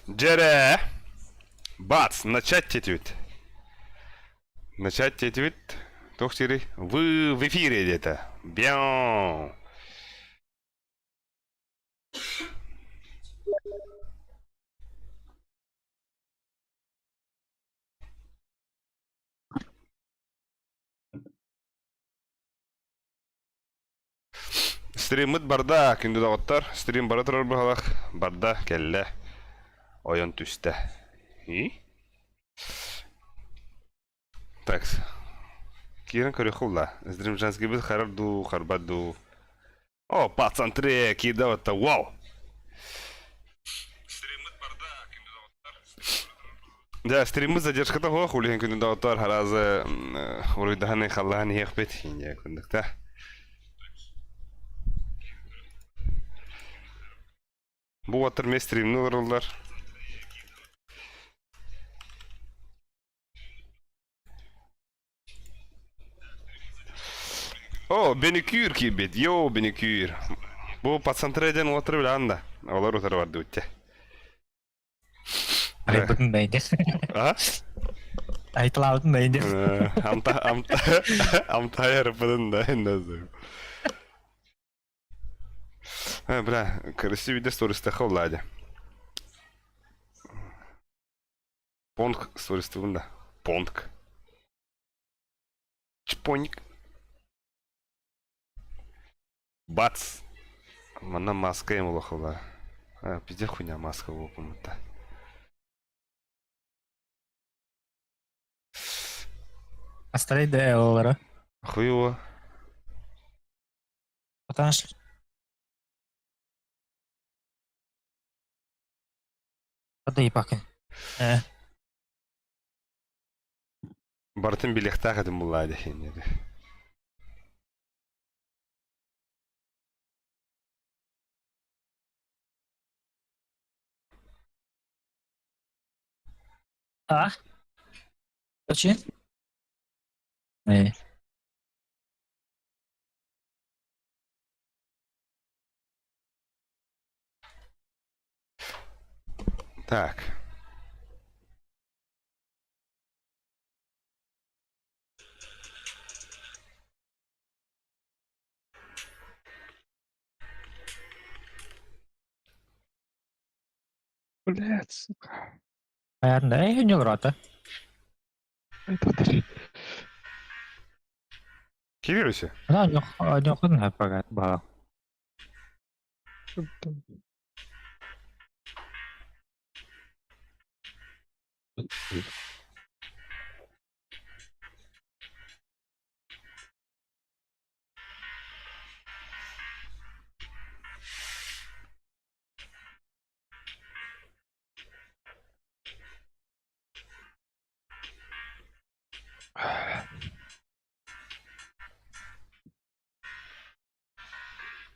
Джере! Бац! Начать тетюд. Начать тетюд. Тохтири. Вы в эфире где-то. Бяу. Стримит барда күндү дагыттар. Стрим бара турар бахалак. Барда келле. Ойон түсті. Так. Кирен көрөхулла. Стрим жанский бит харарду, харбаду. О, пацан тре, кида вот вау. Стримит барда күндү дагыттар. Да, стримит задержката го хулин күндү дагыттар харазы урыданы халланы яхбет хинде күндүкта. Bu atır mestream ne olurlar? O beni kür ki bit. Yo beni kür. Bu patsantreden otur bile anda. Olar otur vardı uçta. Ayıpın neydi? Ha? Ayıplavdın neydi? Amta yarıpının da endazım. Бля, красивый сторис тахал ладя. Понг сторис тunda. Понг. Чпоник. Бац. Мана маска ему лохала. Пизде хуйня маска в комната. Оставляй ДЛ-ları. Хуево. Потому что да и пока. Бартын билехта кадым булады хинеди. А? Очень? Эй. Так. Блядь, сука. Наверное, я не рота. Это ты. Кирируси? Да, не ходно погад бала.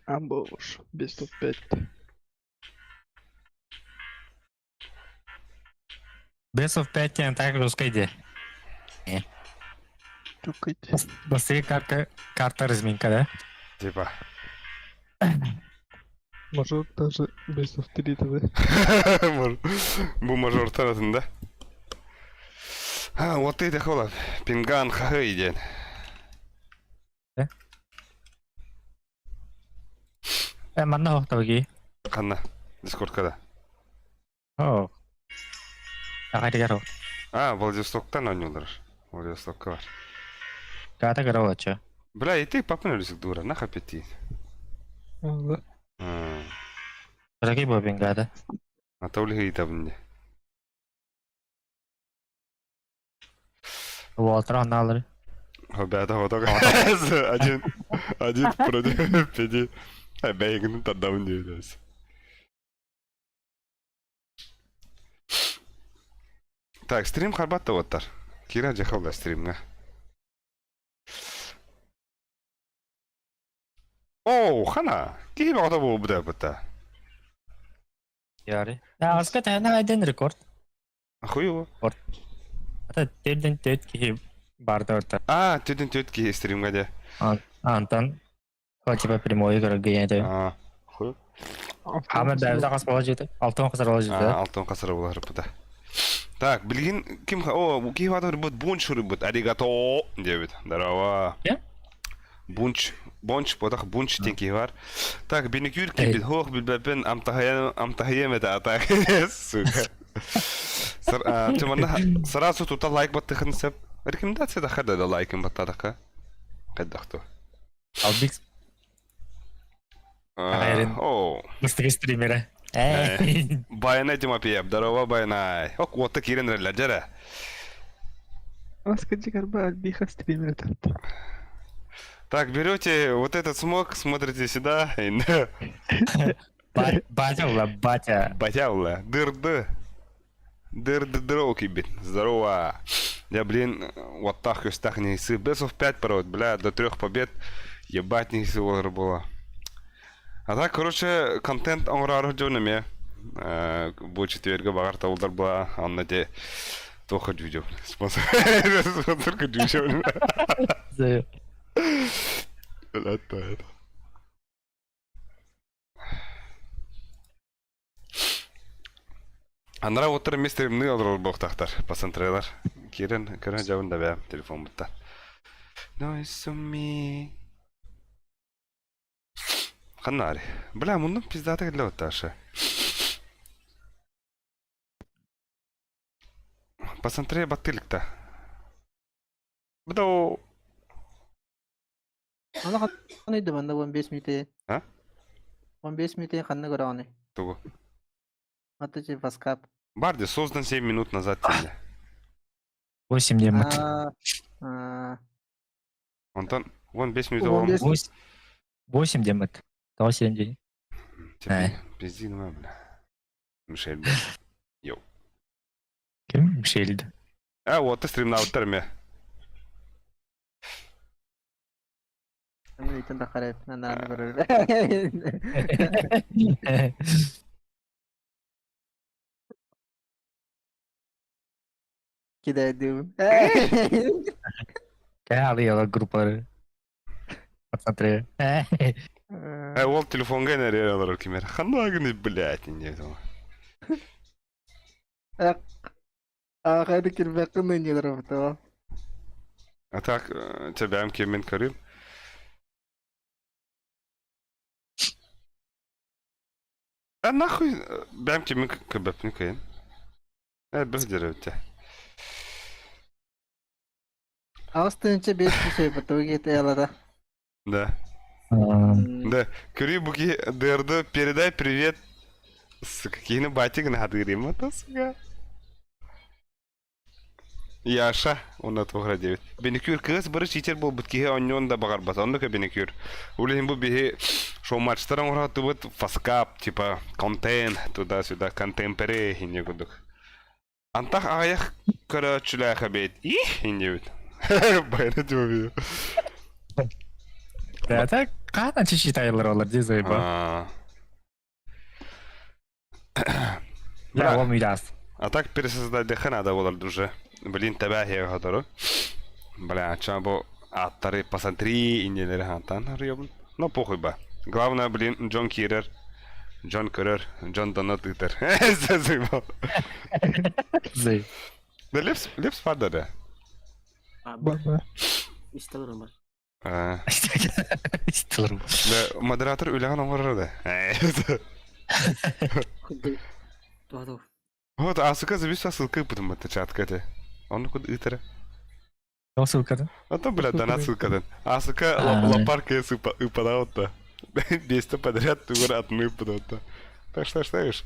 Амбуш. Best of 5. Best of 5 не так русская идея. Чукайте. Быстрее карта разминка, да? Типа. Может даже Best of 3 тогда. Bu major tarafında. Ha, вот это холод. Пинган хахайден. Mana waktu lagi? Kanna. Discord kada. Oh. Kakak di karo. Владивосток'tan oynuyorlar. Vladivostok var. Kata karo aja. Бля, и ты попнёрся дура, нахуй пяти. Да. Lagi bawa nggak ada. Atau lihat itu benda. Walter analar. Ребята, вот так. Один против пяти. Бейгн тогда у нее есть. Так, стрим харбатта оттар. Кира жахалда стримга. О, хана. Киһи багта бу буда бата. Яри. Я аска тана айден рекорд. Ахуево. Ата тэрдэн тэд ки барда орта. Төдөн ки стримга де. Антон. Хоть бы прямой игры геймде. Хуй. Хамна бәвза қас бала жеді. Алтын қасар бала жеді. Алтын қасыры болар бұда. Так, білген кім? О, кей ватыр бұд, бунч ұры бұд. Аригато дебіт. Дарава. Я? Бунч, бодақ бунч тен кей бар. Так, бенекюр кей біт. Хоқ білбәпін амтахаем еті атақ. Сука. Чыманна сразу тута лайк баттықын сәп. Рекомендация да қада да лайкын баттадыққа. Қаддақты. Ал бикс. О. Мыстығы стримері. Байнай Тимофеев, здорово, Байнай. Ок, вот так Ирина Ляджера. Скажи, Карба, Альбиха стример этот. Так, берете вот этот смог, смотрите сюда. Батя ула, батя. Батяула, дырды. Дырды-дыроуки, бит. Здорово. Я, блин, вот так и не сы. Бесов 5 пород, бля, до 3 побед. Ебать не сы было. А так, короче, контент оңрары жөнеме. Бұл четверге бағар тауылдар бұла, анна де тоқа жүдеу. Спонсорка жүдеу. Зайы. Это. Анара отыр местерімні алыр боқтақтар, пасантырайлар. Керін жауында бәм, телефон бұтта. Нойсуми. Қаннари. Бля, мұндың пиздаты кәділі өтті ашы. Пасантырай баттылықта. Бұдау. Ана қаны еді банда 15 минуте. А? 15 минуте қанны көрі аны. Тугу. Аты че фаскап. Барди, создан 7 минут назад тебе. 8 демет. Антон, вон 5 минут вам. 8 демет. Тау 7 день. Пизди нема, бля. Мишель, бля. Йоу. Кім? Мишельді. Вот ты стримна өттірме. Аны үйтін да қарайып, аны көрі. Кидай дым. Кәй алыялар группары. Посмотри. Ол телефонға нәре алыр кемер. Ханагыны, блядь, не думаю. Ағайды келбәқін өнелер бұты. А так, тебя кемен көрім. А нахуй, бәм кемен көбәпні көйін. Бір дері өтті. Ağız tınca 5 şey бұты өгеті алада. Да. Да, Кюри Буки Дерду, передай привет. Сука, какие батик на Хадырим, это сука. Яша, он на твой градивит. Бенекюр кыз бір читер бол бутки оннон да багар бат, онда ка бенекюр. Улин бу бихе шоу матчтаран ура тубут фаскап, типа контент туда-сюда, контемпере хинне гудук. Антах аяк кара чуляха бейт. Их, хинне бит. Байна типа видео. Да, так қана чичитайлар олар дезай ба. Да, ол мидас. А так пересоздать деха надо было уже. Блин, тебя я готовлю. Бля, чё бы аттары посмотри и не лерхантан рёбн. Ну похуй ба. Главное, блин, Джон Кирер, Джон Кирер, Джон Донат Итер. Зазывал. Зай. Да лепс пада да. Баба. İstemiyorum ben. Истилар. Да, модератор үлеген оңғырыр да. Doğru. Вот, а сука, зависит ссылкой, потом это чатка-то. Он куда Итера? Ол ссылкадан. А то, блядь, донат ссылкадан. А сука, лопарка упадала-то. 10 подряд, ты говорят, мы упадала-то. Так что, знаешь?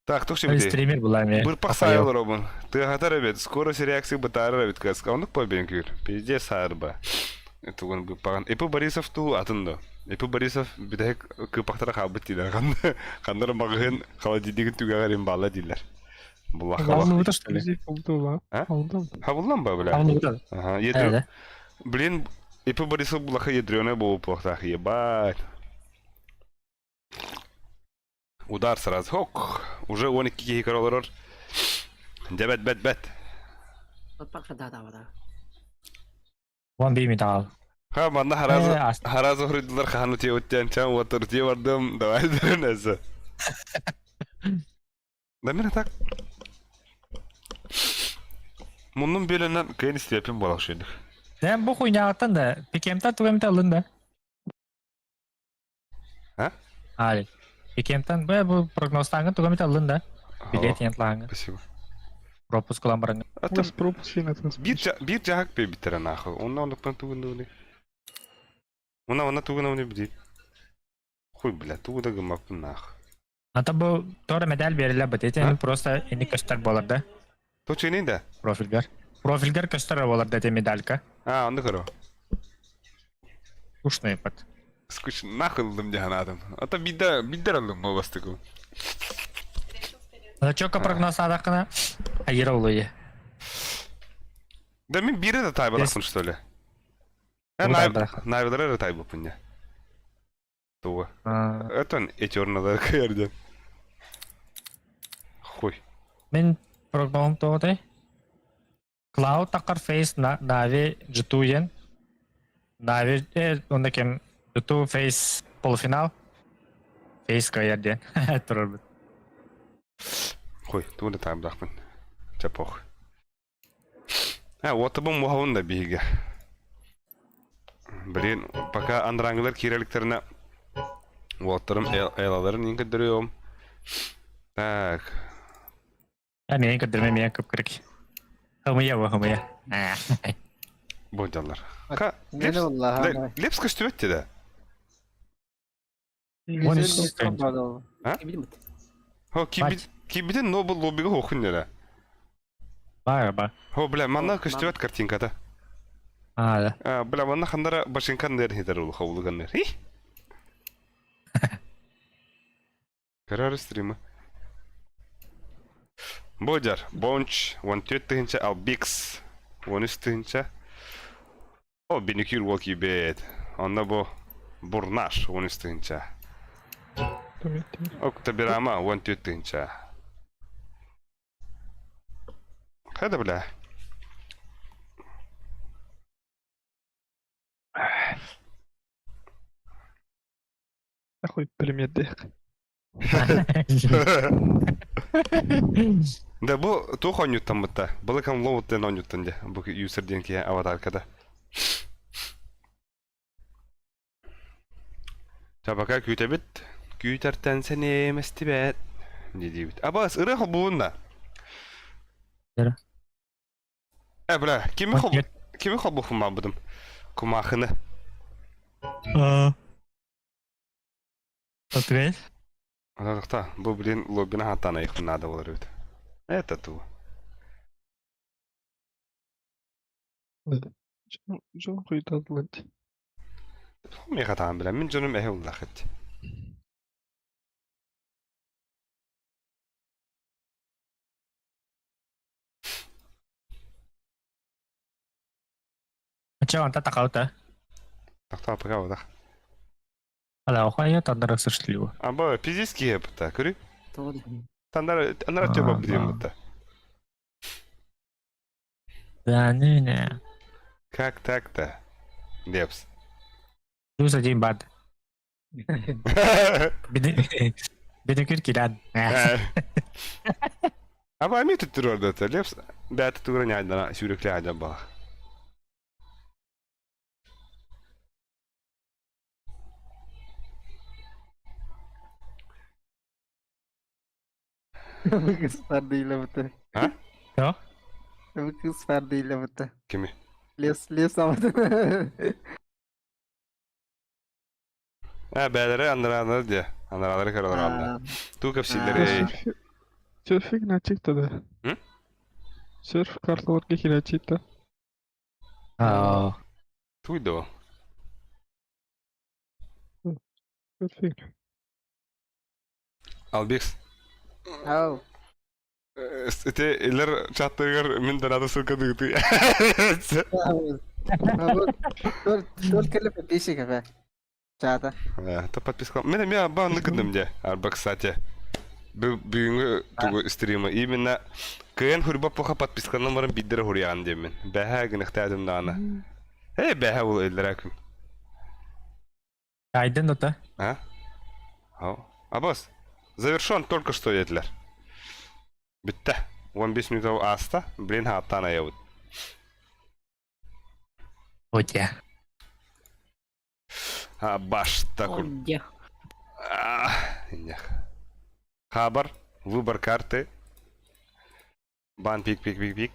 Так, кто ще буде? Стример була ме. Бұрпақ сайыл, Робын. Ты ғатар әбет, скорость реакции бұтары әбет кәсік. Ондық по бенкюр. Пизде сайыр ба. Это он бұппаған. Эпі Борисов ту атынды. Эпі Борисов бідәк күпақтара қабыт дейді. Қандар мағығын қаладидеген түгәғарин бала дейлер. Бұлақ Хавлы бұта, что ли? Хавылдан ба, бля? Хавлы бұта. Ага, едрю. Блин, Эпі Борисов бұлақа едрёне болып бұлақтақ. Ебать. Удар сразу. Хок. Уже он кики королор. Бет. Bak da da da. Вон беймит ал. Ha bana haraz ohridiler kanı tiye uçan çan otur tiye vardım da vardır neyse. Demir tak. Bunun belenen kayın isteyapim balak şeydik. Ben bu oynayaktan da Pikem'den tuğumda alın da. Ha? Hadi. Pikem'den bu prognozdan tuğumda alın da. Bilet yantlağın. Спасибо. Propus kulambarın. У Ata вас пропуск на нас. bir cahak be bitiren ahı. Ondan da tuğunda ne? Ona tuğunda ne bidi? Huy bile tuğunda gımapın ahı. Hatta bu doğru medal verirler bu dedi. Yani prosta eni köster bolar da. To çenin de. Profilgar. Profilgar köster bolar dedi medalka. Ha onda karo. Uş ne yapat. Скуч нахылдым деген адам. Ата бидер алдым ма бастыгы. Hatta çok prognoz adakına hayır oluyor. Да мен бире да тайбалакпын что ли? Ну, тайбалак. Найбалары да тайбапын я. Туга. Aa, Это эчорнада кырды. Хуй. Men prognozum doğru. Cloud takar face Navi Jituyen. Navi onda kim Jitu face polfinal. Face kayar diyen. Turur. Хуй, туга да тайбалакпын. Чапох. Ha, отабым мухавын да биге. Блин, пока андрангылар киреликтерine Отырым элаларын ингедiriyorum. Так. Ya neyin kırdım meyen kıpkırık. Hımıya bu hımıya. Boydalar. Ne ne vallahi ama. Лепска что это да? One is Güzel strange. bir oldu. Ha? Ne bileyim. Ho кибиден Nobel лоббиге хохун да. Var. Ho бля, манна көстөт картинкада. Aa, Бля, манна хандара башинкан дер хитер ул хавлыган дер. Карар стрима. Бодар, Бонч, 14-тинче Albix, 13-тинче. О, биникюр волки бед. Онда бу Бурнаш, 13-тинче. Ок табирама, 14-тинче. Хада бля. أخوي بالمية دقيقة. Да бу тух онюттан бутта. Былыкам лоуттен онюттан де. Бу юсерден ки аватаркада. Табака күтебит. Күтертен сене местибет. Дидибит. Абас ыры хобуунда. Yara. Бля, kimi хобу хумабыдым. Кумахыны. Aa. Oturayım. Адакта, бу блин лоббина хатана их надо болар бит. Это ту. شو أخوي تظلت. Ми хатан билем, мен жөнüm эхе уллахет. Чего он такал то? Такта пока вода. Ала, ухая тандара сошли. Аба пиздиски епта, көрү? Doğru. Тандара төбө бидем бутта. Да, не. Как так-то? Депс. Плюс один бат. Бедекür kiran. Аба ми туттур орда та, Лепс. Бәті тугран айдана сүйрекле айдан бала. Bu kız Ferdi'yle bıtı. Ha? Yo. Bu kız Ferdi'yle bıtı. Kimi? Les amadı. Ha, bәлері андыраныр де. Андыраныр каралар анда. Ту капсилleri. سيرفيك ناتشيتا ده. هم؟ سيرف كارت كي ناتشيتا. Aa. Tuydu o. سيرفيك. Albix. Oh. Ete eller çattığır min danada sırkadı gıtı. Dol kelle подписчика бе. Чата. Та подписка. Мен я ба накыдым де. Арба, кстати. Бүгүнгү тугу стрима именно кыйын хурба поха подписка номерин биддер хурян демен. Бәһә гыныкта адым даны. Бәһә ул элдер акым. Айдын ота. А? Ау. Абас, завершен только что, етлер. Бітті. 15 минут аста, блин, хаттан аяуд. Отя. Баш, такой. Оня. Хабар, выбор карты. Бан пик. 9.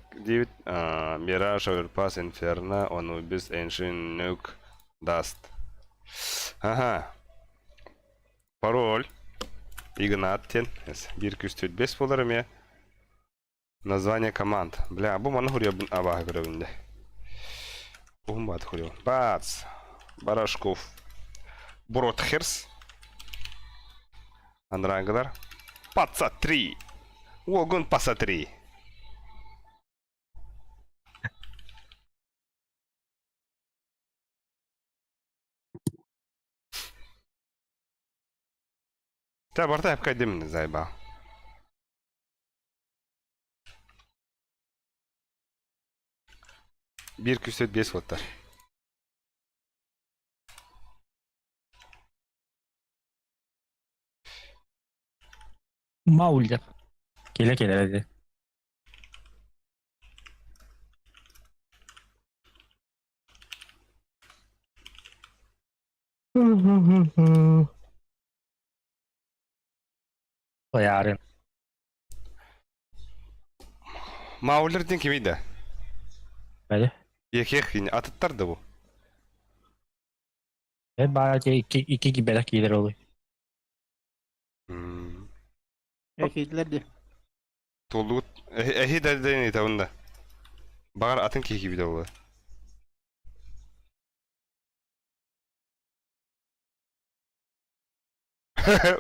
Мираж, Оверпас, Инферно, Анубис, Эншин, Нюк, Даст. Ага. Пароль. Игнаттен. 1-2-5 болар ме. Название команд. Бля, bu mana hurya abaha görevinde. Bu bat hurya. Bats. Barashkov. Бродхерс. Андрангдар. Паца 3. Огонь паса 3. Та барта hep kaydemini zayba. Bir küsür 5 wattlar. Маулдер. Келе hadi. Yarın. Maullerden kimiydi? Böyle. Yakek yine atıtlar da bu. Ve bayağı iki gibi belki ileri oluyor. Erkekler de. Tolduğut. Ehi de neydi onda. Bağır atın ki gibi de bu.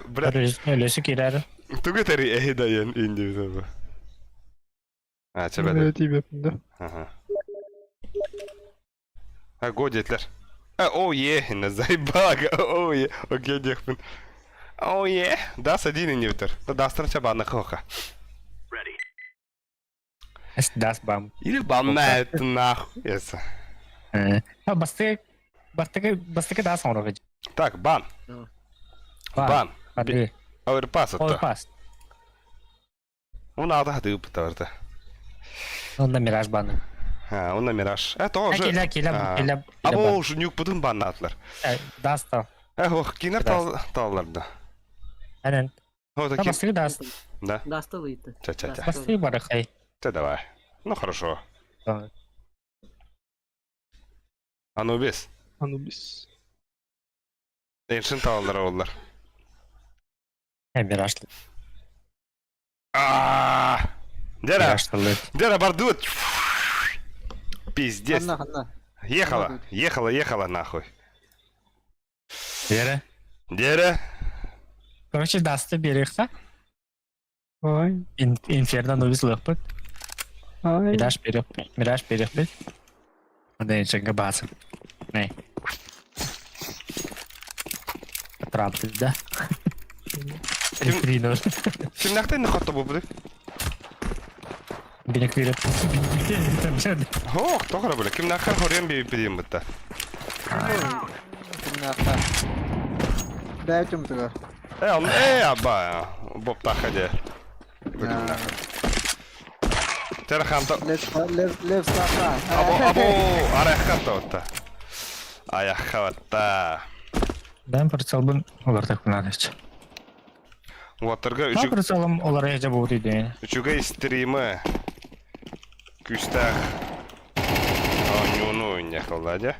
Bırak. Öylesi girer. Tugu teri ehi de indi bu. Ha çabada. Evet iyi yapımda. Ага. Ha godetler. Oh yeah, на зайбага. Oh yeah. Окей, дехпен. Oh yeah. Да, садин инвитер. Да, страча бана хоха. Es das bam. Или баммет нахуй. Yes. Ha bastık daha sonra verecek. Так, бан. Бан. Hadi. Overpass Olur это. pas. Он надо хады упытаварда. Onda miraj bandı. Ha, он на мираж. Это уже. Kele. Або уже нюк будun банна атлар. Das da. Ох, кинер талларда. Aynen. Вот Ha такие. bastık das. Да. Досталый-то. Ча-ча-ча. Bastık bari hay. Ты давай. Ну хорошо. Анубис. Anubis. Ancient aldılar oldular. Hem mirajlı. Дера! Mirajlı. Дера, бардут! Пиздец. Hanna. Ехала нахуй. Yere. Дера! Короче, dastı beriksa. Ay. Inferno Nubis lıkpıt. Ay. Miraj berikpit. Onda enşenge basın. Ne? Tramp'da. Elektriğini Şimdi nakten ne kattı bu budur? Beni kıyırıp. Oh, doğru böyle. Kim nakten koruyan bir bileyim bu da. Ternyata. Belki tuh. Abba ya. Bob takacı. Terhamta. Left safa. Abo, ayak kattı otta. Ayak kattı. Ben pırçalbın olarda kullanıcı. Waterga Ben pırçalım olara hece bu dedi. üçüge stream'i. Küstah. Nyonu oynayakal hadi.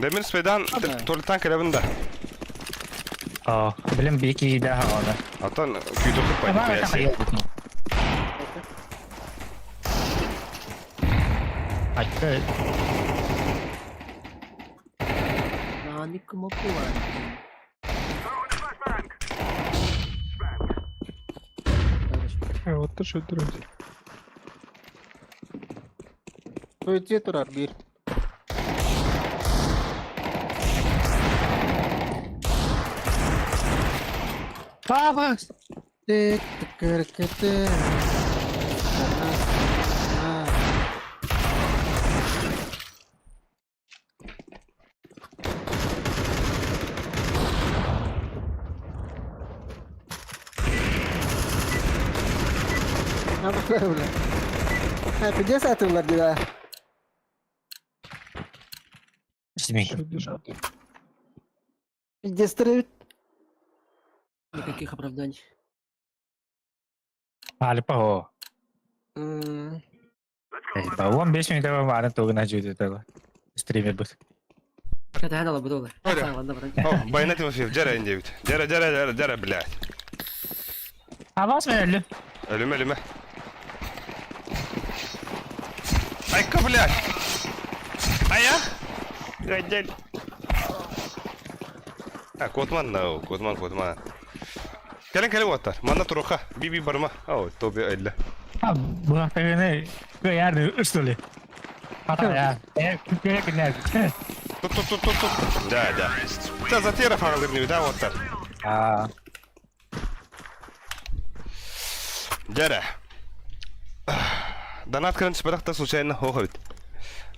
Demir Svedan Tolitan kelebinde. Aa, bilim bir iki daha orada. Atan küydürlük Ama payı tak piyasi. yok. Hatta Nani kemampuan. Otur şudur önce. Tuh turar bir. Babas. Tek teker kete. Apa udah? Dia satu ular juga. Семи. Пиздец стреляет. Никаких оправданий. Альпа о. М, Ба 15 минутаа маран төгнө жийдэг. Стример бус. Это гадала бдула. Оля. Ладно, вроде. О, Байна Тимофеев, Джара индевит. Джара, блядь. Авас менелли. Ölüme. Ayka блядь. Aya. Гадель. Котман, no. Котман. Келен оттар. Манна туруха. Биби барма. Ау, тобе элле. Bu hafta ne? Yarın üstüle. Hatta ya. Kaya. Тут. Да. Та затера фагалырны, да, оттар. Джара. Донат кранч барахта случайно хоховит.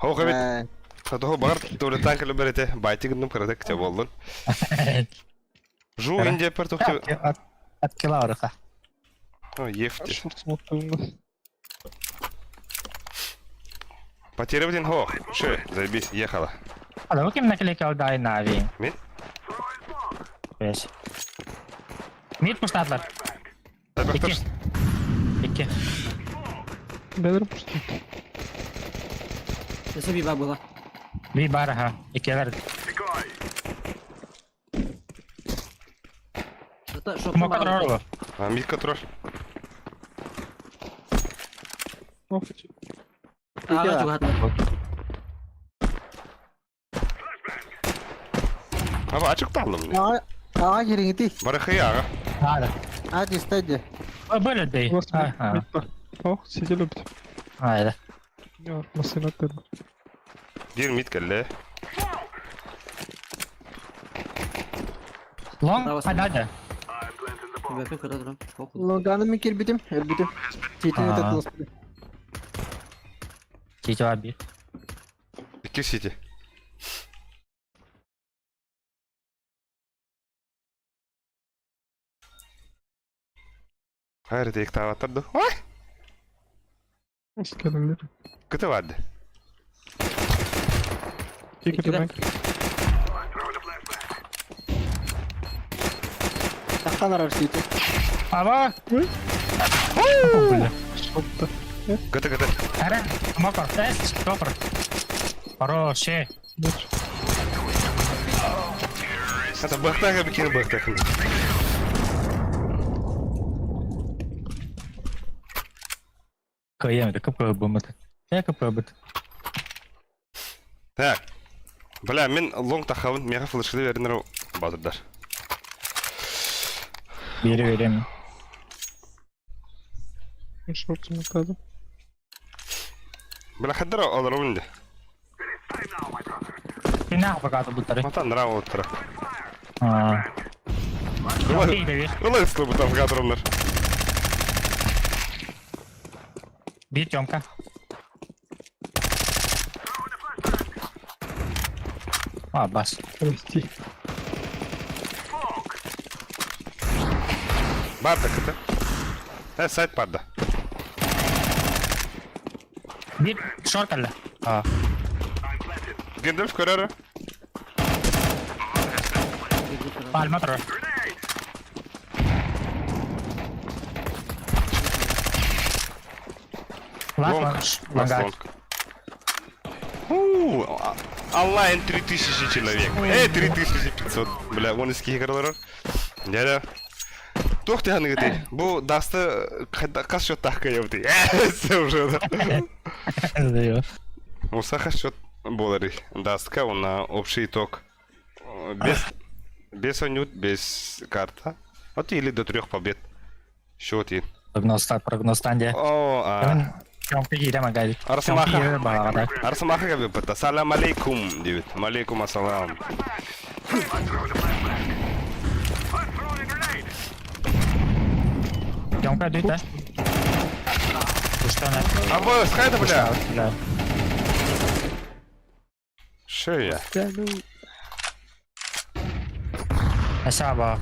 э, Хатого бар туртан келе берете. Байтигным крадек те болдун. Жу инде пер тохте. От километра. О, ефти. Шорт смотрел. Потеря один хох. Ше, заебись, ехала. Ada mungkin nak lekal dah navi. Мид? Yes. Mid pustatlar. Табактар. İki. Бедер пустой. Это биба была. Bir bar ha. İki var. Это что? Kuma kadar oldu? Мид контроль. Офти. А, juga hati. Ama açık talım ne? Aa giring itu. Барахая. Ada. Aa istedi. Böyle değil. У вас Ha. мид бар. Ох, сидели любит. Hayır. Я машина отдал. Bir mid kelle. Long Bravo, ada. Bakın kadar. Loganı mikir bitim. Bitim. Çiğitini Aa. tatlı. Cici abi. İki city. Hayır tek tava atardı. Ay! Скинули. Kötü vardı. Кикали Кида. банк. Takkan arar situ. Ama. Шорт-то. Kötü. Ada. Motor. Tes. Cover. Хороший. Дальше. Hatta bıhtaka bir kere bıhtaka. Kıyamdı. Kapı bulmadı. Ne kapı bulmadı? Так. Бля, мен лонг тахавын, мега флешкілі верінер батырдар. Biri vereyim. Шорт смотрел. Бля, хаддара аларым инде. Bir ne yapakadı bu tarih? Мата нрава оттыра. Haa. Улай, İyi de bir. улай sıklı bu tam kadromlar. Bir çomka. Aa bas. Прости. Barda kıtı. Side barda. Bir short alla. Aa. Gandalf körere. Palma tro. Last one. Last long. Онлайн 3000 человек. 3500. Бля, он из каких игралар? Дядя. Тоқтай ханы гэдэг. Бу дасты қас шот тахка явды. Все уже. Да. Уса қас шот болары. Дастка на общий итог. Без анют, без карта. Вот или до 3 побед. Счет и. Прогноз танда. О, Çomka giydi ama gayet. Arasamaha. Çomka giydi bağada. Арсамаха gibi pata. Salam alaikum diyor. Alaikum assalam. Çomka düğüt ha. Kuştan ha. Abo, скайда, бля. Да. Что я? Aşağı bak.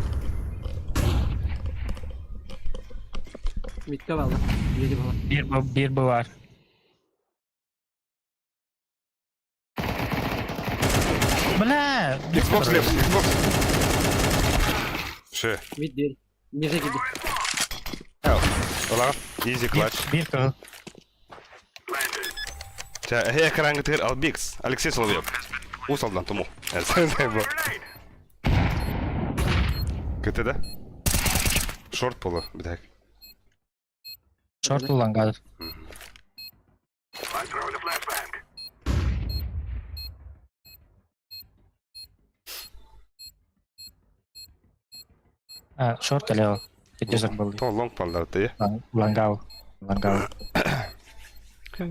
Mid'de var lan. Yedi falan. Bir bu var. Bля! Xbox left, Xbox. Şey. Mid değil. Mid'e girdi. Ya. Ola. Easy clutch. Bir kıl. Hey ekranı tıkır al Bix. Алексей Соловьев. Усалдан тому. Sen bu. КТ-да? Шорт полу, bir dakika. Short ulan kalır. Short kali o. Gidecek buldu. То лонг палдарды ya. Ulan gav. Ulan gav.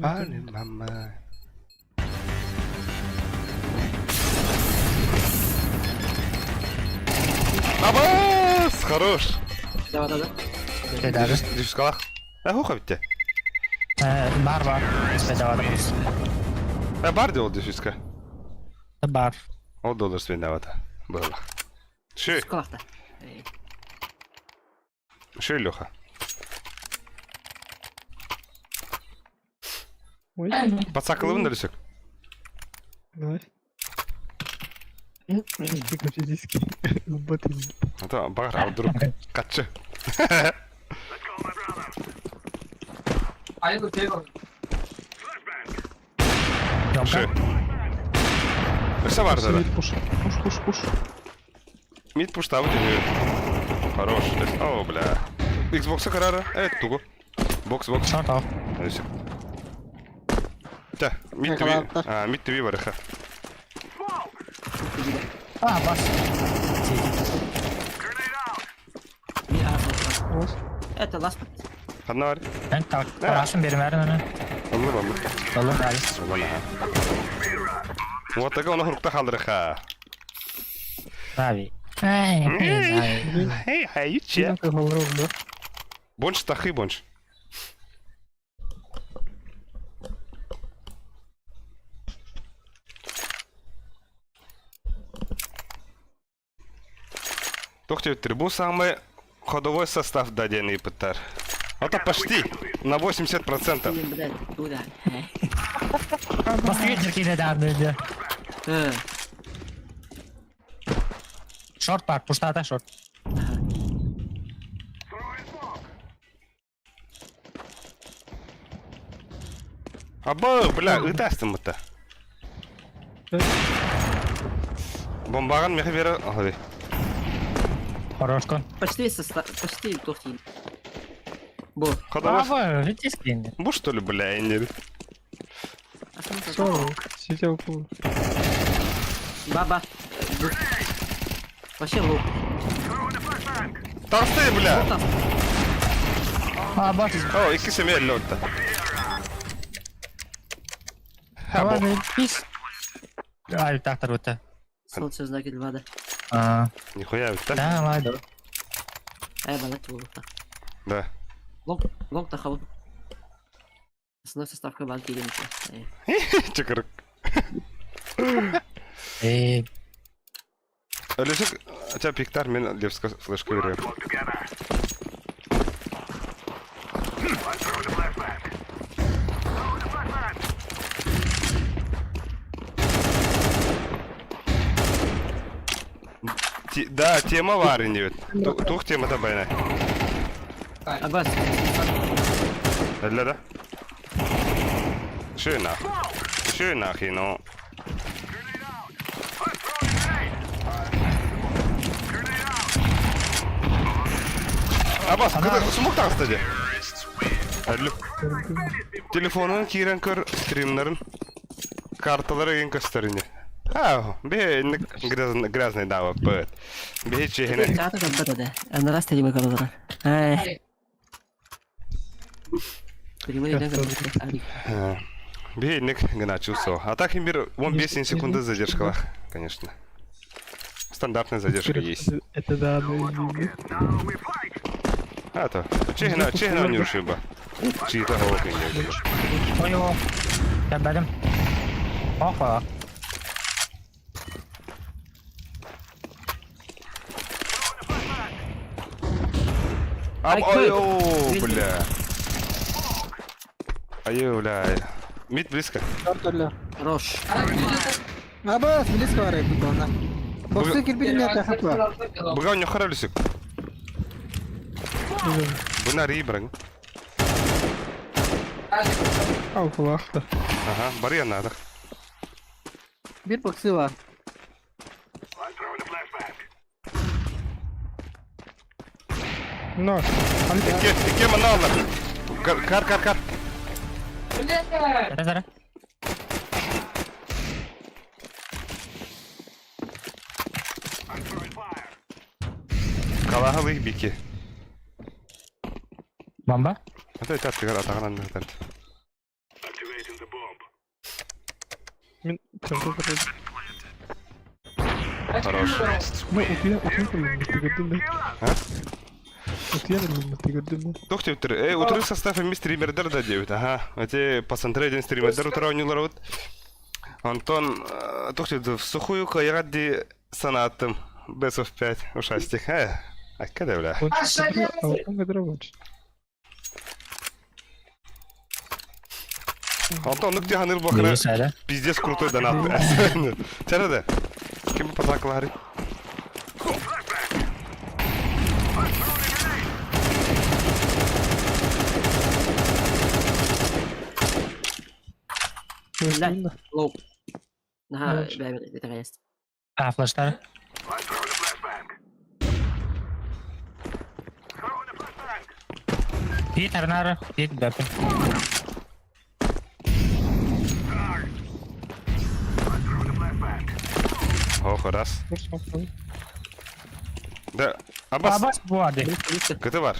Али мама. Абас! Хорош! Devam da. Dederiz. Düşüş kalak. Huka bitti. Var. Bedava da biz. Бар де ол düşüşke. Бар. Ол доллар свиндавата. Было. Ши, Skalakta. ши, Леха. Ой, Подсакалывын да лесек. давай. Как физически. Работаем. А то бар, а вдруг катчы. Ши. Yomka. Все бар, да. Пуш, пуш. Мид пушта вытяни. Хорош. О, бля. Xbox'a kararı. Evet, Tugu. Box. Short off. Neyse. Da, mid Ne TV. kadar Ha, mid TV var ha. Bas. Mid arka. Evet last part. Kanna var. Ben tarasın benim verin onu. Allah. Dolun geldi. Allah ha. Вот такая он хрукта халдырха. Abi. Ay. Hey, юче. Как голров, да? Бонч тахы бонч. Тохте трибун самый ходовой состав даденный пытар. Это почти на 80%. Bilin bir de. Bu da. Nasıl geçecek yine daha önce? He. Short bak. Puşta da short. Аба, бля, ытастым это. Бомбаган мехи бері... Ағады. Хорошкон. Почти тоқтин. Bu. Ходовой... Abi. Hiç isteyin. Бу что ли, бля, инер? Все, сидел пол. Баба. Вообще лук. Тарсты, бля! Bas. О, ikisi mi 50 orta. Ha, Ama bu. biz. Ay tahtar öte. Sol sözdeki два. Aa. Нихуя, ведь, да? Tamam hadi. Балет лукта. Да. Лонг тахал. Основной состав банки или Чекарык. Лешек, у тебя пиктар, мен левска флешка берем. Да, тема варенье. Тух тема да байна. Аббас. Eller da? Schön nach hin, no. Abbas, смоктан кстати. Әлі. Телефонun кирен көр стримнарын карталары ең көстеріне. Бе грязный дава бэт. Бе чехіне. Чата как бета. На раз ты не выиграл. Бейник гына чувствовал. А так имбир 15 секунды задержка, конечно. Стандартная задержка есть. Это да, ну А то. Чехина не ушиба. Чьи-то головки не Ой o. Ya benim. Hoppa. Ай-ой, бля. Ай, бля. Мид близко. Тортуля. Хорош. Абас, близко var hep bu konuda. Boksu kirpini ne takıp var. Бага, у него хоролисик. Бuna ри, браг. Al kulakta. Ага, барьер надо. Bir boksu var. No. İki mana alır. Kar. Zara. Kalahılı biki. Bomba. Hadi çarptı atağın anne. Min tırtı. Хорош. Ну, утия قدمنا. ها؟ Утия لما تقدمنا. Тохте утыр. Утыр состав эми стримердер да дебит. Ага. Эти посмотреть стримердер утыр ойнылар вот. Антон, тохте в сухую кайради санаттым. Best of 5 ушастик. Аккада бля. Он قدر Антон, ну где ханыр бахра? Neyse hala. Пиздец крутой донат. Чарада? Кем патаклари? لا لو نها ماشي. بتغيست Flashlar. Bir ternar, bir döpü. Ох, раз. Да, Аббас, Abbas bu vardı. kötü var.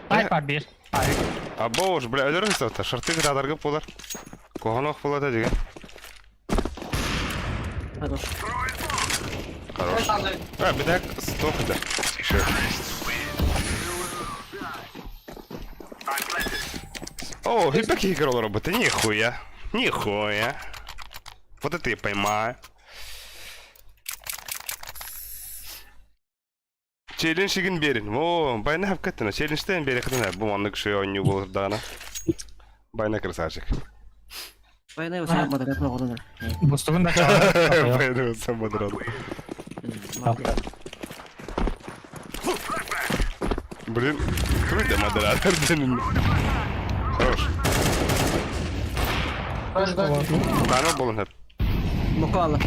Fight var bir. Fight. Аббош, бля, ölürüm istavta. Şartı kadar dargıp olar. Kohanok bulata diye. хорош Хорош. Bir dakika, stop eder. Şey. О, и какие играл роботы? Нихуя. Нихуя. Вот это я поймаю. Челленджигин берин. О, байна хапкаттана. Челленджтен бери хатана. Bu anlık şey oynuyor bu dağına. Bayna красавчик. فانا وسام مدرسه غدنا Bustug'un da çağırıyor. Bayna sen madral. Блин, круто модератор, блин. Хорош. Bana bulun hep. مقالة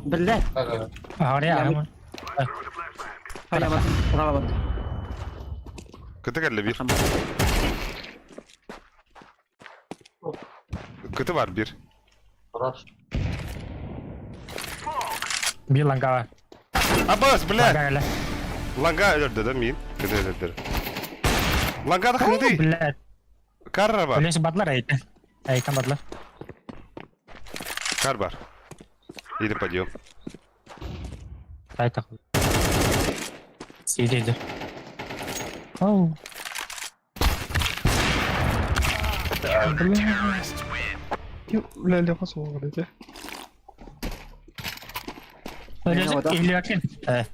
بالله Oraya ama. هلا بس غلط Kötü geldi bir. Kötü var bir. Bir langa var. Abbas Langa bile. öyle. Langa öldürdü değil miyim? Kötü öldürdü. Langa da kıldı. Bilet. Kar var. Öyleyse batlar ayıktan. Ayıktan batlar. Kar var. İyi подъем. Дай такой. Сидит. Оу. لا لا خلاص هو غلط. Öyleyse geliyorken. Evet.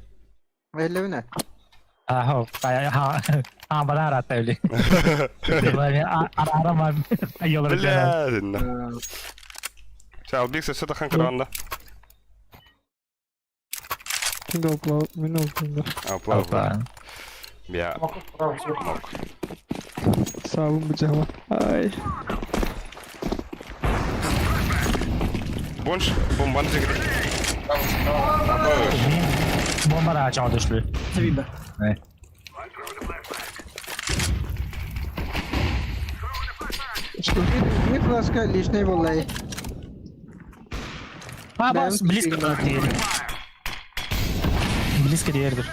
Ellevi ne? Aha, bayağı ha bana rahat öyle. Böyle ara var. Yolları Блядь. Ciao, Big se sota kan kranda. Kim de okula beni okulunda. Apla. Ya. Sağ olun bıçağıma. Ay. Bunch bombanı çekti. Bomba da açamadı düştü. حبيبه Evet. Bir flaska lişney vallahi. Ha Ben bas Blitz'e diğeri. Blitz'e diğeridir.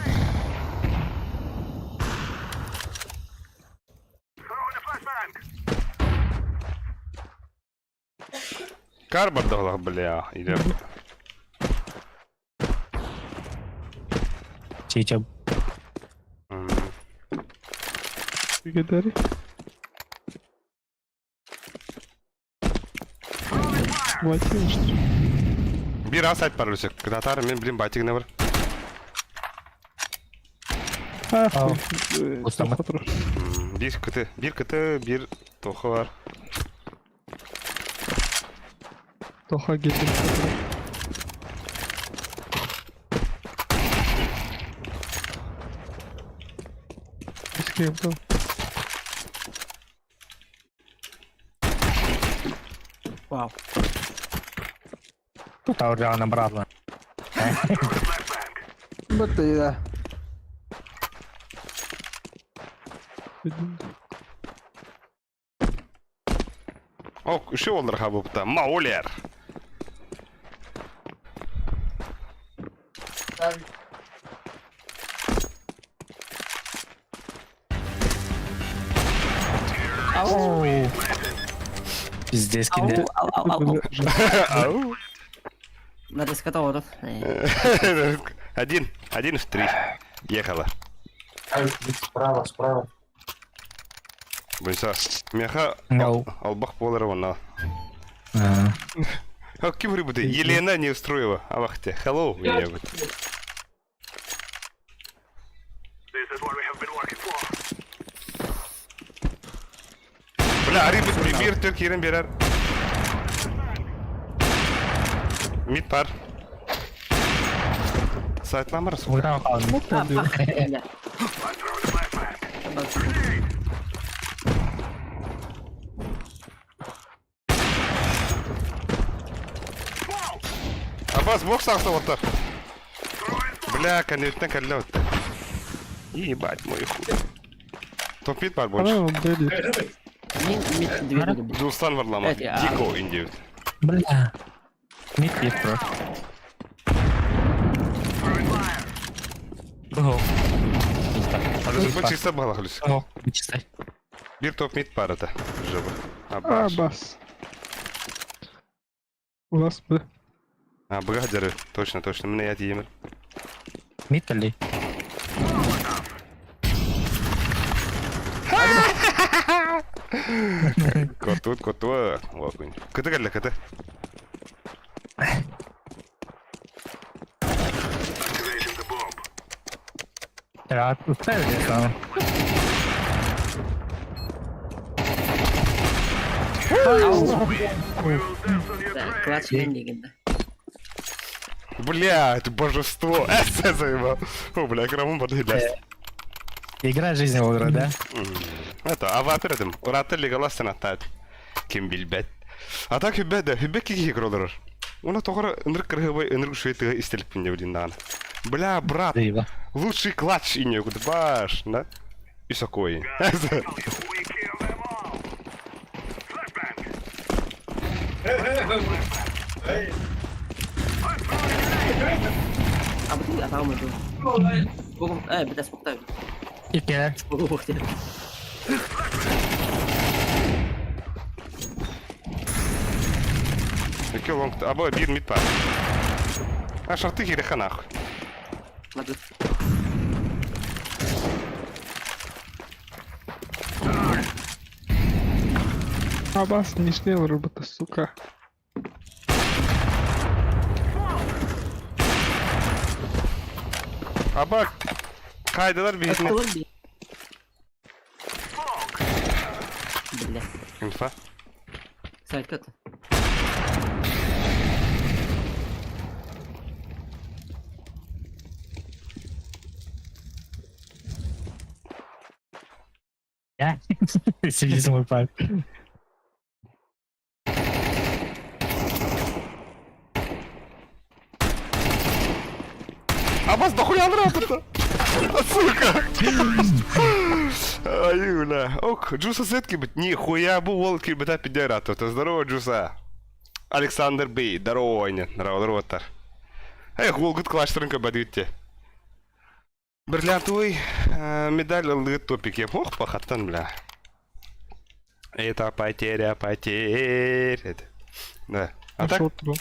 Kar barda ola bля. İyi. Çiğçe. Bir kadar. Хватило, что ли? Bir az sayt var ölsek. Kıdatar men bilin batigine var. Ha, Ау. Тоха тұрар. Bir kıtı, bir tohu var. Тоха келген. Бізге енді. Вау. Тут уже обратно. Бітті да. Ok, şu olur ha bu da. Mauler. Пиздец, Ау, кинде. ау, ау, ау. Ау. Надо скотоводов. Один в 3. Ехала. Справа. Bunsa. Меха Ау. албах полара вона. А, А кем рыбы? Елена не устроила. А вахте. Hello, меня вот. Бля, рыбы пример только yerен берер. Mid par. Saytlamar mısın? Buradan kaldım. Бля. Аббас, бокс автоватар. Бля, конец-то колёт. Ебать мой хуй. Топ мид бар больше. Ана, дәлі. Мен две буду. Дулстан var lama. Evet ya. Дико индивид. Бля. Мид есть просто. Ого. Bu çıksa bağla Hulusi. Ого. Чистай. Bir top mid var da. Живо. А, Аббас. бас. У нас Б. А, бгадеры. Точно. Мне я тимер. Мид ли? Коту. Вакуин. Кыты geldi kıtı. Я уставили сам. Да, клатч мен дегенде. Бля, это божество. Эссе заебал. О, бля, крамон подъедаст. Игра жизнь в игру, да? Это, аватар edin. Orada legalasın hatta. Kim bilbet. Ata hübbede, hübbek kiki krolur. Ona toğra ınırk kırhıbay, ınırk şuyetiği istelip pinne bilin Бля, брат, Заеба. лучший клатч и не баш, да? И сокой. А вот я там иду. Богом, беда спокойно. И кер. Ух ты. Який лонг, або бір мід пар. А шарти гіреха нахуй. Надо. А, бас, не смел робота, сука. Або кайдалар бейітіне. Бля. Инфа. Сайт кат. Я? Сиди за мой палец. Аббас, дохуя работа! Сука! Ай, бля. Ок, Джуса сетки быть. Нихуя бу волки бы та пидерато. То здорово, Джуса. Александр Бей, здорово, нет, здорово, тар. Эй, волгут клаштернка бадюте. Бриллиантовый медаль лыгыт топик. Я мог похаттан, бля. Это потеря. Да. А так, Шот был.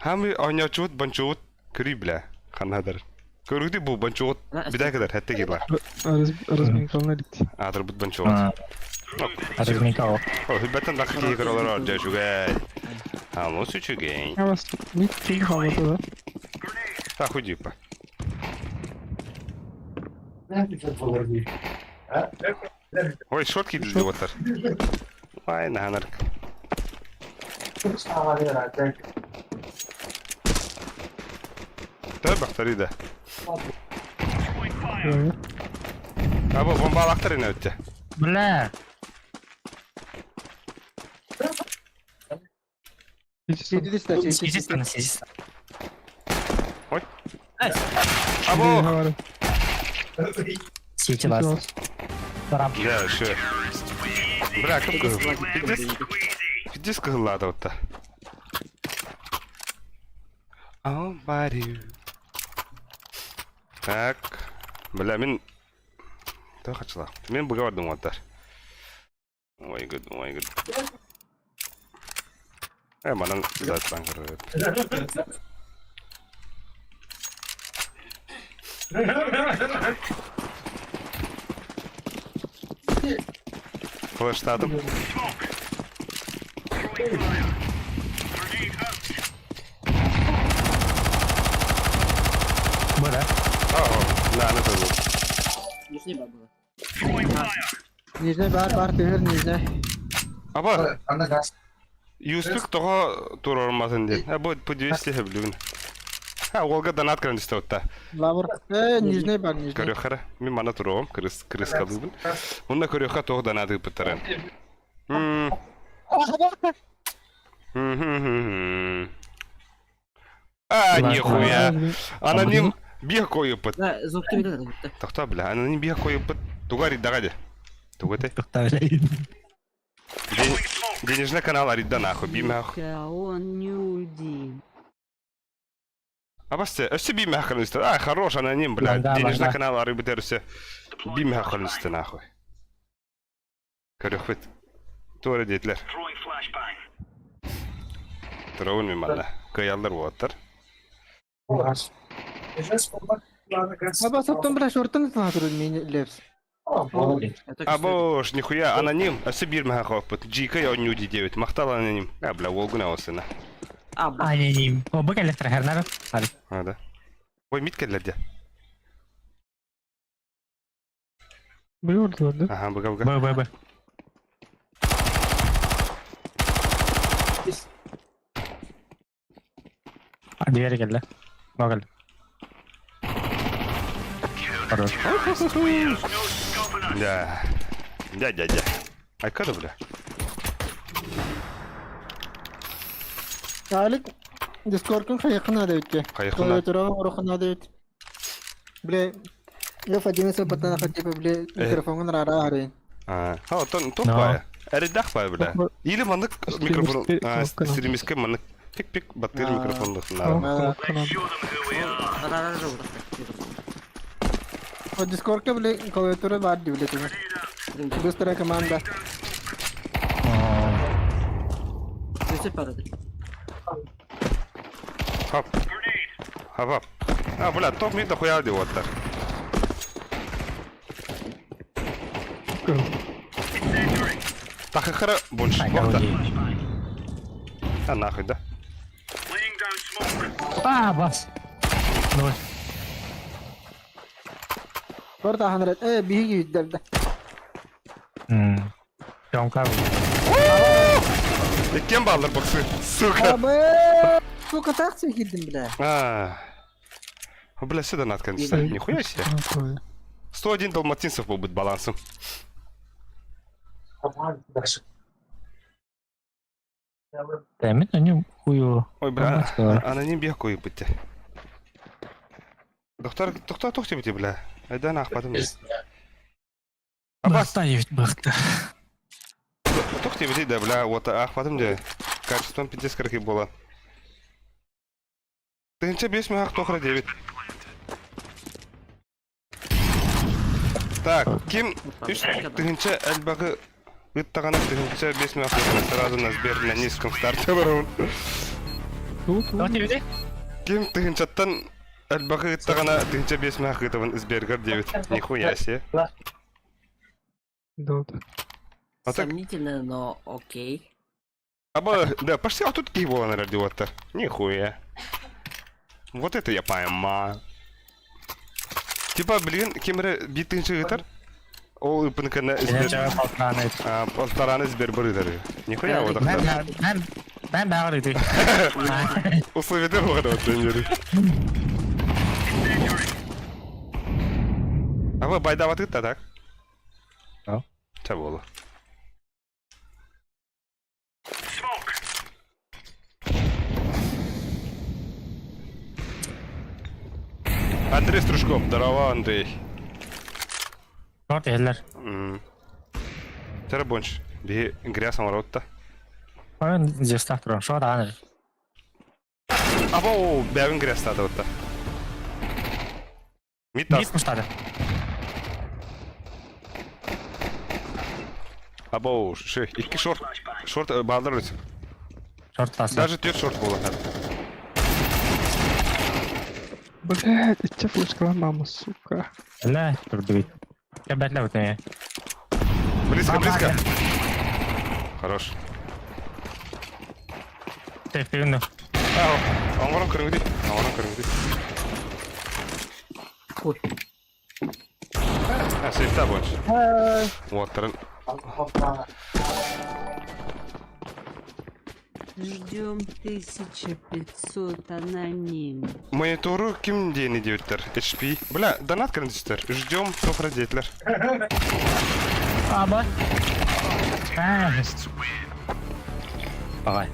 хами ойночуут, банчуут, кри, бля. Ханадыр. Көрүгдү бу банчуут. Бидай кадар, хатте кирла. Разминкална ликти. Адыр бут банчуут. Разминкал. О, хиббеттен дакы кейгер олар ор, жашугай. А ну сучугей. А вас не тихо туда. Так, уйди па. Ой, шотки для отыр. Ай, нанарк. Төр бақтар еді. Абы, бомбалақтар ені өтті. Бля. Сезистан, сезистан. Ой. Эй, Абы! Сети ласт. Тарам. Я еще. Бля, как Где сказала вот-то? Так. Бля, мен... Ты хотела? Мен бұға бардым оттар. Ой, гуд, ой, гуд. Манан заттан кіріп. Флештадым. Бля. На, на тоже. нижний бар было. Нижний бар, темір нижний. Аба, юспик тоға тур ормасын ден. Абы, по 200 хеблігін. Олга донат кірін істі отта. Лавр. Нижний бар, нижний. Көріқара, мен мана тұрғым, кіріс қалдығын. Мұнда көріқа тоғы донаты бұттаран. Нихуя. Аноним биға қойып бұт. Да, звук тебе надо. Тоқта, бля, аноним биға қойып бұт. Туға риддаға де. Туға те. Денежный канал аридда нахуй, беймә ақ. Он не уйди. А басте, өсі беймә ақ қылынысты. Хорош аноним, бля. Денежный канал ары бітер өсі. Беймә ақ қылынысты нахуй. Көріқ бет. Туары дейтлер. Тұрауын мен мана. Көйалдар болаттар. Аба, соптан бля шортын сынатырын мен лепс. Абош, нихуя, аноним, өсі беймә ақ қойып бұт. Джика я не уди 9. Мақтал аноним. Бля, олгына осына. Аноним. О, бұл кәлестір хәрнары. Хали. Да. Ой, мит кәллерде. Бүйірді да? Ага, бұға. Б. Двері келді. Бұл келді. Хорош. Да. Дядя. Айкада, бля. Алик, Discord'un kayıkına da ötke. Kayıkına? Koyutura orukuna da öt. Bile, ya Fadime sepatana kaçıp bile mikrofonun rara arayın. Топ бая. Әріддақ бая, бля. Или мандық микрофон... Стримиске мандық пик-пик баттыр микрофондық. O Discord'da bile koyutura var diye bile tuzu. Dostlara komanda. Ты парады. Хоп. Бля, топ мид дохуя диоттар. Тахахара больше. Нахуй, да? Бас. Ноль. Orada hanret. Bihi gibi derdi. Жомкар. Кем балдар боксы? Сука. Abi, suka tak çekildim bile. Бля, сюда надо, конечно. Нихуя себе. 101 далматинцев был быть балансом. Тәмин, они хуёво. Ой, бля, аноним бия қойып бітті. Тоқта бітті, бля. Айдан ақпадым. Бақта ебет, бақта. Тоқта бітті, да, бля, ота ақпадым де. Качеством 50-40 бола. Тігінші 5 мағақ тоқыра 9. Так, кем тігінші әлбағы Ыттағанақ тігінші 5 мағақ сразу на сбер на низком старте барауын. Кем тігіншаттан әлбағы ыттағана тігінші 5 мағақ ыттығын сбергар 9. Нихуя се. Да. Сомнительно, но окей. Аба, да, почти а тут киво на радиота. Нихуя. Вот это я поймал. Типа, блин, кемре битин чигитар? Ол ипнкана Сене избер... жауап қалқаны. Полтораны избер бырыдары. Нихуя вот Мен так. бағыр үйді. Условия вот это тренеры. А вы байда вот это так? Да. Це було. Андрей Стружков, здорово, Андрей. Шорт елер. Теребонч, би гря самородта. Ойын жестақ тұрам. Шорт ағаныр. Або, бәвін гря стады отта. Митас. Бит мұштады. Або, ши, iki шорт. Шорт bağlarız. Шорт тасы. Даже тет шорт было. Блядь, эти флешка мама, сука. Әлі тұрды бит. Кәбәтлі өтіне. Близко, близко. Хорош. Тепкілінді. Аңғарам кіріңді. Аңғарам кіріңді. Ой. Сейфта больше. Вот, трен... Ждем 1500 аноним. Монитору ким дейін едеуттер? HP. Бля, донат кіріндістер. Ждем тофра дейтлер. Аба. Ағай.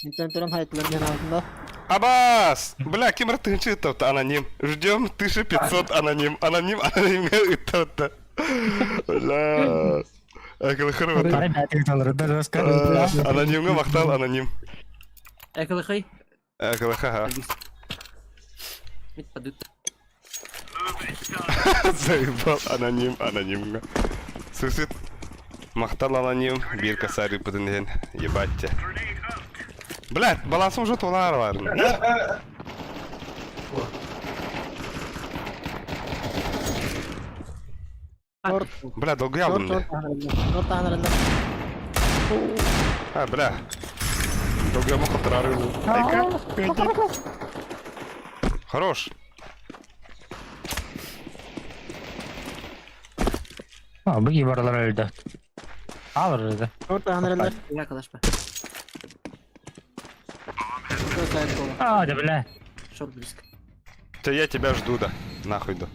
Мен тұрам хайтлармен алдында. Абас! Бля, ким ртынчы ыттауты аноним. Ждем 1500 аноним. Аноним анонимге ыттауты. Бля. Әкілі қырып Қарай бәтігі толырды. Рөскар. Анонимге мақтал аноним. Экалыхай. Әкілі ха. Мит падут. Заебал аноним анонимге. Сусит. Мақтал аноним. Bir косарь пытынен. Ебатте. Блядь, балансым уже толар var. Шорт. Бля, долго ялдым. Шорт ағанырында. А, бля. Долго я мог отрарывать. Хорош. Бұги баралар өлді. Алыр өлді. Шорт ағанырында. Я калашпа. Шорт сайт болу. А, да бля. Шорт близко. Да я тебя жду, да. Нахуй да.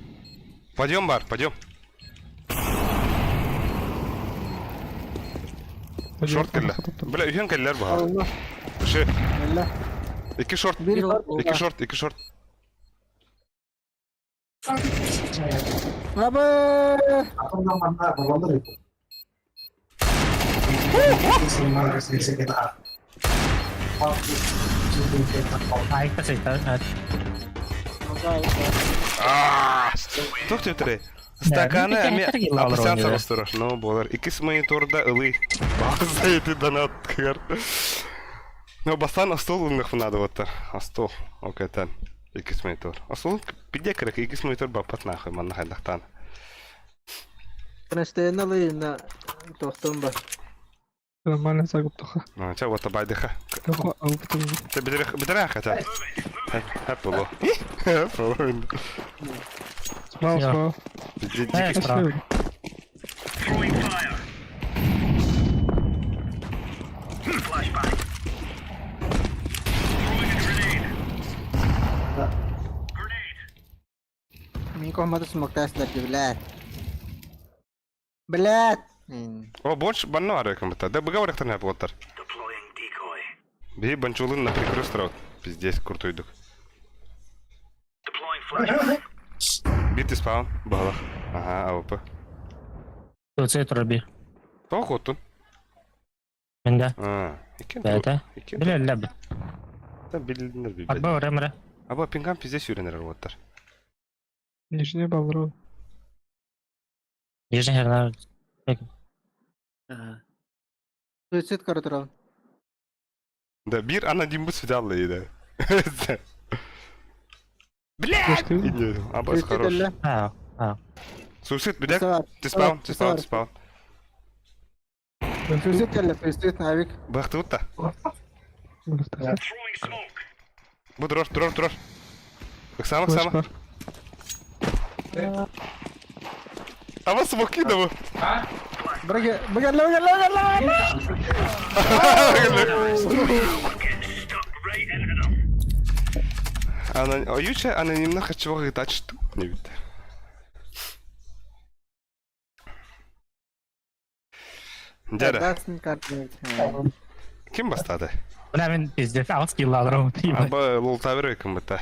Пойдем, бар, пойдем. Шорт келді. Бля, үйген келділер бұға. Алына. Ши, Әлі. екі шорт. Bir шорт болу. Екі шорт, екі шорт. Абы! Айқы сейті. Тоқ теутере. Стаканы ну, әме кеметтер келді алыр апысянса ойнайды. бастыраш. Ну, болар. Икіс мониторда ылы. Бағызда еті донат кығар. Ну, бастан астол ұлыңық надо оттар. Астол. Окейтен. Икіс монитор. Астол пиде кірек. Икіс монитор бапат нахуй. Манна хайдақтан. Кінештейін алайын тоқтым бар. Нормально загуб тоха. Ча, вот абайдыха. Тоха, албытым. Ты бедерах хотя. Хэп было. Хэп было. Смал, Я. смал. Дикий Справа. Мен комбаты смоктасылар блядь. Блядь! О, больше банно ареком это. Да быга варяхтар не плоттар. Би банчулын на прикрыстырау. Пиздец, крутой дух. Бит спаун, балах. Ага, АВП. Өтсе тұры По охоту. Менде. Икен. Бәйті. Икен. Білі әлі бі. Да билдинер би. Акба өремірі. Аба пингам пиздец юренер роттар. Нижняя балру. Ежін жеріне. Суицид кары тұрау. Да бир аноним свидал еді. Флешка. Абас Суицид хорош. әлі. А. Суицид, бедек. Савар. Ты спаун, ты спаун, Савар. ты спаун. Suicide geldi. Suicide Navik. Бақты ұтта. Мөлтәсә. Бұ тұрар. Өксама. Ама смок киді бұ. Begala. Юче анонимно хочу гитать что не бит. Дәре. Dersin kartını. Ким бастады? Бля, мен пиздец аут скилл алырым. Аба лулта бере кім бұта.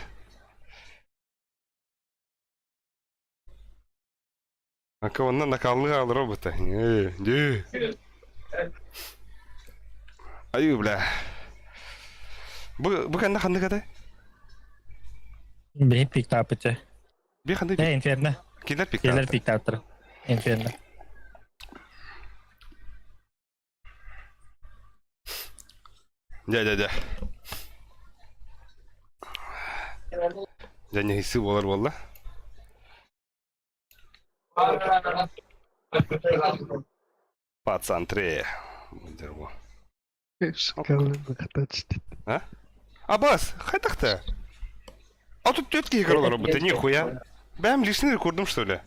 Ака оннан накалны алыр бұта. Аю, бля. Бұ кәнді қанды қадай? Бейін пикті апыты. Бей қанды Не, бей? инферно. Келер пикті. Келер пикті аптыр. Инферно. Дя. Және хисі болар болла. Пацан 3. Шикарно катать. А? Абас, қайтақты? А тут тетки играла робота, нихуя. Бәм личный рекордым, что ли?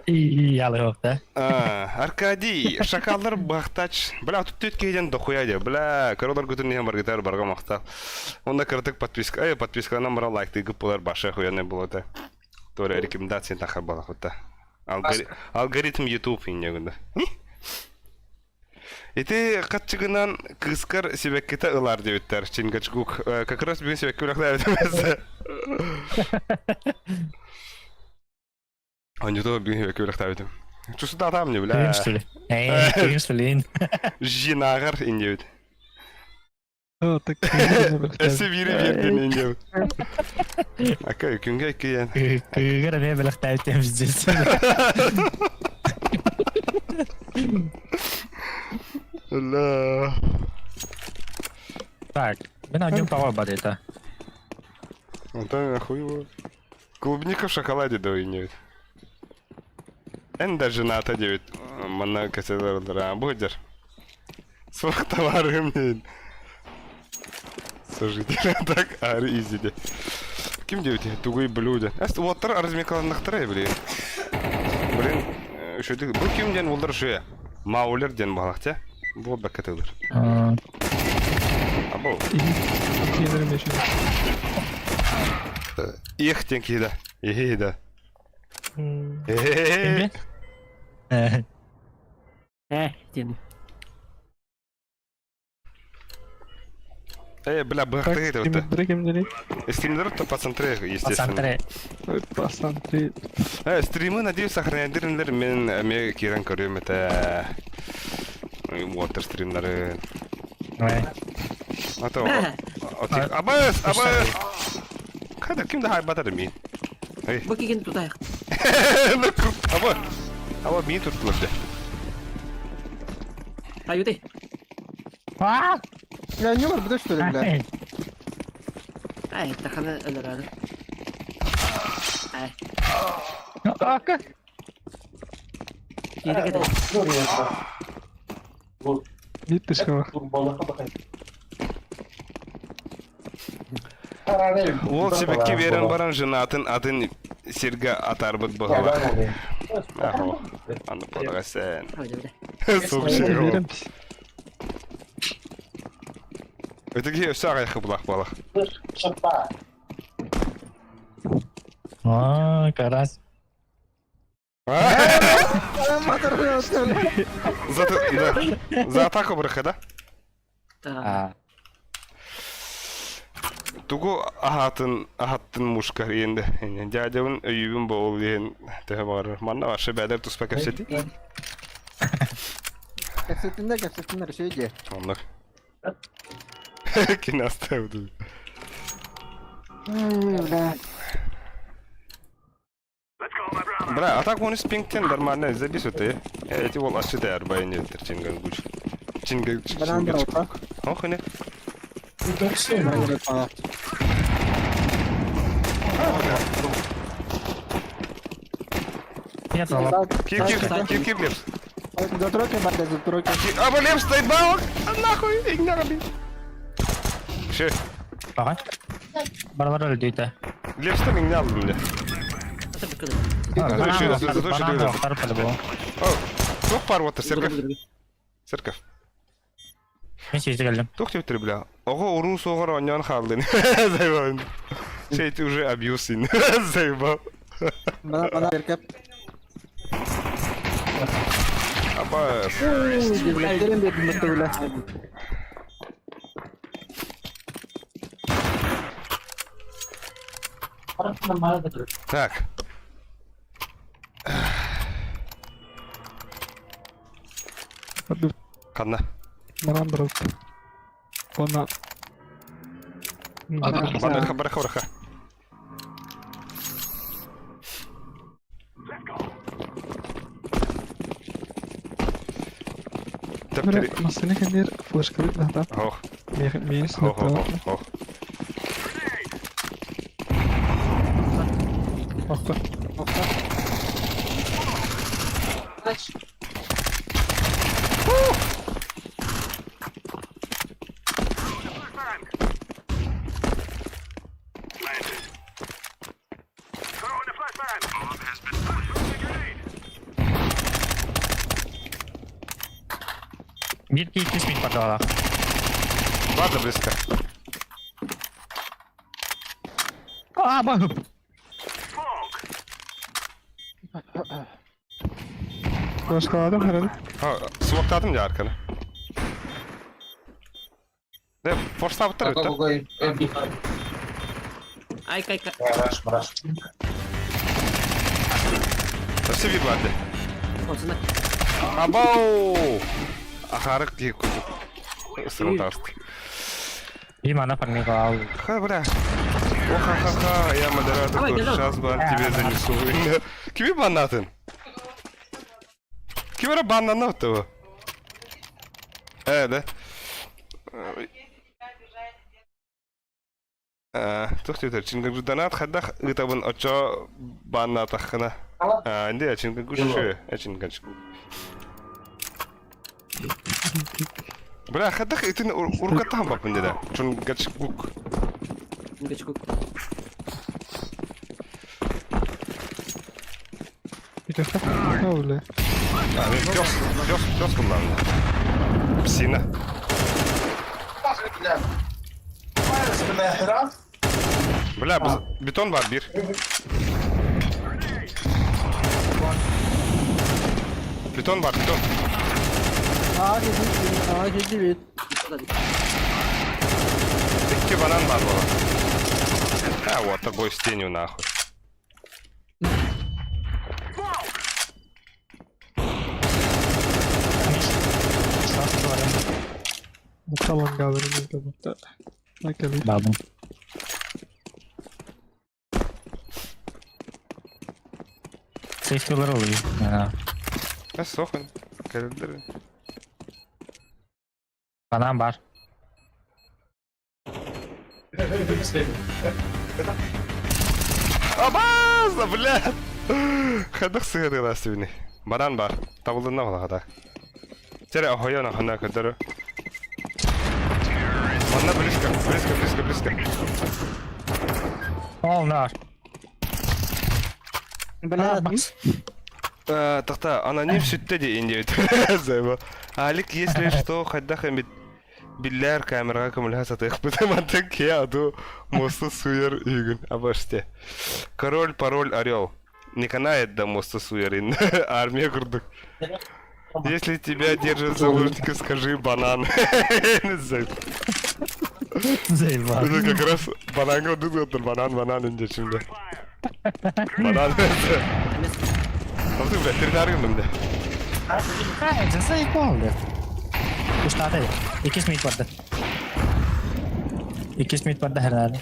И ялы жоқ та. Аркадий, шакалдар бақтач. Бля, тут тетки еден дохуя де. Бля, королар көтірнеген бар гитар барға мақтал. Онда кірдік подписка. Подписканы мұра лайкты гіп болар баша хуяны болады. Тори рекомендация тақа бала құтта. Алгоритм YouTube инегінді. Эти қатчығынан кыскар себеккеті ұлар деуіттер. Чингачгук. Как раз бүгін себекке үліқлай өтімесі. Он не то бүгін себекке үліқлай өтім. Чусыда атам не, бля. Күйім что ли? Күйім что ли? Жинағыр индеуіт. О, так. Әсі бері берден индеуіт. Ака, күнге кейен. Күйгір мен біліқті өтеміздес. Ла. Так, мен один пауэр бар это. Это охуево. Клубника в шоколаде да индеуіт. Энда жената деуіт. Мана кәселердіра. Будер. Свақ товары мне. Слушайте, так ари изиде. Ким деуіт? Тугой блюдя. Әсті уаттар арзмекаланнақтырай, блин. Блин, шөйдік. Бұл кімден олдар шөе? Маулер ден бағлақ, те? Бұл бәккетілдір. Або. Кинерим еще. Их тен кейді. Ехейді. Кімде? Тем. Бля, бахты кейді өтті. Драгим. Стримдер то пацантры, естественно. Пацантры. Посмотри. Стримы, надеюсь, сохранять мен ме кирен көрем это water стримдары. Ато. Абас. Кайда кимде хайбатар ми? Эй. Бұл кеген тұтайық. Аба ми туттулар. Таюты. Ya ne var bu da что ли, бля? Ай, тақаны өлір ады. Ай, Ака. кейді кеді. Видишь кого? Ол себекке берен баран женатын атын серге атар бұд бұғыла. Ахо. Аны подыға сән. Ойды білі. Соғышығы ол. Беремся. Өтіге өсі ағайқы бұлақ балақ. Карас. За атаку бұрықы, да? Тугу ағаттын мұшқар енді. Дядевін өйібін бұл ең тәе бағыр. Манна башы бәдер тұспа кәпсеті? Кәпсетіндер şeydi. Onlar. Кинаста өділ. Бля. Бра, а так он из пинктен нормально записывает. Эти вол ашты да арбайын еттір ченган гуч. Банан брал, а? Ох, не. Нет, ладно. Кип, лепс. Затроки, бата, затроки. Aba left стоит баок! Нахуй, игнораби. Şey, Bakın. Bana öldüydü. left'ten igne aldım ya. Hadi bir kadar. Bana Bana doktor pada bu. Oh, çok par water, Serkaf. Dur. Serkaf. Ben çizdi geldim. Çok tebrik bля. Ого, уру соғар оньян халдын. Зайбан. Şey, ты уже абьюсин. Зайбан. Bana erkek. Абас. Bileklerim bir mutlu bile. Так. Hadi Kanna. bana bırak. Bana. Bırak. Тәптері. Bırak masını kendir flashkalık nahta. Ох, Meyini ох, sınıfta. ох, ох. Bakta. Bir ki iki smith pada valla. Ладно, близко. Aa bak. Flashkaladım herhalde. Ha, smokladım ya arkana. Ne, force up tarafta. Ay kay. Nasıl bir vardı? Olsun. Абау! Ахарык диye koydum. Сразу астı. Gimana perni kau? Ха, бля. Ха-ха-ха, я модератор, Давай, давай. сейчас бан тебе занесу. Kime banladın? Kime banlandı o? Evet. To'xtaydir, chunki donat hadda itabun ocho banna taxna. Endi chunki gushu, chunki. Bra, hadda itin urqattan bapın dedi. Chunki gachguk. Geç kok. Bir defa. Ne öyle? Yani piyos kullandı. Psina. Bla, beton var bir. Beton var, beton. Aa gidi bir. İki banan var baba. Ha, waterboy steniyor nahуй. Tamam galiba burada burada. Ne geliyor? Babu. Safety'ler oluyor. Yani. Ha, sokun. Geldiler. Bana var. Абаз, бля. Хадах сыграл асвини. Банан бар. Табылдын на хада. Тере охояна хана кадары. Манна близко. Onlar. Bana Тахта, аноним сүтте де индеет. Зайба. Алик, если что, хадах эмит биллер камерага камылха сатых бытамантын ке аду мосты суер игін. Абаште. Король, пароль, орел. Не канает до моста суерин. Армия курдук. Если тебя держат в заложники, скажи банан. Зайба. Zeyba. Это как раз банан говорит, банан инде şimdi. Банан. Ну ты, блядь, территориум инде. Ha, zeyba oldu. Ustad iki smith pada. İki smith pada herhalde.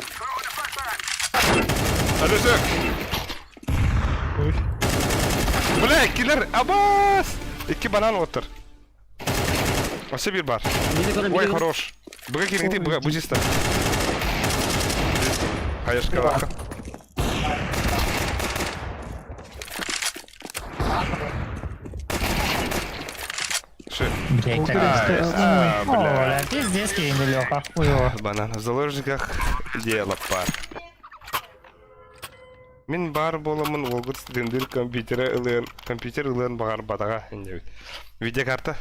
Hadi sök. Bля, killer, Abbas! İki banan otur. Вообще bir bar. Ой, хорош. Бга киргити, бга, бузиста. Хаешка лаха. Кейтер. О, бля. бля, пиздец, Кейн, Леха. Хуёво. Банан в заложниках дело бар. Мен бар боламын олгут студенттер компьютер ылын багар батага индебит. Видеокарта.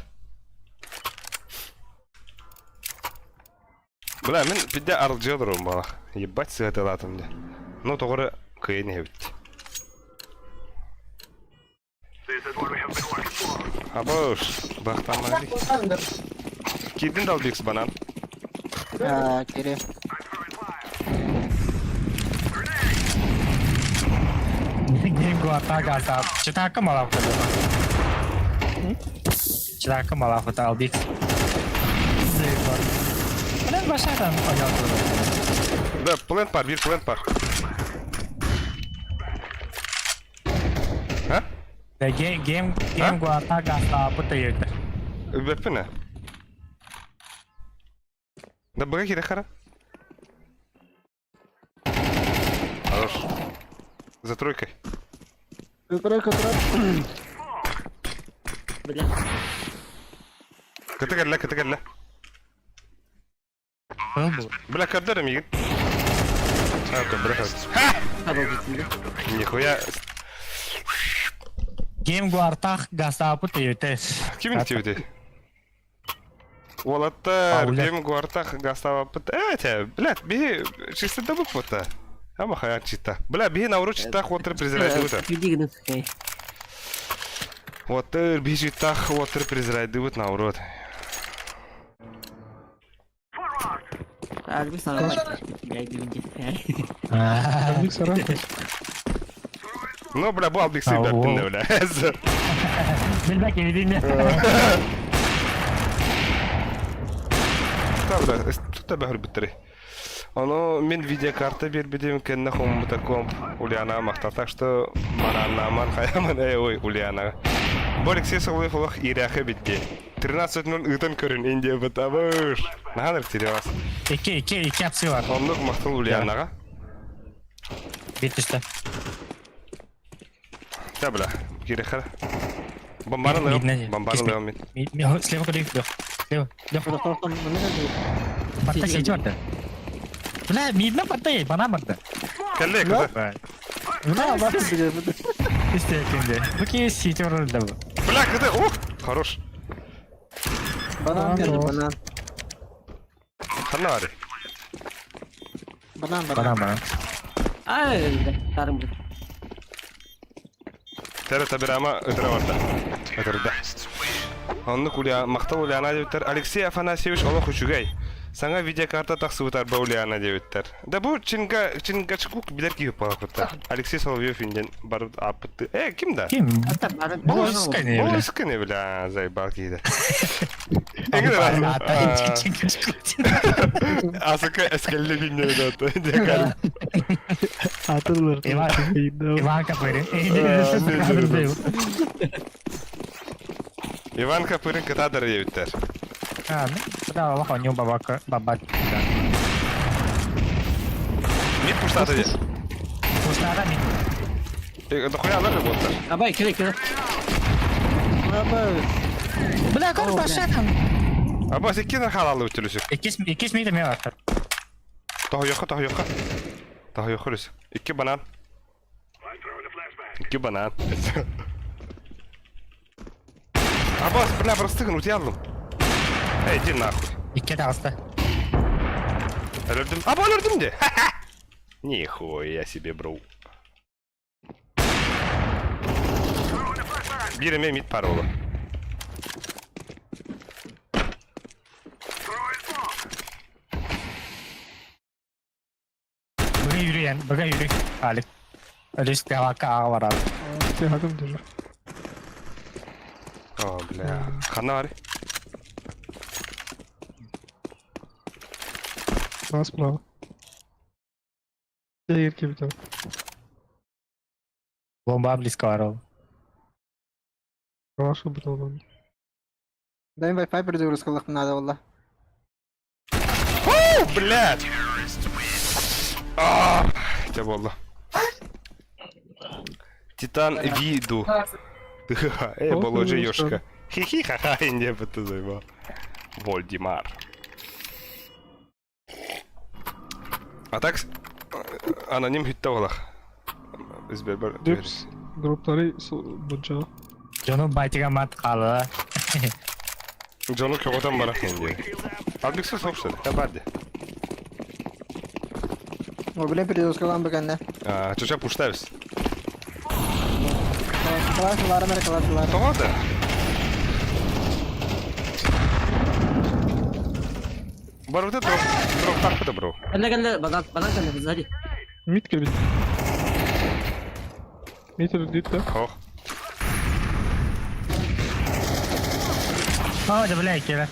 Бля, мен пидде арылжыдырым бала. Ебать сыгат алатым де. Ну тогры кыйын ебит. Абош, бахтамари. Кидин далбекс банан. Кире. Game gua ataca sa. Cita malah foto. Cita malah foto Albix. Zevkar. Kalian başlardan oynadı. Да, плент пар, bir плент пар. Ha? Ve game gua ataca sa foto yedi. Вепи не? Да бэги да хара. Хорош. За тройкой. Тройка. Бля. Катагалла. Был bu. Бля, каддер мигин. Бля. Tabii gitsin. Нихуя. Game gua ataca sa foto yedi. Kimin tiydi? Волатар, Блядь. гейм гуартах гастава пыт. Блядь, би чисто да выпута. Ама хаят чита. Бля, би на уроч читах отыр презирайды выта. Гидигнет. Отыр би читах отыр презирайды выт на урод. Harbi sana bak. Geldiğince. Albik Sara. Ну, бля, бал биксы Ау. бәппінде, бля. Bilmek evliliğini. Правда, тут тебя бітірі. Оно мен видеокарта бербедем кенна хомута комп Ульяна мақта, так что мананна ман хаяман ой Ульяна. Болик сес олай фолох иряхы битте. 13.0 ытын көрін инде бітабыш. Нағаныр теревас. İki hapsi var. Онлық мақтыл Ульянаға. Bit üstte. Да, бля, кирехар. Бомбаны лығым мен. Слева куда их Слева. Patla şey vardı. Buna midne patlayı bana baktı. Кәлі, кізі. Buna bak bir İşte şimdi. Bu ki site orada bu. Бля, кізі, ух, хорош. Banan geldi banan. Қанна бары. Bana. Ay öyle. Tarım bu. Тәрі табір ама өтірі барды. Өтірді. Онны мақтал Ульяна деуттер. Алексей Афанасьевич олы хүшігай. Саңа видеокарта тақсы бұтар ба Ульяна деуттер. Да бұл чингачкук білер кейіп балық бұтар. Алексей Соловьев инден барып апытты. Кім да? Kim? Hatta barın. Bu ıska ne Ол öyle? үскі не біля, зайбал кейді. Асықы әскелі бейне өді. Декал. Hatırlar. Ivan kapırı. Иван Капырын кытадыр деуттер. Да, бak onu baba. Мид пуштады де. Kuşlarda mı? Дохуя алар болттар. Abay kire. Bırak onu başlayalım. Аба секкен халалы өтілісі. İkiz miydi mi var? Тағы yoqqa. Тағы yoqqa үлісі. 2 банан. 2 банан. Абас, бля, простыгын, өте алдым. Иди нахуй. İki de hasta. Өлірдім. Аба, өлірдім де. Нихуя себе, броу. Біріме мид пар олы. Bugün yürü. Halit. Öyle işte ağa var abi. Sen hakkım diyor. О, бля. Қана бар? Sağ sправа. Я ерке бітем. Bomba близко var oğlum. Вашу бітем. Дай Wi-Fi перезагрузка надо, wallah. Блядь! Тебя болды. Титан виду. Было уже ёшка. Хи-хи, ха-ха, не бытызыйма. Вольдемар. А так, аноним хитте болах. Избер бар. Депс групптары bunca. Жону байтига мат калы. Джону көгөтөн барах енді. Албексіз соқшыды, барды. О, блин, придется калам бекенде. Чуча пуштарыз. Калашылары mere калашылары. Тоғады. Бар өте дроп тақпыды, бро. Geldi. Badan geldi biz hadi. Mid gel mid. Meter dit de. Хоқ. О, да бля, кира.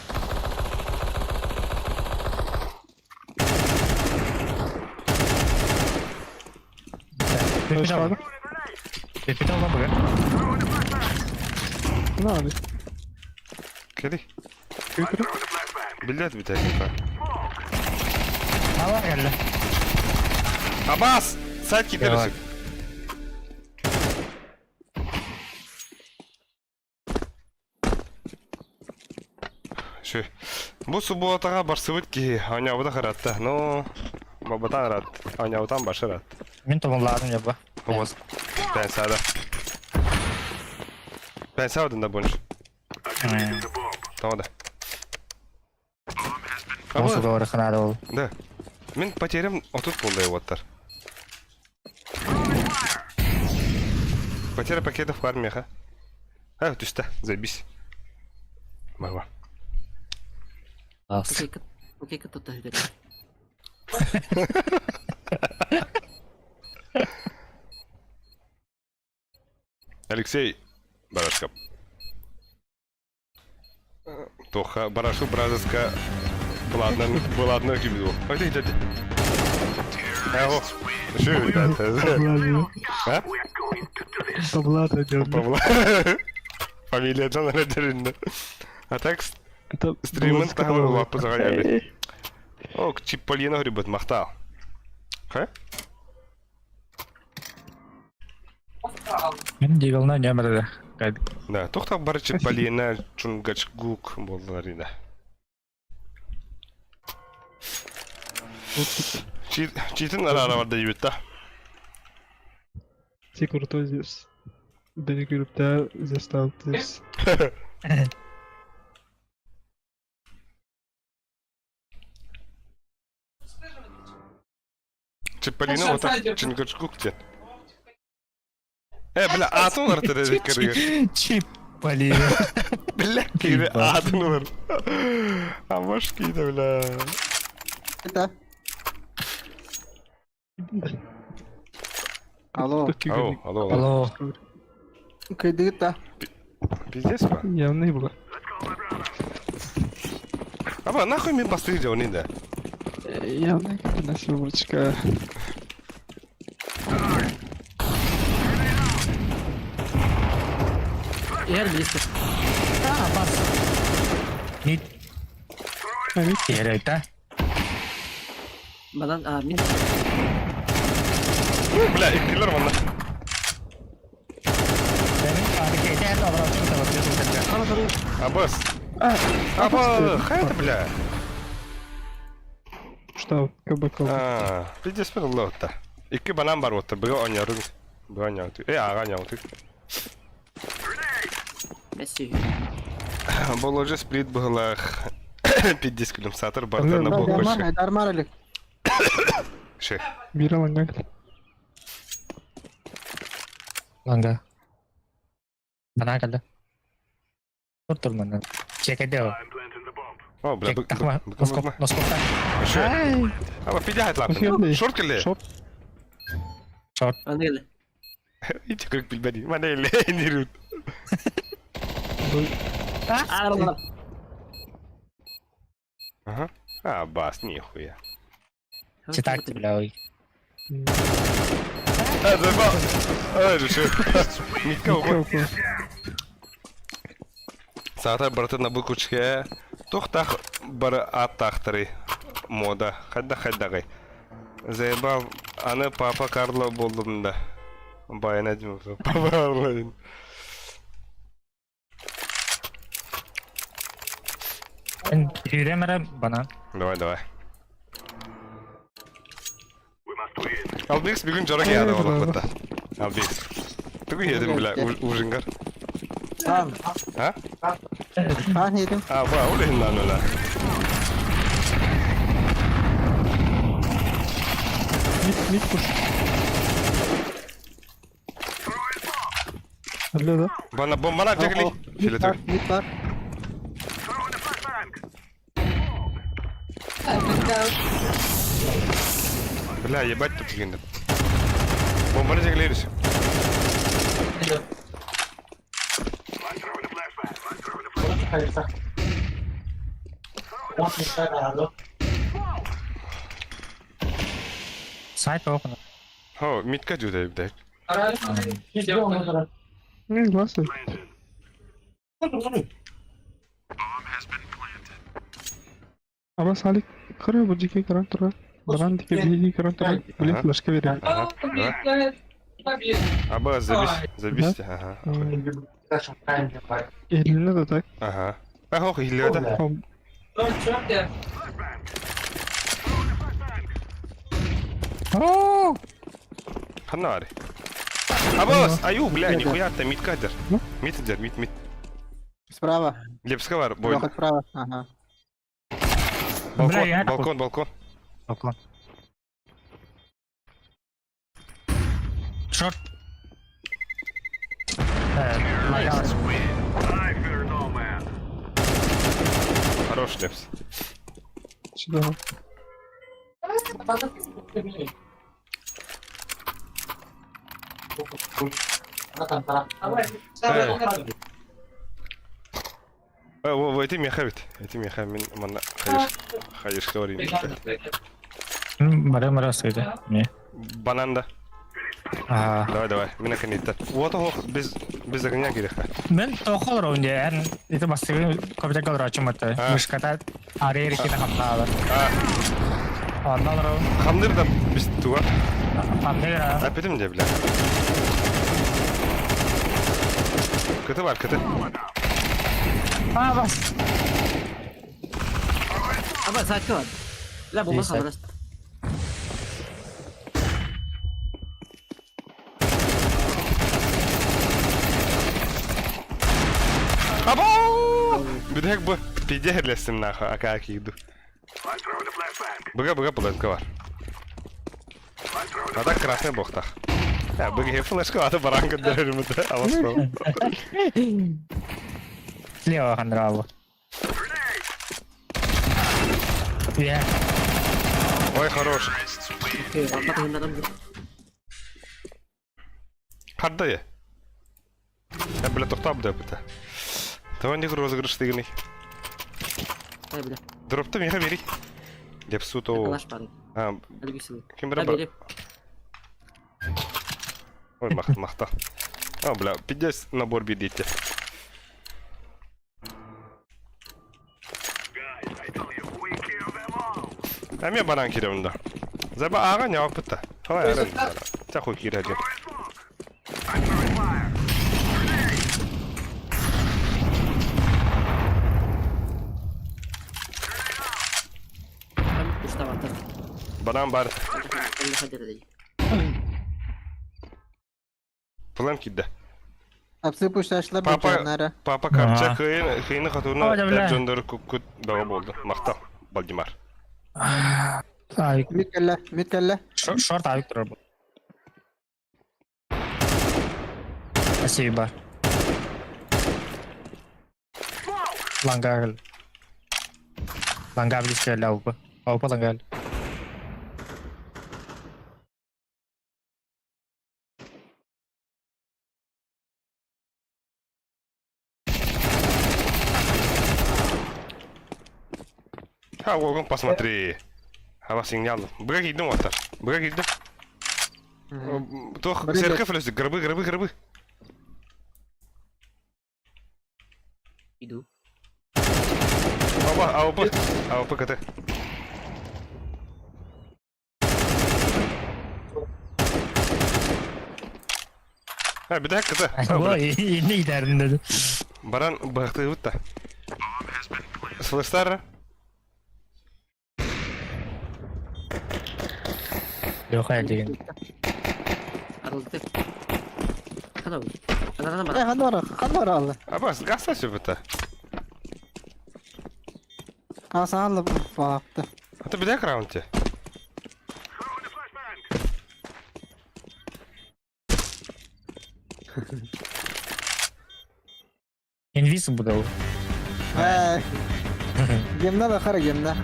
Aşağıda. Репетал лобы. Ne abi? Кеди. Götürün. Билет бит әкепа. Ала geldi. Абас! Сайт кетересің. Şu. Bu subotaga барсыбыт ки, аñabıda қыратты. Ну, бабатан рат. Аñабыдан башы рат. Мен томладым я ба. Обоз. Pensada. Pensada da bonus. Tamam da. Осы doğru kınadı ol. Да. Мен потерям отут болды вот-тар. Потеря пакетов в армии, ха? Түсті, заебись. Могла. Аз. Okey tuttu hadi. Алексей Барашков. Тоха, Барашу, Бразовска. Была одна кибиду. Ой, ты, дядя. Эго. Что это? А? Таблата diyorum. Павла. Фамилия Джона Редерина. А так, Это стримын Блэк тағы Скала. лапы заға О, Чипполино грибет, мақтал. Ха? Мен дегілна немірді. Қайды. Да, тоқтақ бары Чипполино, Чунгачгук болдылар еді. Читін ара барда ебет та. Ты крутой здесь. Beni görüp de zestaldınız. Чипполино, вот так, Чунгачгук дед. Бля, атын var тәрәді кірге. Чип, блин. Бля, кірге атын var. Амаш кейді, бля. Это. Алло. Ау, алло, алло. Алло. Кредит да. Пиздец, ба? Yanlış bu. Аба, нахуй мен пострелил, он да. Yanlış nasıl vuruşka. Yer близко. Мид. Evet. Ерейта. Badan min. Бля, иктилер ванна. Senin adaki eten avratını da bakıyorsun. Абас. Аба, хайт, бля. Что? Кабаков. Пиздец мен лотта. Икки банан бар отыр, бігі ойнарың. Бігі ойнарың. Аға ойнарың. Messi. Бұл уже сплит бұғылақ. 50 күлім сатыр бартана бұл көші. Дармар. Ше. Bir alan gel. Langga. Mana geldi. Tur mana. Cek aja. О, бля, Cek tak mah. Noskop. Ше. Аба, пидяхайт Hoş лапын. geldin. Шорт келе. Short. Short. Bana geldi. Ити күрік білбәді. Мана еле, нерут. Aa, Ага. Абас, нихуя. Cetak bela. Заба. Решил. Митка угу. Кабаков. Сағата бартына бұл күчке. Тоқтақ бір ат тақтыры. Мода. Қайда-қайдағай. Заебал. Аны папа Карло болдым да. Баян әдім. Папа Карло. Ben yürüyemedim bana. Давай. Albix bir gün jorak yağdı oğlum burada. Albix. Tugu yedim bile ужинgar. Tamam. Ha? Kaan yedim. Ha bu öyle hindan öyle. Mid push. Öyle de. Bana bomba atacak li. Şöyle Mid var. tut. Mid var. Бля, ебать тут гинда. Bomba atacak li. Side open. Ho, mid ka juda bir de. Last it. Ama Salik kırıyor bu dike kıran tura. Baran dike bir kıran tura. Böyle flash veriyor. Ага. Давай. Аба, забись. Ага. Eline de tak. Ага. Bak o hiliyor da. Tamam. Ханари. Абас, аю, бля, нихуя ты мид кадер. Мид идет, мид. Справа. Лепска var, boyun. Rocket справа. Ага. Бля, я Balkon. Balkon. Short. Лагаус. Хорош лепс. Сюда. Эти мехавит. Min manna hayır kıvırayım. Mara saydı. Ne? Bananda. Aa. Давай. Mina kanita. Вот о, без огня gerek. Ben toxol oyuncu yani itu pasti kopya kalau racun mata. Mus kata hari kita kapal. Ha, Ondan sonra kandır da biz tuva. pandera. Apetim de bile. Kötü var. Ah bas. Aba side ka. La bomba Yes, sir. khabras. Abo! Бидек bu. Пидерlesin нахуй, а как иду. Быга планка var. А так красный бохтах. Ya bıgı flash atı barangı derim de avasal. Слева хандраво. Ya. Ой, хорош. Okay, apa tuh hendak Hadi ya. Ya bile tohtab da bita. Tamam ne rozыгрыш тыгный. Ay bile. Дропты меха бери. Деп суто. Kalaş pari. Ha, Hadi gitsin. kim Hadi bira bile. Ой, махта. А, бля, 50 набор бедите. А мне банан киревнда. Заба ага не опыта. Хавай арен. Таху киревнда. Kan usta var. Банан бар. Hadi hadir dedi. План кидде. Hepsi puştaşlar bu Papa canlara. Papa kapça kıyını katuna Hadi bile. Epjonları kukut dağa oldu. Makta. Baldimar. Ay, Mid kelle. short ayık durur bu. Спасибо. Langgal. Langgal bisa sekali apa langgal? Ha, Волган, посмотри. Хава сигнал. Быга гидем вот так. Быга гидем. Тох, Блин, церковь лезет. Гробы. Idu. АВП КТ. Ha bir dakika da. Bu ini derdin dedi. Baran baktı da. Слэштар? Yok hayal деген. Арылды. Кана бу? Анардан бар. Қандай алды? Абас, гаста сөбіті. Асан алып бақты. Это білек раунте. Invisible bu da o. Gemde de қара gemde.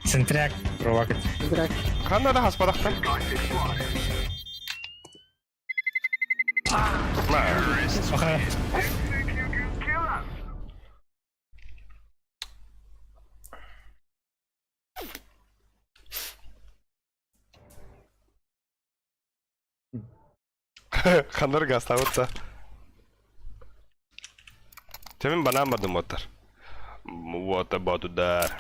Синтряк провокат. Direkt. Қандай да хаспадақтан? Ага. Қандар гаста отса. Темен банан бардым оттар. Вот about удар.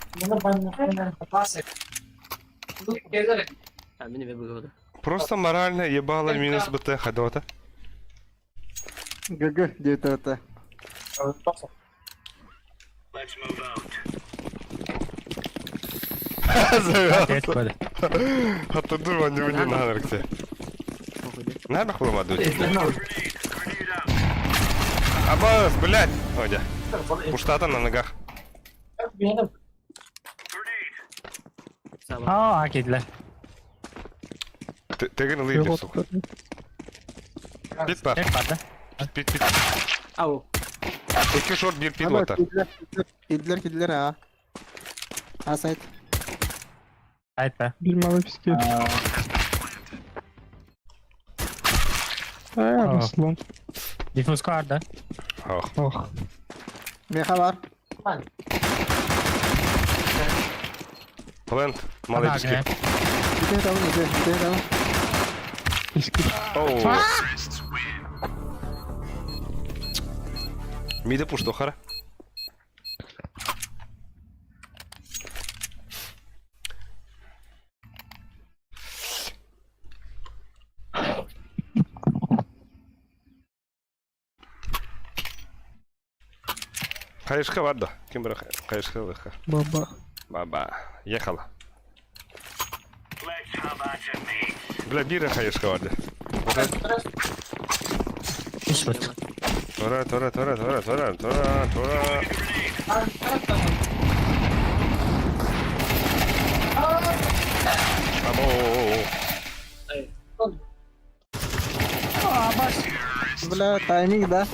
Мені бе бугады. Просто морально ебало минус БТ ходота. GG diyor tata. Evet böyle. Hatta dur ben de bileyim hanırkse. Ne bakılamadı öteki? Абас, блядь! Одя. Пуштата на ногах. Sağ ol. Aa hak ediler. Tegen alayım bir sok. Bit var. Tek vardı. Bit. Au. İki short bir pit Ama atar. kediler ha. Ha Sait. Hayt be. Bilmem peki. Nasıl lan? Diffuse vardı. Oh. Oh. Meha var. Plant. Malay biski. Bir tane tamam. Bir tane tamam. Eski. Oh. Mide pushto хара. Каешка var da. Kim bırak? Каешка var. Baba. Баба. Ехала. Бля, бира хаешка vardı. İş var. Тора. Abo. Bula timing da.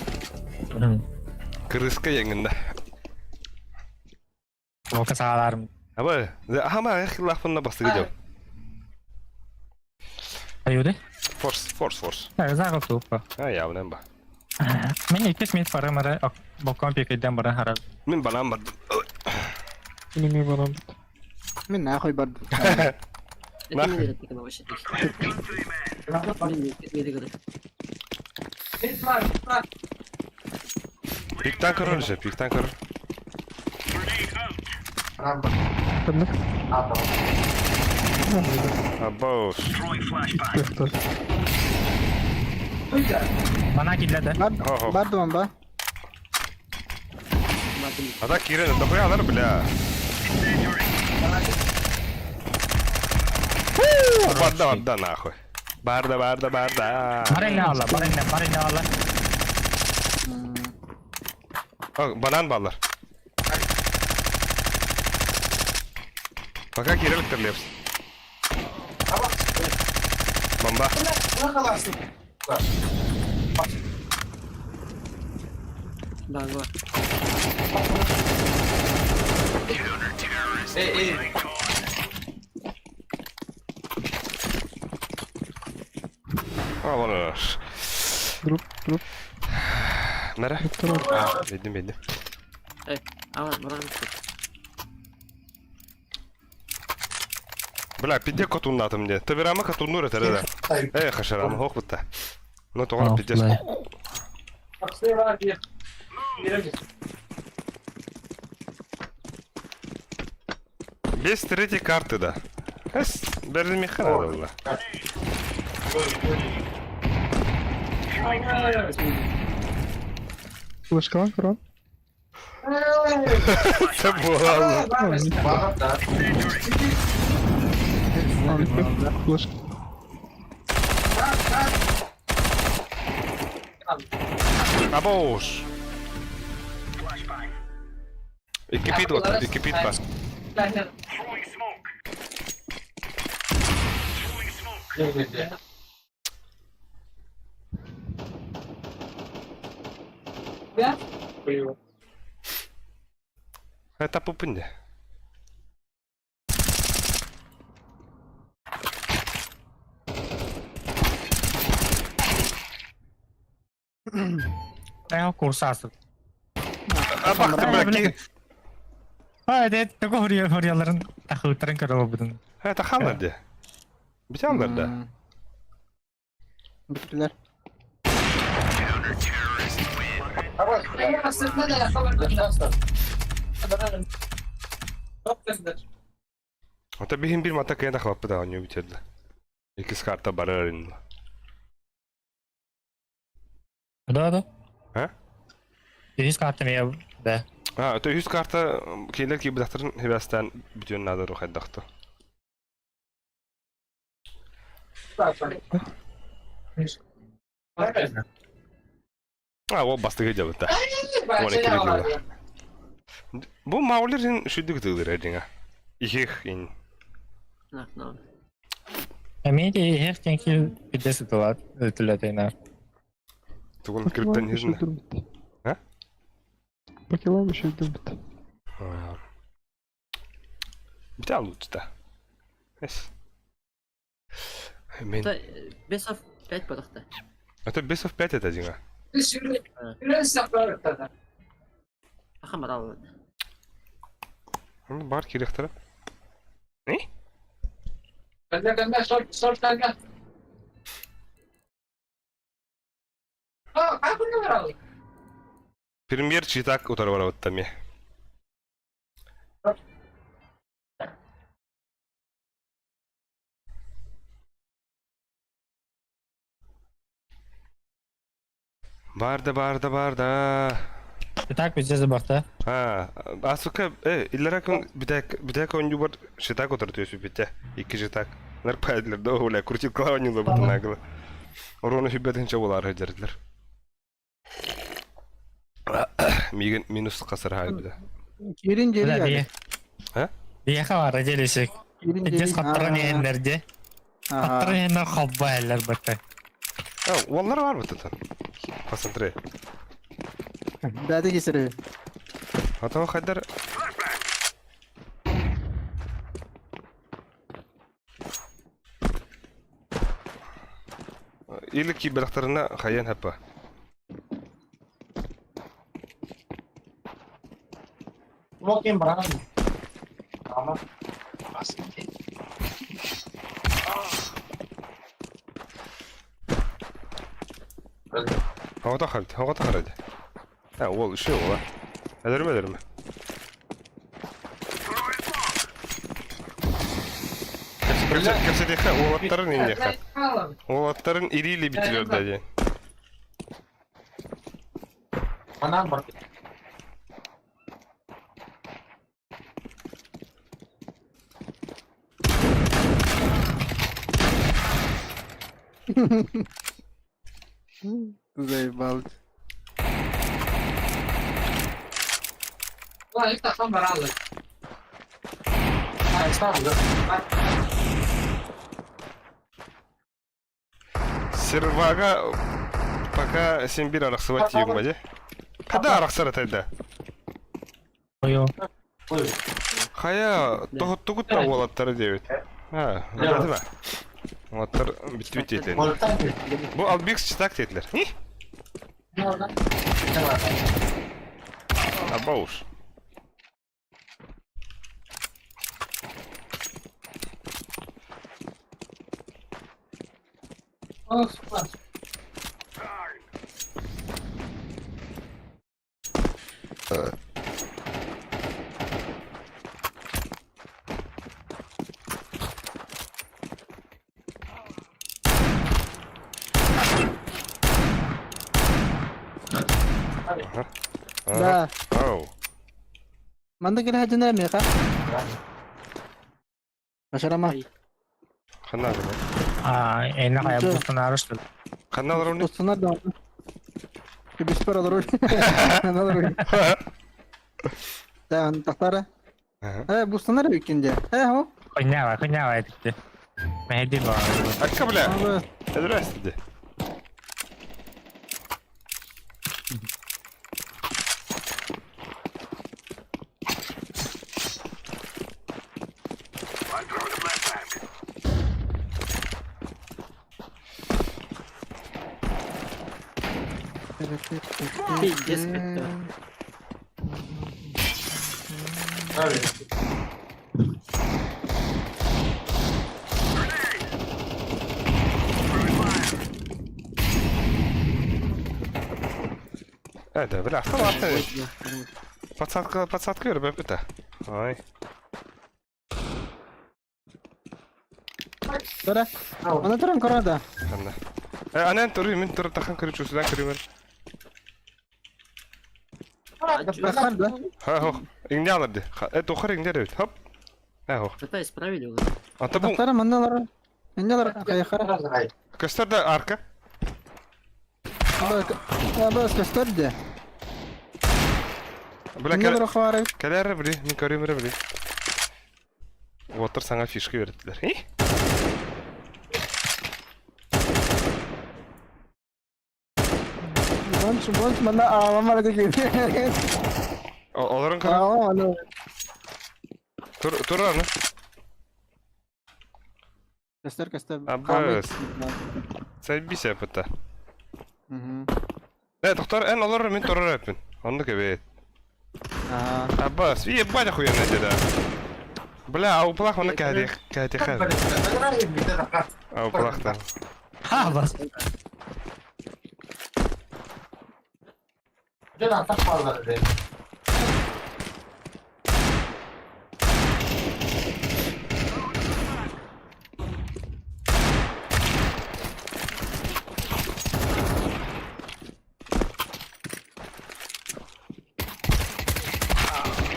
Kırıska yenginde. Voka sağlarım. Ama ama lafına bastı gidiyor. Ayude. Force. Ja, zagal tuppa. Ha ya ne ba. Men ikke smitt para mara bokan pekiden bara haral. Min bana bak. Yine mi bana? Min na koy bad. Meni de tekme başladı. Meni de Pikten kırır işte, pikten kırır. Kandık. Abos. Göster. Bana gilledi. Ho. Bad man ba. А так Кирин, да хуя, бля. Бада нахуй. Барда. Barelle alla, barelle alla. Банан баллар. Пока Кирилл Терлепс. Бомба. Bango. Alınır. Drop. Nere? Tamam. Bildim. Ama bana gitti. Бля, пиде котуннатым мне. Табирама котуннур это да. Хашарама, хох бутта. Ну то он пидеш. Без третьей карты, да. Берди механа, да. Flashka lan Kur'an. Sen bu Allah. Salik yok. Flash. Aboş. İki pit var, iki pit var. Это пупынды. Tao kursası. Bak da bırak. Hadi toko huryaların takıtların kadar budun. Ha takallardı. Bir tane alırdı. Bittiler. Hatta bir mata kaya da kapı da oynuyor bitirdi. İki kartta bararın. Da. Ha? Deniz kartını ya da. Ha, öte 100 karta keyler ki bıraktırın hevesten bütün nadir o kaddaktı. Ha, o bastı gece bitti. 12 kilo. Bu maulerin şu dıgdıgdır edin ha. İki in. No. Emin ki her kenki bir de situat ötületeyler. Tukun kripten yüzüne. Ha? Bakıyorum bir şey bitti. Bir daha loot da. Yes. Men, Это Best of 5 balıkta. öte best of 5 edeceksin ha. Bakın bana oldu. Onu bar kirek taraf. Ne? Premier читак уторвара оттами. Барда. Так bizde bakta. Ha, asuka иллеракон битак он юбар читак отортуюсь бите. Iki читак. Нар пайдлер да оля крутит клавани лобут нагло. Орону хибетин чабулар хаджарлар. Minus kasar halde. Kirin geri Da geldi. diye. Ha? Diye kavar acelesi. Kirin Jes geri. katran yerlerdi. Katran yerler kabba yerler batta. Ha, onlar var mı tutan? Konsantre. Dade kesiri. Hatta o kadar İlk ki bıraktarına kayan hep. Hava da hadi. Ha, o ışığı ola. Ederim. Kırsa deka, oğlatların en yakın. Oğlatların iriyle bitiriyor da diye. Заебал. Сервага пока сен bir арақсыва тиюң ба же? Қада арақсара тайда? Oyo. Қая тоғыт та олаттары дебет. Ha, bilmedi mi? Olatlar bitti dediler. Bu Albix çıtak dediler. Hih? Ha, boş. Да. Ау. Manda gele hajına mi ka? Aşarama. Kanal mı? Eline kaya Güzel. boostunu araştır. Kanal onu. Dostuna da. Bir spor alır öyle. Alır öyle. Tamam tahtara. Bu sana da ikinci. Ho. Kunya var gitti. Mehdi var. Akka bile. Abi. Adres dedi. Hadi bırak. Tamam Подсадка його бепита. Ой. Tara. Mana turun korada. Kanna. Anan turu min turu takan kırı çusudan kırı ver. Bakar da. Ha ho. İngne alırdı. Dokar ingne evet. Hop. Ha ho. Это исправили уже. Ata bu. Tahtara mandalar. İnceler kayakara. Göster de arka. Bas gösterdi. Bırak İnceler okhavara. Keler biri. Min karı mire biri. Water sana fişki verdiler. Hi? Bonç mana mama lagi gitu. Oların kanı. Alo. Tur anı. Göster. Abbas. Sen bir şey yapıta. Doktor en olur min turur yapın. Onu kebet. Abbas. İyi bana koyun ne dedi. Bla au plak ona kadi khad. Au plak da. Ha bas.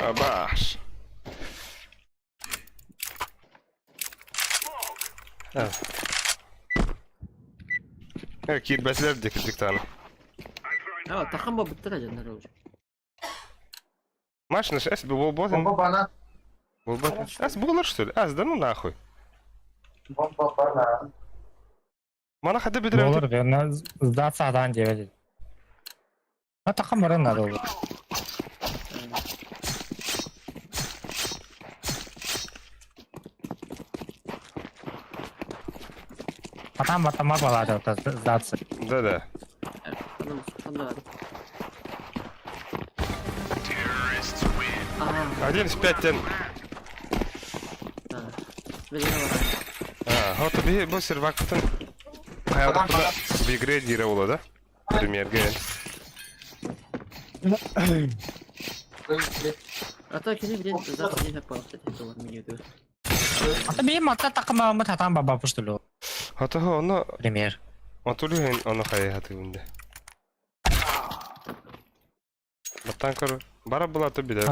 Abbas. Evet, kirbetler dikildik tane. اه تخمم بالدرجة انه روج. Машина es bu bozun. Bu es bulur что ли? Az da ну нахуй. Mana hadi bir Olur be. Ne zat sağdan ceveli. Ha takım var ne olur. Adam var da zat. Да. خلاص Один из 5 Ha tabii bu servaktan hayatımda bir grade yere oladı. Premier Game. ата кини билет завтра не попался это вот меню да. Ata bir matta takımı tatan baba puştulu. Hatta onu Premier. Atuluyor onu hayatı bunda. Batan kar. Bara bula tabii de.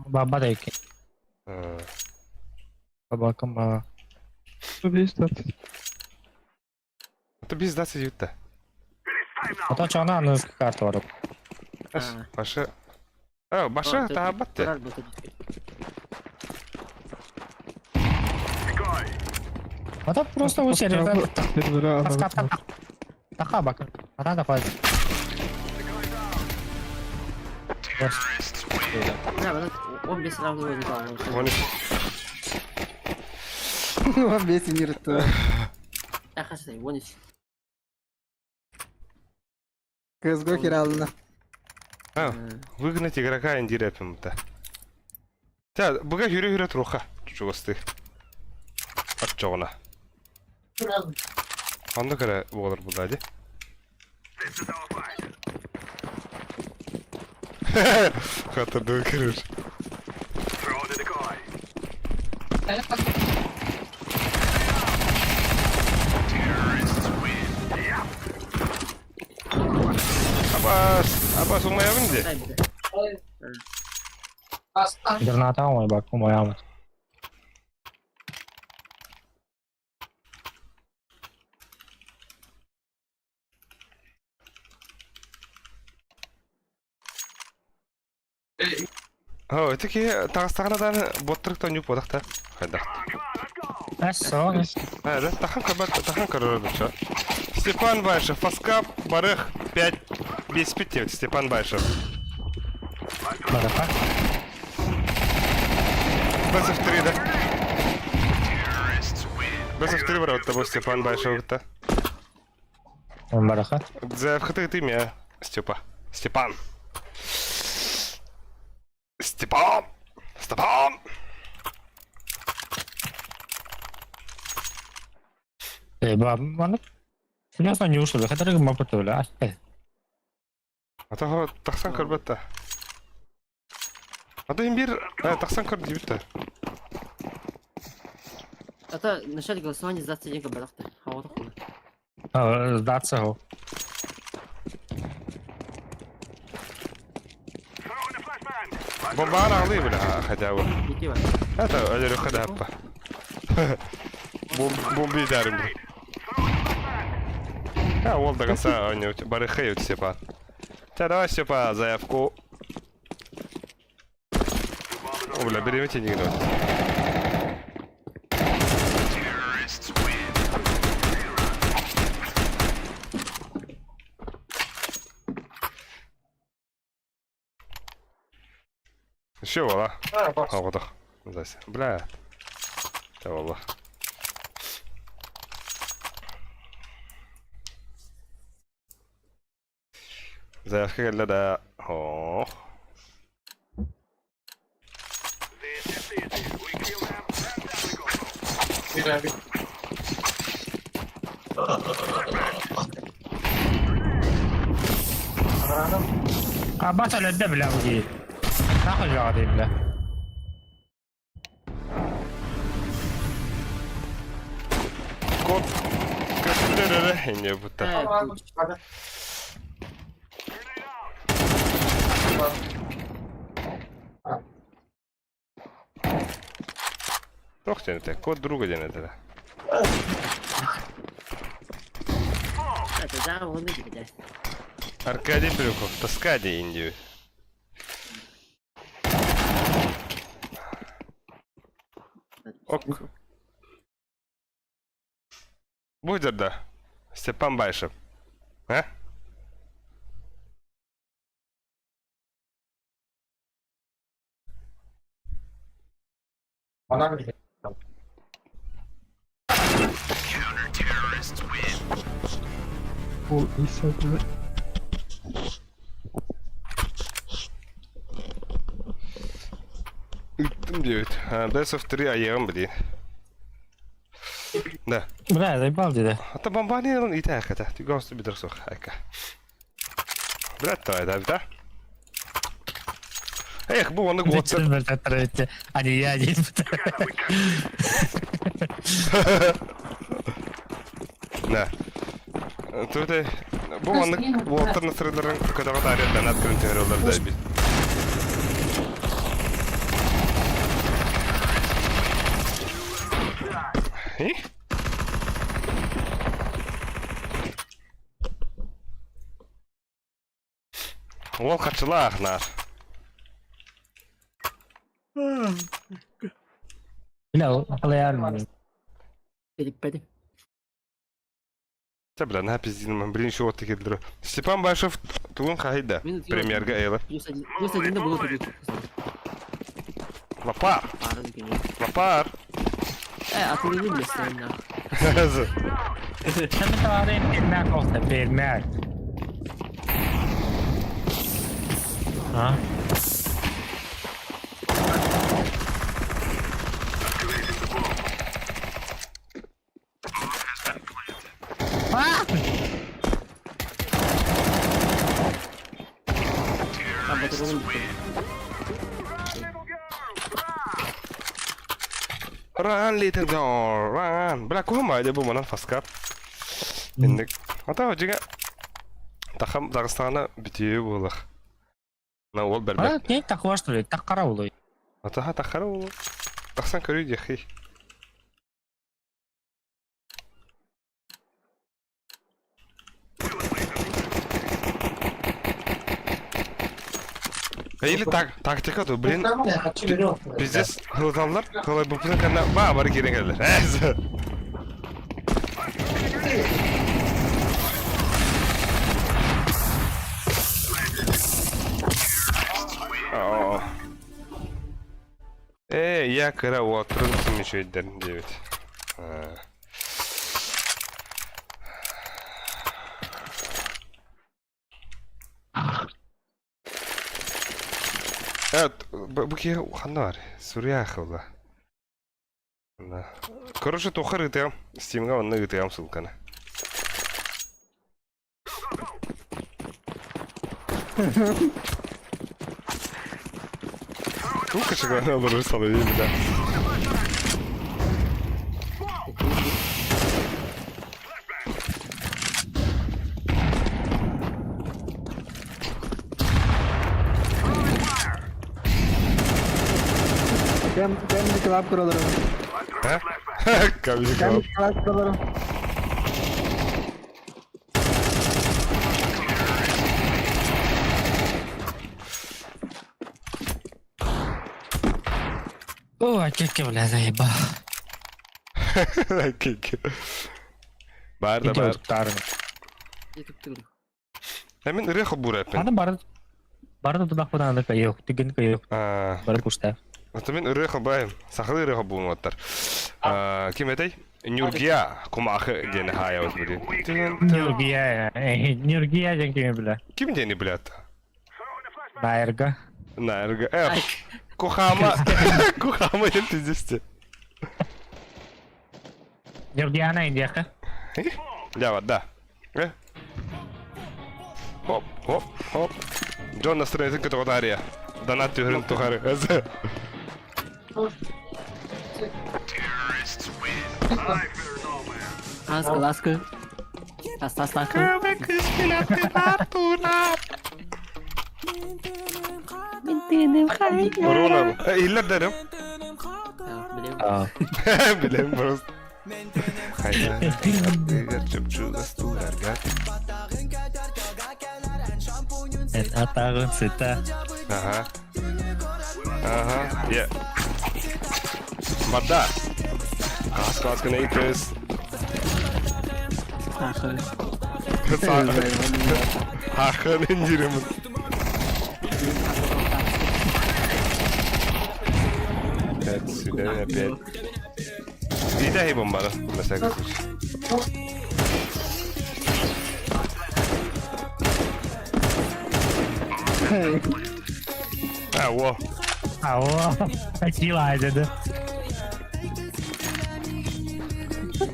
Baba da iki. Baba kama. Tabii stat. Hatta biz nasıl yutta? Ata çana anız kartı var. Başa. Başa daha battı. Ata просто у серверda Server'a alalım. kaskatan taka bak. Ata da fazla. لا بدأت 15 راوند وين قالوا. Onu Besin yırttı. اخر شيء ونس. Kız go kiralına. выгнать игрока индиректно-то. Да, буга хюре труха. Чувствуй. Отчёгна. Анда кара болар булады. Хата докериш. Abbas umaya bindi. طيب. Granata ой, bak bu bayağı. О, таки тагыстагана боттырыктан юк бодакта. Хайда. Eso, Да, тахан кабат, тахан короче. Степан Байшев, Фаскап, Барых, 5, без 5, Степан Байшев. bak. Без F3, да? Без F3 ворот того Степан Байшев-то. Бараха. За вход ты меня, Степа. Степан. Степан! Степан! Bana Biliyorsan yuşlu bir kadar muhabbet öyle. Ата тахсан көрбөттө. Ата имбир тахсан көр дибитте. Это начальник голосования за деньги барахта. А вот такое. Сдаться его. Бомба алый бля хадяу. Иди, Вань. Это алеру хадапа. Бомби дарим. А ол до конца они барыхают Степан. Давай, Степа, заявку. О, бля, беремите не гнуть. Еще вала. А, вот так. Здрасте. Бля. Да, вала. Заявка geldi. Oh. Bas öyle de bile bu değil. Daha güzel değil bile. Кот. Kötülere ne bu da? Ключ. Трох тянете, кот друга тянете да. Это да, вон иди, да. Аркадий Плюхов, Таскади Индию. Ок. Будет да. Степан Байшев. А? Bu İsa'da Üttüm diyor. Best of 3 ayağım bir Да. Bile zaybal dedi. Hatta bambani yalan iyi hakikaten. Ты гости bir дрсох хайка. Брат, да, да. Эх, bu onu Geçen gotsat. böyle tatlı. Hadi ya değil. Да. Тут bu onu Walter Nasırların kadar tarihinden atkın teoriler da bir. Hi? Ол kaçılar nar. Bile o akıllıya almadı. Педи. Бля, на пиздин, блин, еще вот такие дры. Степан Байшев, Тулун Хахида, премьер Гаэла. Плюс один да было победить. Лапар, Пара не кинет. лапар. А ты не любишь сильно. Sen bir tane bilmek olsa bilmek. Ha? Там батарея. Run little girl, run. Bля, кого мы bu bana faskap. Indik. Hatta hocaga Dağıstan'a bitiyor bu olaq. Na ol berber. Ha, ne takva что ли? Так кара улой. Ataha takara oğlum. Baksan körüydü ya hey. Eyle taktika da блин. Bizdes hıldanlar kolay bu plan kanına var geri gelirler. Oh. Я кара oturursun şeyden evet. Evet, bu ki xanlar, Suriye xıldı. Короче, тухар итем, Steam'ga onunla итем ссылканы. Сколько чего надо было рисовать, да? Dem di kebab kuralarım. Ha? Kabili Dem kebap. di kebab kuralarım. Ой, кеке, бля, заебал. Бар да Где бар. уктарын? Ютуб түгел. Hemen ırı xubur yapın. Аны барды тудак будан да кайок, тиген кайок, Aa, бары кушта. Мен ыры xubайım. Saxlı ırı xubun otar. Kim etey? Nurgia kumaqı deni haya öz bilin. Нюргия жен кеме бля. Kim deni bilat? Байерга. Narga. Kuhama. Kuhama yen tiziste. Нюргиана индияка. Ya da. Hop hop hop. John настроение к тодария. Донат тюрин тухары. Ласка. Астаска. Ronaldo. İller derim. Bilmiyorum. Bilem burası. Hayda. Çöpçü gastular gat. Атагын сыта. Aha. Aha. Yeah. Badda. Kas kına kız. Hakan incirimin. Evet, süren yapıyor. Bir de hey bombalı mesela. Ha, wo. Ао, сила dedi.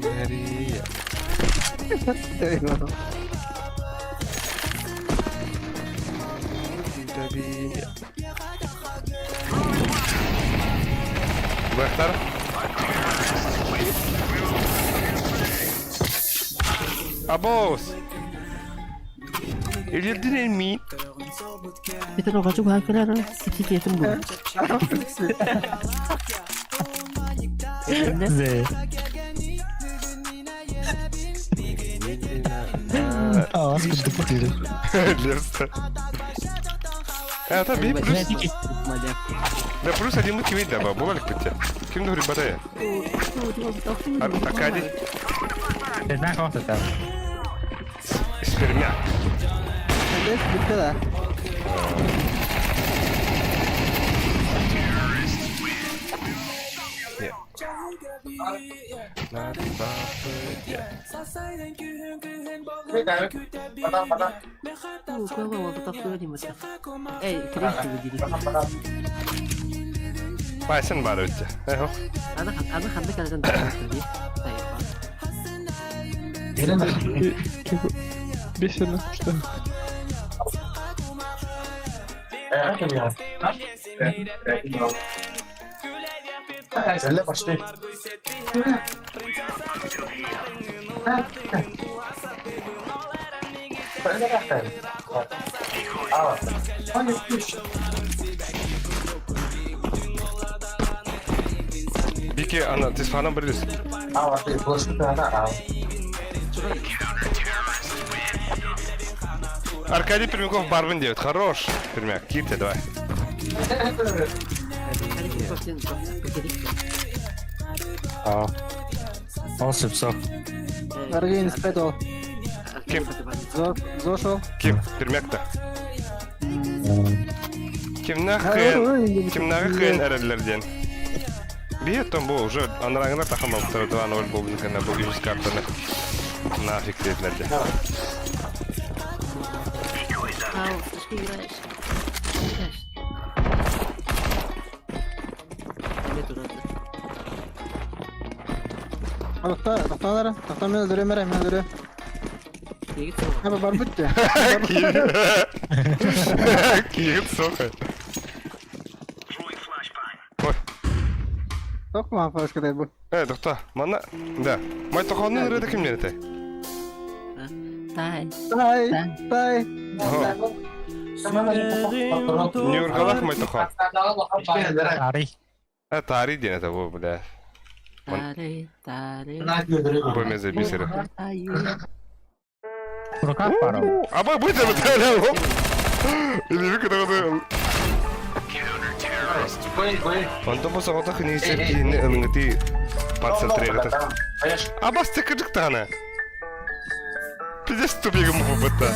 Maria. Baktar. Abos. Elledin el mi? Itu lo kacau gak kira lah. Sikit itu bu. Ze. Aa, sıkıntı değil. Лерста. Tabii plus. Да плюс один мотивит да, бывали пути. Ким говорит батая? Акади. Sen ne kalsın sen? Спермя. Des bitti lah. Kau bawa betul tu di mana? Terus tu jadi. Байсан бар үтэ. Ada hantar kalian tadi. Бесено, что? Ки, она, ты с фаном брились? Аркадий Пермяков Барвин 9. Хорош. Пермяк, кипте, давай. Ол сөпсөк. Аргейн спедал. Ким? Зошел. Ким? Пермякта. Кимнағы қиын әрәлерден. Биеттен бұл уже аныраңына тақым алып 2-0 болдың кәне бұл 100 картаны нафиг дедлерде. Ау, слишком играешь. Тахта мен öldürüyorum. Не гитсен. Abi var bitti. Киит, соқа. Ой, Çok mu hafif kadar bu? тоқта, мана, да. Май тоқанның үреді кімден еті? Тай. Tay. Нью-Йоркалақ май тоқан. Тари. Тари ден еті бұл, бля. Тари. Бөлмезе бесері. Куркак пару. Аба, бұйта бұтәлі ол. Или вікі тоғады. Онда болса ғота қынейсер кейіні ылыңыты парцентрегіті. Аба, стекі жықтағына. Пиздец тупегі мұғы бұтта.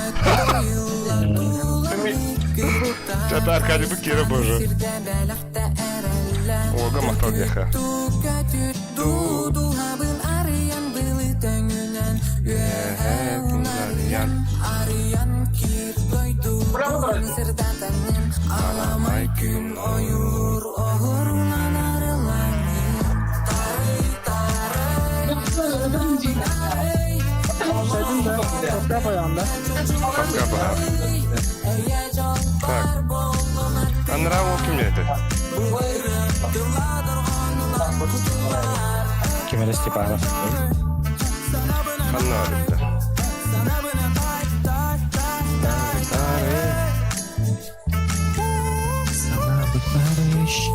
Чата Аркадий бұл кері божу. Оға мақтал деха. Alamay gün oyur ohurundan Söyledim de. Toprak ayağında. Капа. Так. Анрау кім еді? Кемелі Степанов. Ханна алыпты. Sana barış.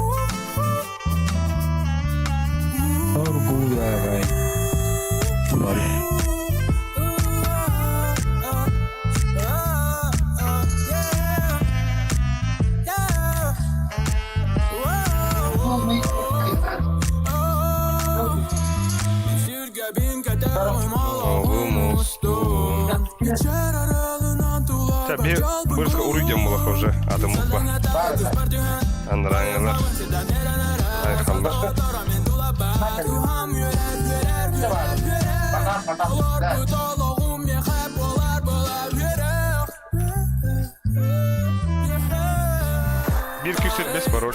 Orgulay. Tabii burası uruyken bulak уже adım mutlu. Anıranyalar. Aykanlar. Bir küsür 5 parol.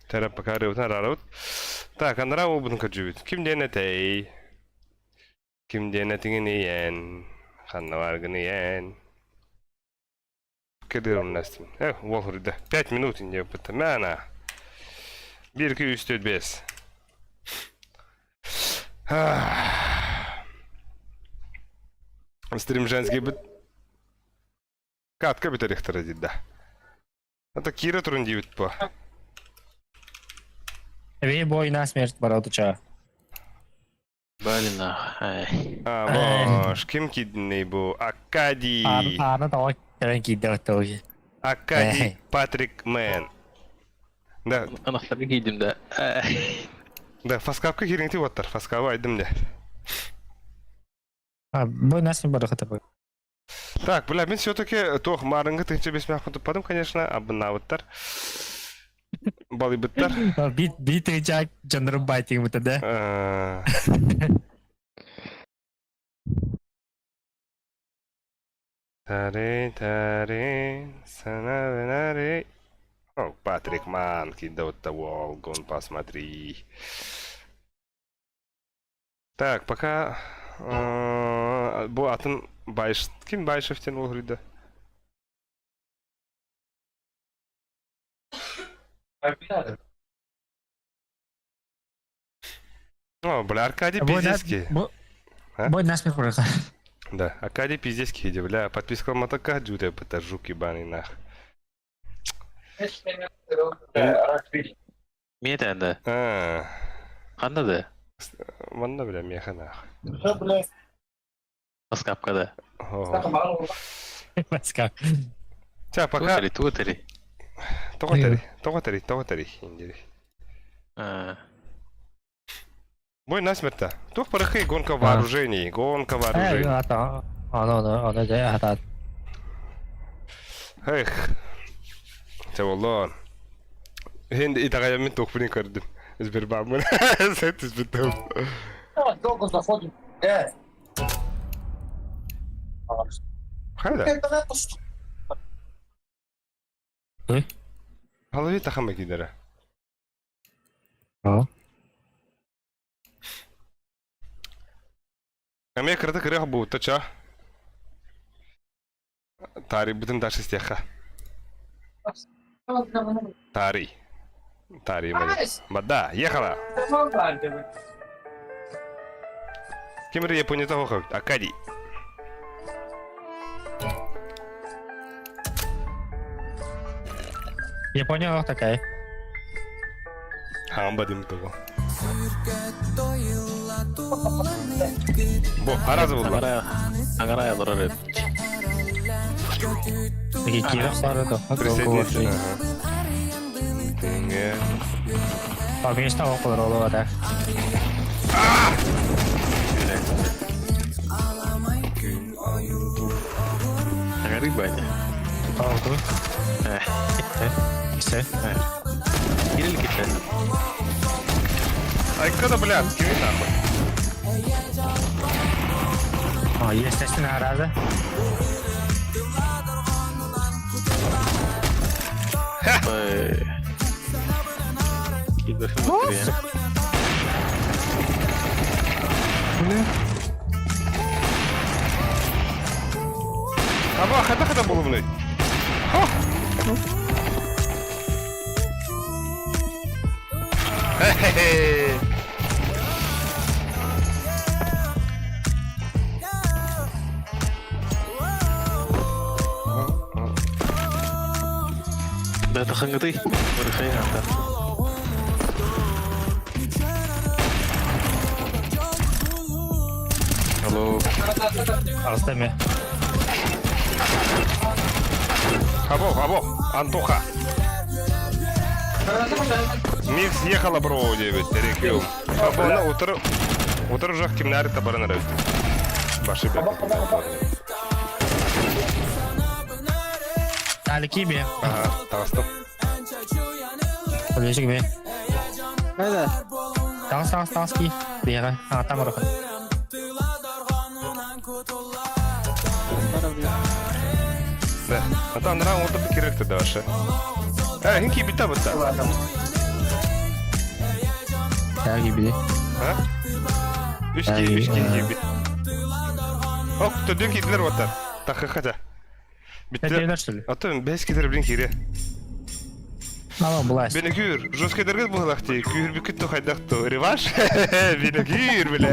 Terap bakar utan rarat. Так, Анрау будем кадживит. Ким денетей? Ким денетingen ien? Ханнаварген ien? Кедер унастин. Волхурда. 5 минут не опыта. Мяна. 1-2 3 4 5. Стрим женский бит. Катка бит рихтер дит, да. Это Кира турундивит по. Ви бой на смерть бараутуча. Блин, ай. Бош, ким кидней бу? Акади. Арна той терен кидер той. Акади Патрик Мэн. Да, Anahtarı giydim de. да, фаскапка хиринти ваттар. Фаскапа айдым да. Бой на смерть барахата. Так, бля, мен все-таки тох марынга тынча бесмях потупадым, конечно, абынавыттар. Балыбыттар. Бит рычаг жанрым байтинг мыта да. Тари, санари. О, Патрик Ман, кидал того, гон, посмотри. Так, пока... Bu atın kim Bayşeften olurdu? О, бля, Аркадий Пиздецкий. Бой на смерть барахата. Да, Аркадий Пиздецкий, бля, подписка Мотока, джуте, это жук ебаный нах. Miyet anda. Ha. Qandadı? Banda bilem yakana. Paskapkada. Maskap. Ча, пока. Туатери. Тоғатери. Индери. А, Бой насмерть-то. Тух порохи, гонка вооружений. Гонка вооружений. Оны жай атат. Эх. Чаволон. Хенде итагая мен тух блин көрдім. Сбербанк. Сәт сбербанк. Хайда. Ой. Халви тахама кидера. О. Аме кырда кырыга бу тача. Тари бүтін даши стяха. Тари. Мада, ехала. Кемір Япония того как? Акади. Япония такая. Хамба дим того. Бо, аразы булла. Аңарая дұрар еді. Такие киров сары да. Присоединиться. Не. Побежда около ролова, да. Аңарый баня. Oldu. Все. Кирилл кетті. Айкада, блядь, киви нахуй. Естественно, раза. Ой. Игорь внутри. Бля. Аба, хата булу блядь. Хе-хе-хе. Да, это хангаты. Вырыхайнанда. Алло. Алстами. Хабо, Антоха. Микс ехала, бро, 9, реквиум. Хабо, утыр жақ кимнәрі табаран рәуді. Башы бәк. Алики бе. Ага, тағыстым. Полежик бе. Қайда? Таңс ки. Беға. Там ұрық. Да. Ата андыран оты бір керекті да ашы. Хинки бітті бұтта. Тәгі бе. Үш ки. Ок, төден кейділер оттар. Тақы қата. Бітті. Тәтейлер шүлі. Аты бәс кетер білін кере. Ала бұлай. Бені күйір. Жөскедерге бұғылақты. Күйір бір күтті қайдақты. Реваш? Бені күйір, біле.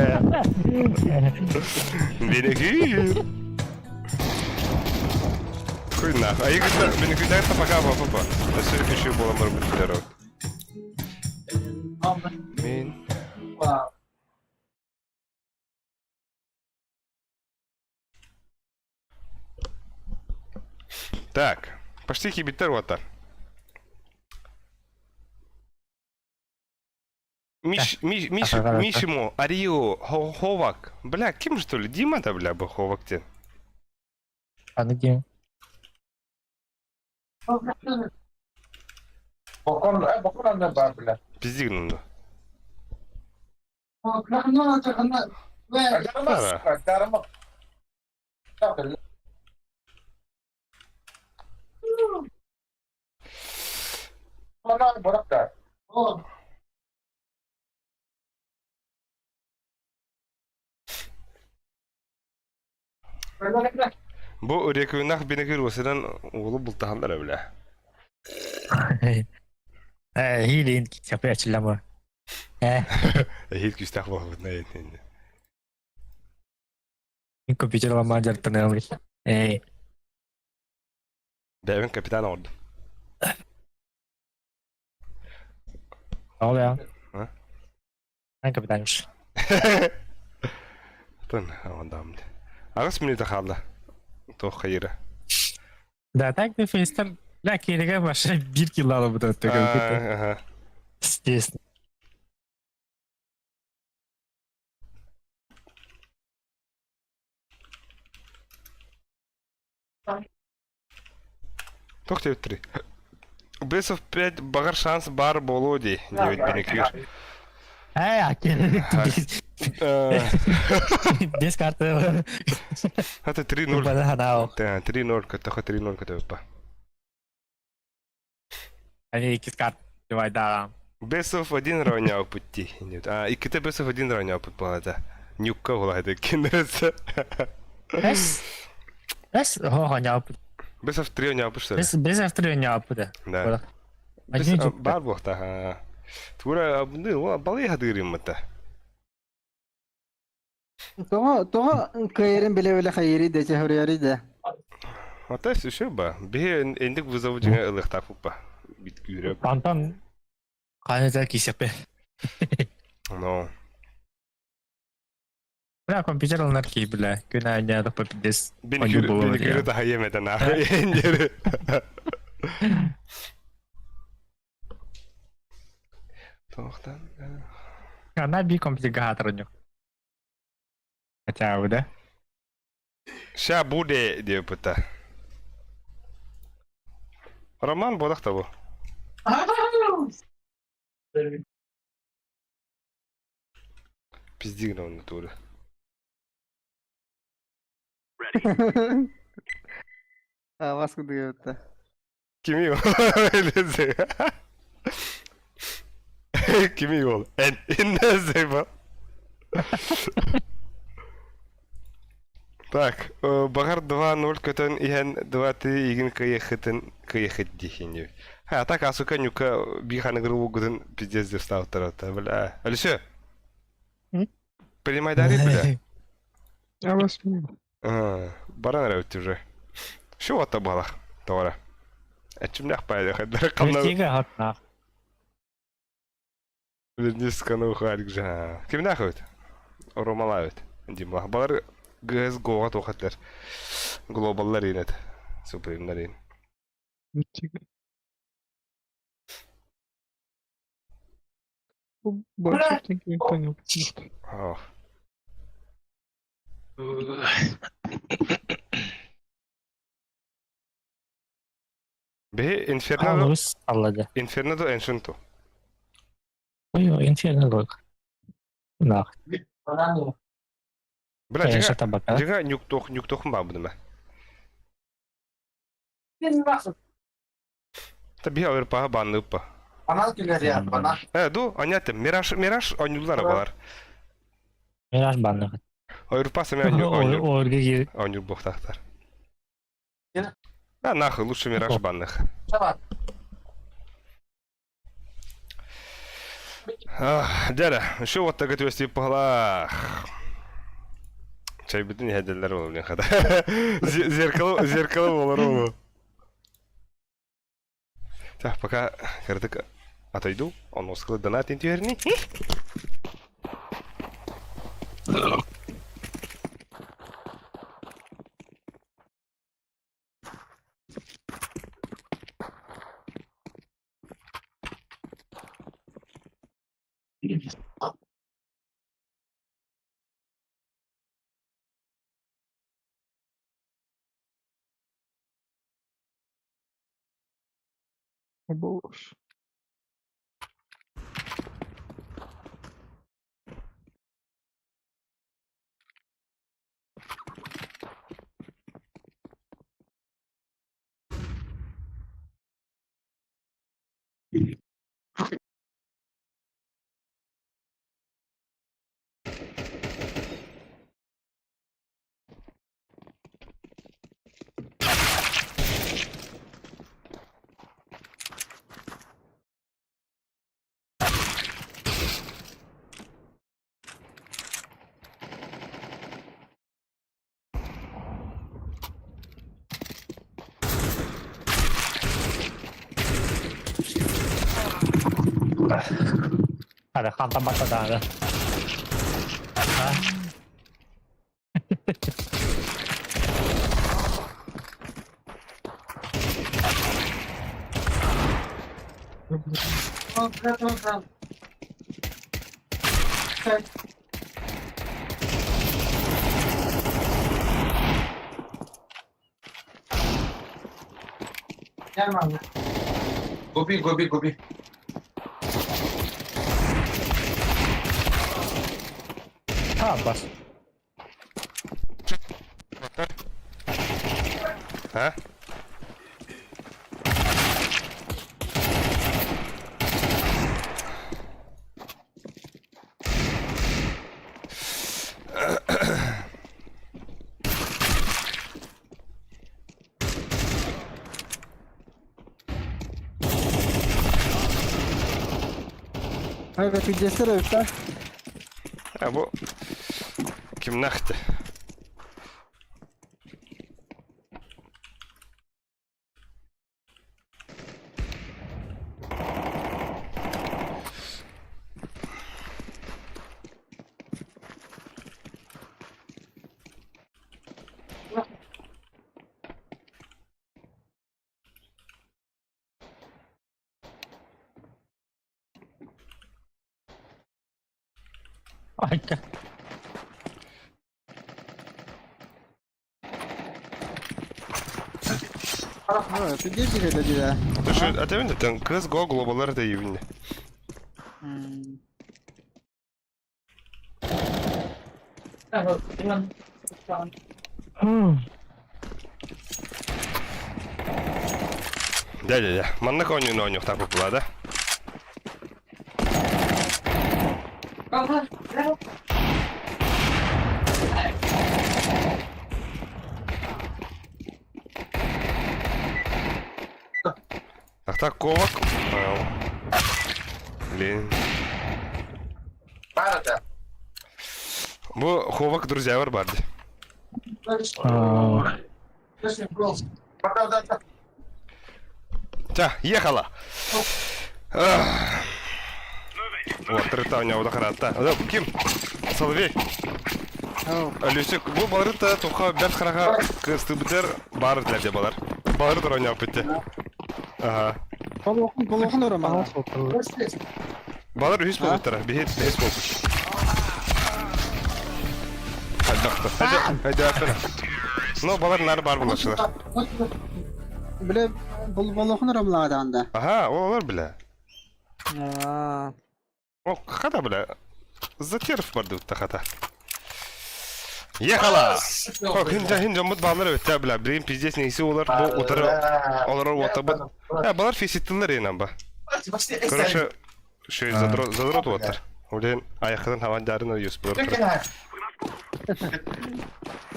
Бені күйір. Хуй нахуй. А егерде бені күйдәгітті пока папа. Өсірі күйші боламыр бүттер ок. Мен... Так, почти кибиттер оттар. Мишимо, Арио, Ховак. Бля, кем что ли? Дима-то, бля, был Ховак-те. Аны кем? Пиздигнул, да. Bu rekuyunaq beni görüyorsan oğlu bultahanlar bile. Hilin capek açılama. Hiç küstah vakit ne yetin. Komputer lama jartın. Ben kapitan oldum. Ne oluyor? Ha? Ben kapitaymış. Tın, ondan bile. Ağız minüte kaldı. Toh hayırı. Detective Face'ten la kerege başa 1 yıl alıp da töküldü. Aha. Yes. Тоқ тевтри. Best of 5 бағар шанс бар болу дей. Девет бенекер. Hey, akil. Без карты. Хата 3-0. Pada hanao. 3-0 ката 3-0 ката па. Они кис карт. Давай да. Best of 1 равнял пути. И ките Best of 1 равнял путь палата. Нюкка улайда киндерса. Без хо nhau. Best of 3 равнял путь что ли? Без авторы nhau пуда. Да. Один Бар бохта. Тура абны балы хадырым мата. Тоға кайрын біле хайри де чехуряри де. Ата еще ба. Бе эндик вызову жеңе ылык такып ба. Бит күрөп. Антон қанеза кисепе. Но. Бля компьютер олнар ки бля. Күнә anya да попидес. Beni күрө да хаемеден ахы. Эндери. Тоқтан. Она би компьютер гатырыню. Хотя да. Ща буде деп пыта. Роман бодақ та бұл. Пиздигна он натуре. Вас куды это? Kimi yol? Öyleyse. Kimi yol? En зайба. Так, бағар 2-0 көтін иген 2-3 иген кыйехет дейхен. А так асука нюка биханы грылу гудын пиздец деп став тарата. Бля, Алише? Принимай дари, бля. Я вас не... Баран рәүтті уже. Şu вата балақ, товара. Әчімнәқ пайды, қайдары қамна... Тига хатна. Вернес кану халик жа. Кимнәқ өт? Ромала өт. Димлах. Балар гыз гоға тоқатлар. Глобаллар енет. Супримлар ен. Больше никто не упустит. Бе Инфернадо... Алус аллады. Инфернадо Эншинто. Ой, инферно лог. Нах. Бля, Эша табака. жига нюктохым ба будыма. Таби авыр паға банны ұппа. Ду, анятым, мираж анюллары балар. Мираж банны. Авырпа сами анюл Орга гир. боқтақтар. Нахуй, лучше мираж банных. Дядя, еще вот так отвести погла. Чай битин хәделләр булыр белән хәдә. Зеркало булыр ул. Так, пока кырдык отойду, он ускал донат интерни. Боже. Hadi kanka basa da. Ha? Gobi. Tamam bas. Ha? Hayır, PC'si de yok da. Ha bu kim naktı? Ay. Ha, PC'si de dedi ya. Dur şu atayım da ten kız go globalları da iyi bildi. Да. Манна коню нёню так попала, да? Так, ковак. Блин. Bu kovak друзья var bardi. Та, ехала. Вот, рыта у него дохрата. Ким? Соловей. Люсик, bu балырыта туха бер харага кыстыбытер бары дәрде балар. Балырыта ойнап бітті. Ага. Kolokun orama. Балар үйс болыптыра, бейс болыптыр. Hadi aferin. No, балар нары бар bulaşılar. Bile kolokun orama anda. Aha, o olur bile. Aa. O hata bile. Zatirif vardı bu hata. Yakala. Bak hinca mut bağlar öte bile. Bireyim pizzes neyse olur. Bu otarı olur otabı. Ya balar fesittiler yine ba. Короче, şey zadraт otar. Ulan ayakların havandarın uyuz bulur.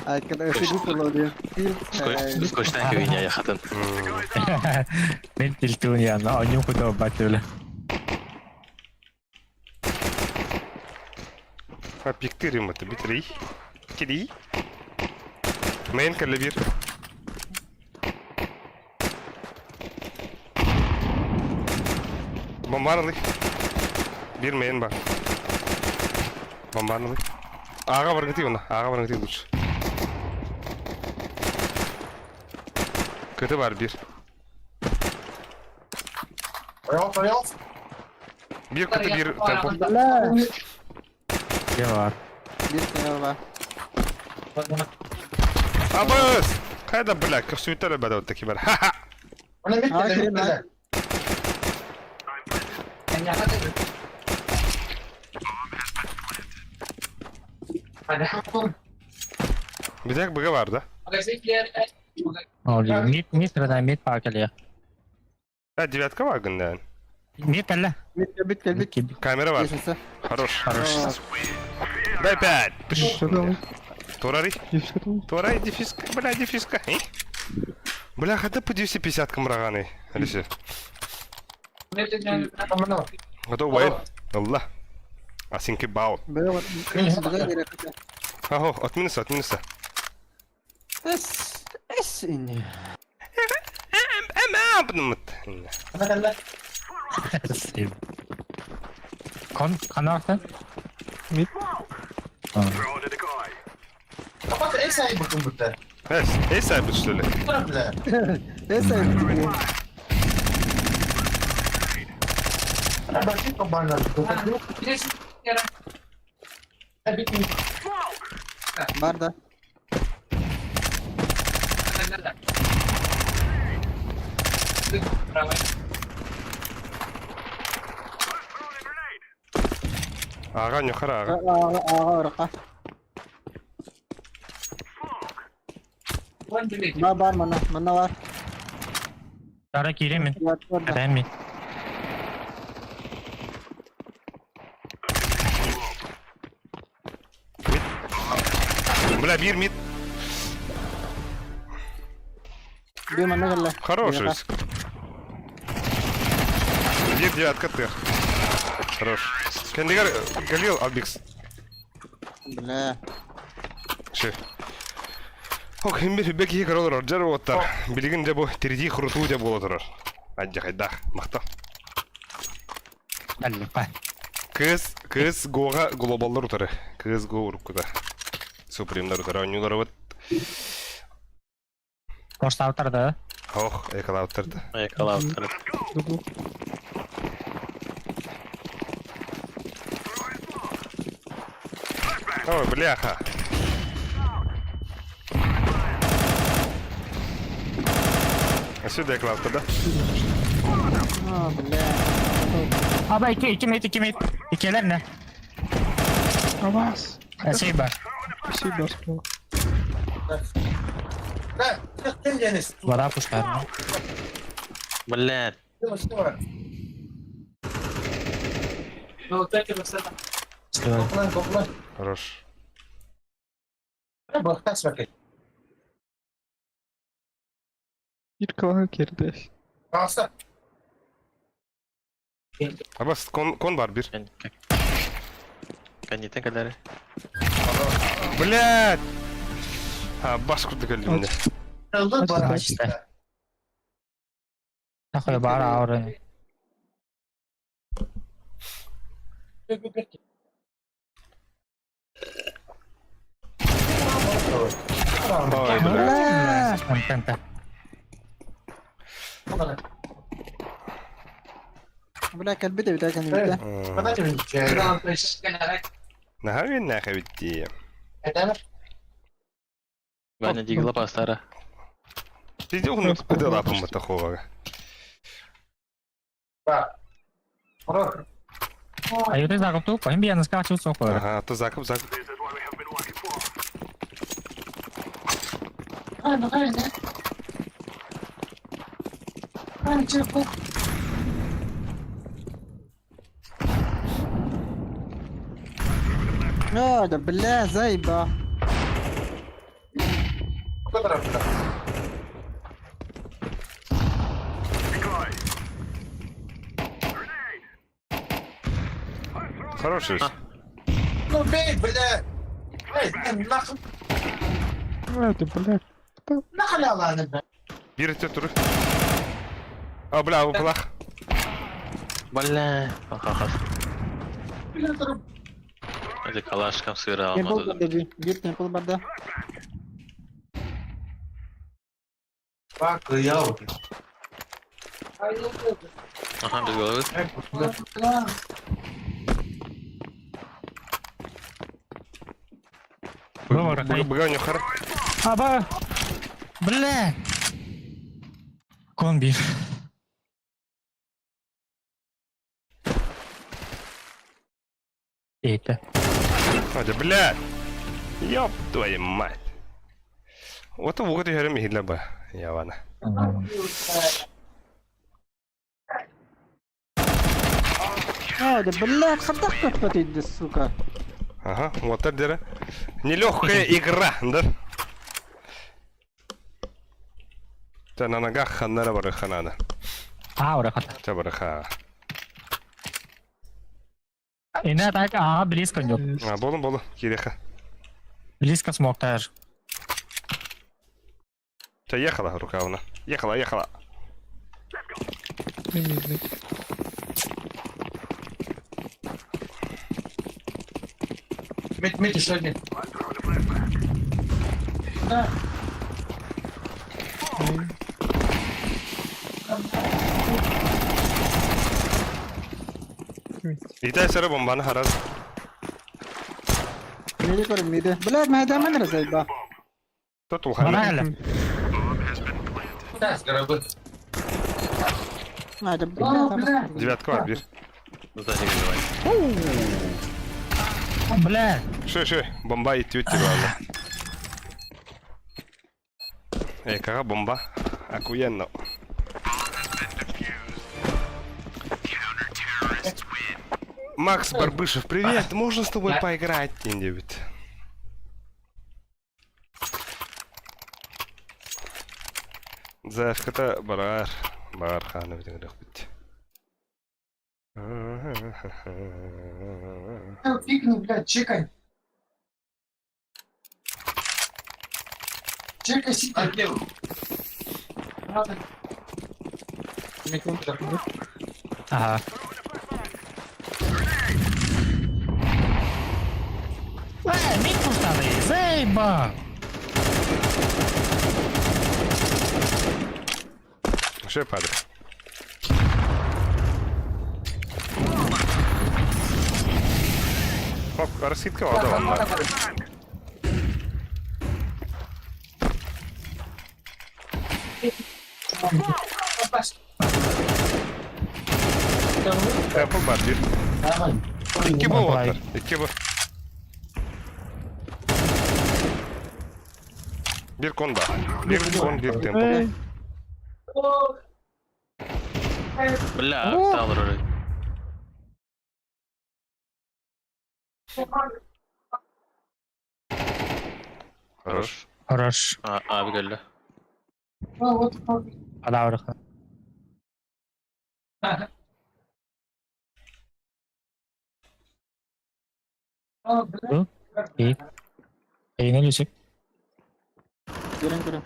Arkada öfedik oluyor. Скучная хуйня, я хатын. Ben tiltuğun yanına oyun kutu batıyorlar. Ha piktirim atı bitiri. Kedi. Main kalle bir. Bombardık. Bir main bak. Bombardık. Ağa var gıtı ona. Ağa var gıtı dur. Kötü var bir. Bir kötü bir tempo. Ne var? Bir tane var. Abas! Kayda bırak. Köstüyütler bada o tekiber. Haha! Hayır, ben. Bir tek bıga vardı. Oluyor. Mid sıradan mid parkeliyor. Ha девятка var günden. Mid kelle. Bit. Kamera var. Yaşası. Хорош. Aa, Дай пять. Что там? Торари. Девушка там? Торай дефиска. Бля, дефиска. Бля, хотя по 250 камраганы. Алисе. Готов воин. Allah. Асинки бау. böyle var. Böyle gerek yok. Ого, отминуса. Es ini. Ama yaptım. Kanarsa. Mid. Kapat ev sahibi bakın burada. Evet, ey sahibi şöyle. Burada. Esa bile. Ben bakayım kabarlar. Barda. Ağan yukarı ağa. Ağa oraka. Var mana var. Dara kiri min. Var orada. Keren min. Bля, bir mid. Bir mana galla. Хороший риск. Bir девятка ты. Хорош. Kendine Galil Albix. Bile. Şey. Ох, химбе хибек iyi karol Roger otar. Bilgin bu tercih kurutu da bu otur. Acı kayda. Makta. Belli. Bak. Kız Go'ga globallar otarı. Kız Go urukda. Supreme'lar otarı. Oyuncular evet. Koşta utardı. Oh, ekala otardı. Yakala otarı. Double. Ой, бляха. А сюда клав да? Ha bile. Abi iki mit. İkiler ne? Abbas. Şey var. Bir şey basma. Ben kim Deniz? Vada kuşlar mı? Блядь. Koklan. Хорош. Bak kaç vakit. Bir kalan geride. Kalsa. Abbas kon var bir. Kanyetten kadar. Блядь! Abbas kurdu kalbimde. Kırıldı bana işte. işte. Takıyor bari ağrı. Ой, бля. Bile. Bile kalbi de bir tane bile. Bana da bir şey. Нахуй нахуй идти. Neden? Ваня дигла пастара. Пиздец, он куда лапом такого. Bak. Bırak. Ayuda zakıp tu. Koyun bir yanınız kaçı sokuyor. Ага, то закуп. Ya da bile zayba. Bu kadar hafif. Хороший. Ну бей, бля. Ey, nakıl. Hadi bırak. Nakıl Allah'ını be. Bir ite turu. А, бля, выплах. Блядь. Ахахас. Bile durup. Hadi kalaşkam sığırı Temple almadı. barda bir temple barda. Bak ya. Aha biz golavet. Бгань юхар. Aba. Bile. Kon bir. Это. Hadi блядь. Ёб твою мать. Вот вот я говорю, михидля бы. Явана. Ya da bile khadak patpatid сука. Ага, вот это дера. Нелегкая игра, да? Та на ногах ханнара барыха надо. Udah kata. Та барыха. Ini tak близко yok. А, болу, киреха. Близко смоктар. Та ехала рука вона. Ехала. Ne midlik. Мид еще один. İhtiyar sarı bombanı haraz. Mide karo mide. Bля, मैदान में रहा है बा. Tut ul Bana hala. hele. Да, с головы. Надо, бля, Девятка var bir. Сзади вызывай. Bля. Şu. Bomba itiyor gibi valla. Kara bomba. Охуенно. Макс Барбышев, привет! Можно с тобой поиграть где-нибудь? Зафката бар ханы битен бит. Пикни, блядь, чекай. Чекай, сиди. Aha. Mid pusztali, zejba! Şey padre. Hop, раскидка вода ванна. Apple var bir. İki bu Vay. var. İki bu. Bir konda. Bir kon, bir tempo. Бля, встал вроде. Хорош. Хорош. Abi geldi. Подаврых. İyi. İyi ne düşük? Кирен, кирен.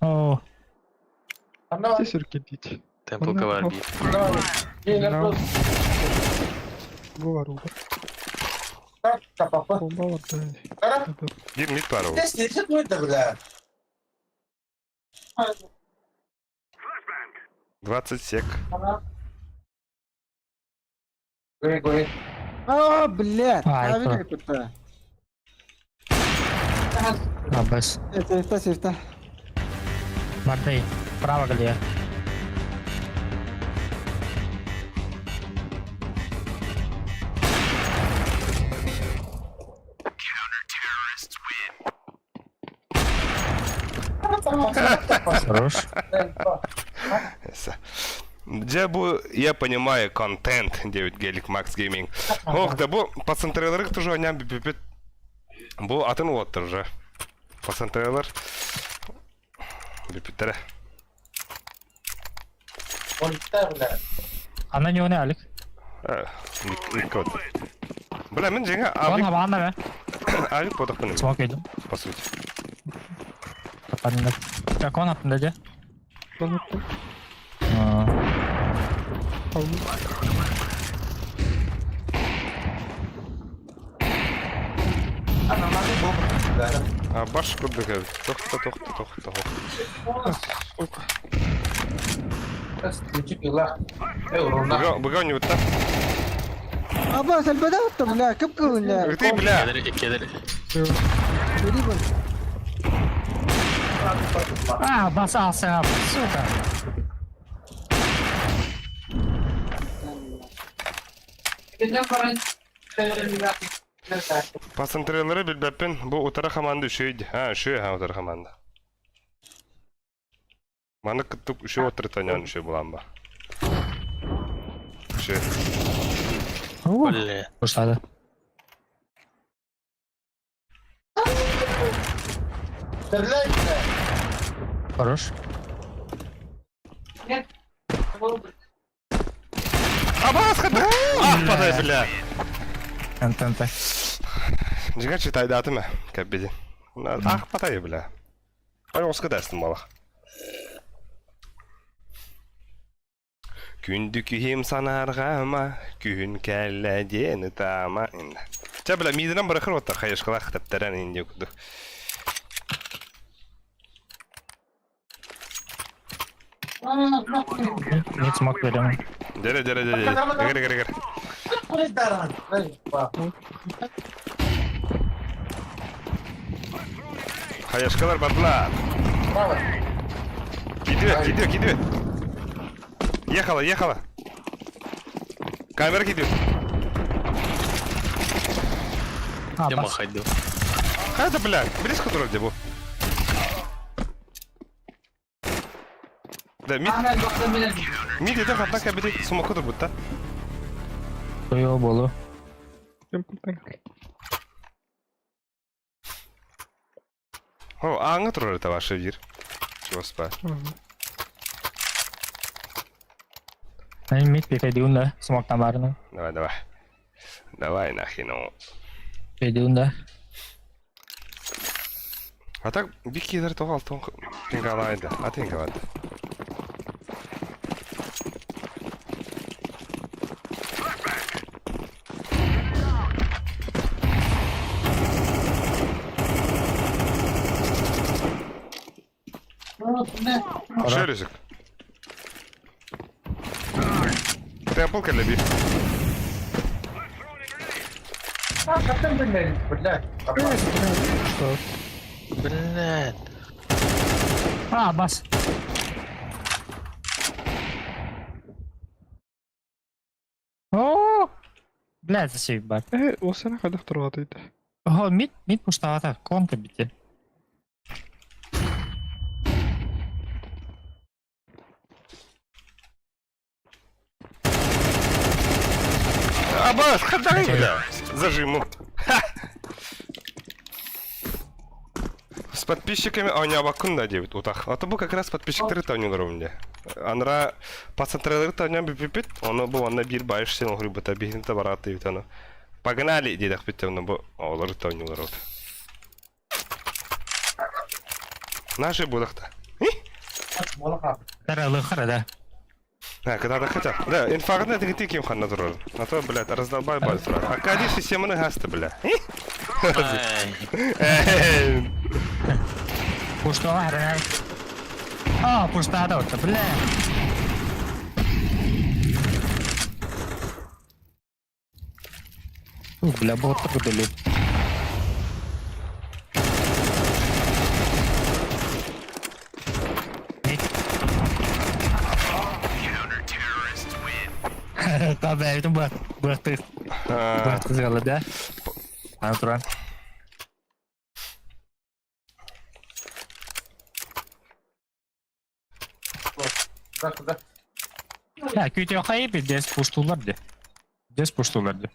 Oo. Здесь руки идите. Темпо ковар бит. Bu var bu. Bomba var da. Bir mid var o. Здесь лежит мид, бля. 20 sek. Говори. А, блядь. Ай, А, видели кто? кто-то? Без. Сейфта. Мордей. Право где? Хорош. Где bu я понимаю контент 9 гелик Max Gaming. Ох, да bu пацантрелерик тоже онян бипипит. Bu atın water же. Пацантрейлер. Бипитере. Он бля. Ana ne o ne alik? Никот. Бля, мен женга Bana abi bana be. abi подохну. Smoke yedim. По сути. Kapandı. Как он attın dedi? Bana Баш кубика. Тохта. Быга у него там. عباس البدات بلا كبكة ولا Ты, бля. Keder. تقريبا Bas al sen abi. Сука. Пацантрелери билбеппин. Bu утара хаманды үшөйдü. Үшөө утара хаманды. Маны кыттык үшөө отыртанян үшөө буламба. Үшөө. Бля. Pusztali. Стреляй, бля. Хорош. Абаскады! Подай, бля. НТНТ. Жига читайды атымы? Кәббеди. Подай, бля. Оскы дәстім балақ. Күнді күйем санарға ма, күн кәлі дені тама. бля, мидинен бырахыр отта хайышкала хтаптерен инде куду. Mid smoke veriyorum. Dere. Gir. Kulistaran. Hayışkalar bardılar. Bravo. Gidiyor. Yakala. Kamera gidiyor. Ha Я bas. махать. Hadi bля, близко вроде bu. Да, мид иде хатта кабиди смокуdur бutta. Koyu bolu. О, аңа турар это ваш эфир. Господи. Hani mid pediun dah. Smoke tambarin. Давай нахи, ну. Pediun dah. А так бикидер тогал тингалайды. А тингалайды. Шерезик. Темпл калеби. Блядь. Ha bas. Oh. Блядь, засейбать. Осы ана қайда тұрады еді? О, мид пуштавата. Конка бите. Абас, ходай, бля. Зажиму. Ха! С подписчиками ойнабаккун деп утак. Аты бу как раз подписчиктер ойнолор умде. Анра пацантралар ойнап бипит. Оны бу анна бир байыш сен огру бата биринте бараты бит аны. Погнали дедек бит аны бу олар ойнолор вот. Наши будакта. Таралы харада. Когда хотя. Да, инфарктная ты кем ханна турар. А то, блядь, раздолбай бальсра. А кади системаны хаста, бля. Пуштава харада. А, пуштада вот, бля. Бля, вот так удали. Tabii itu buat segala dah. Aturan. Ya kötü hayır bir des pushtulardı. Des pushtulardı.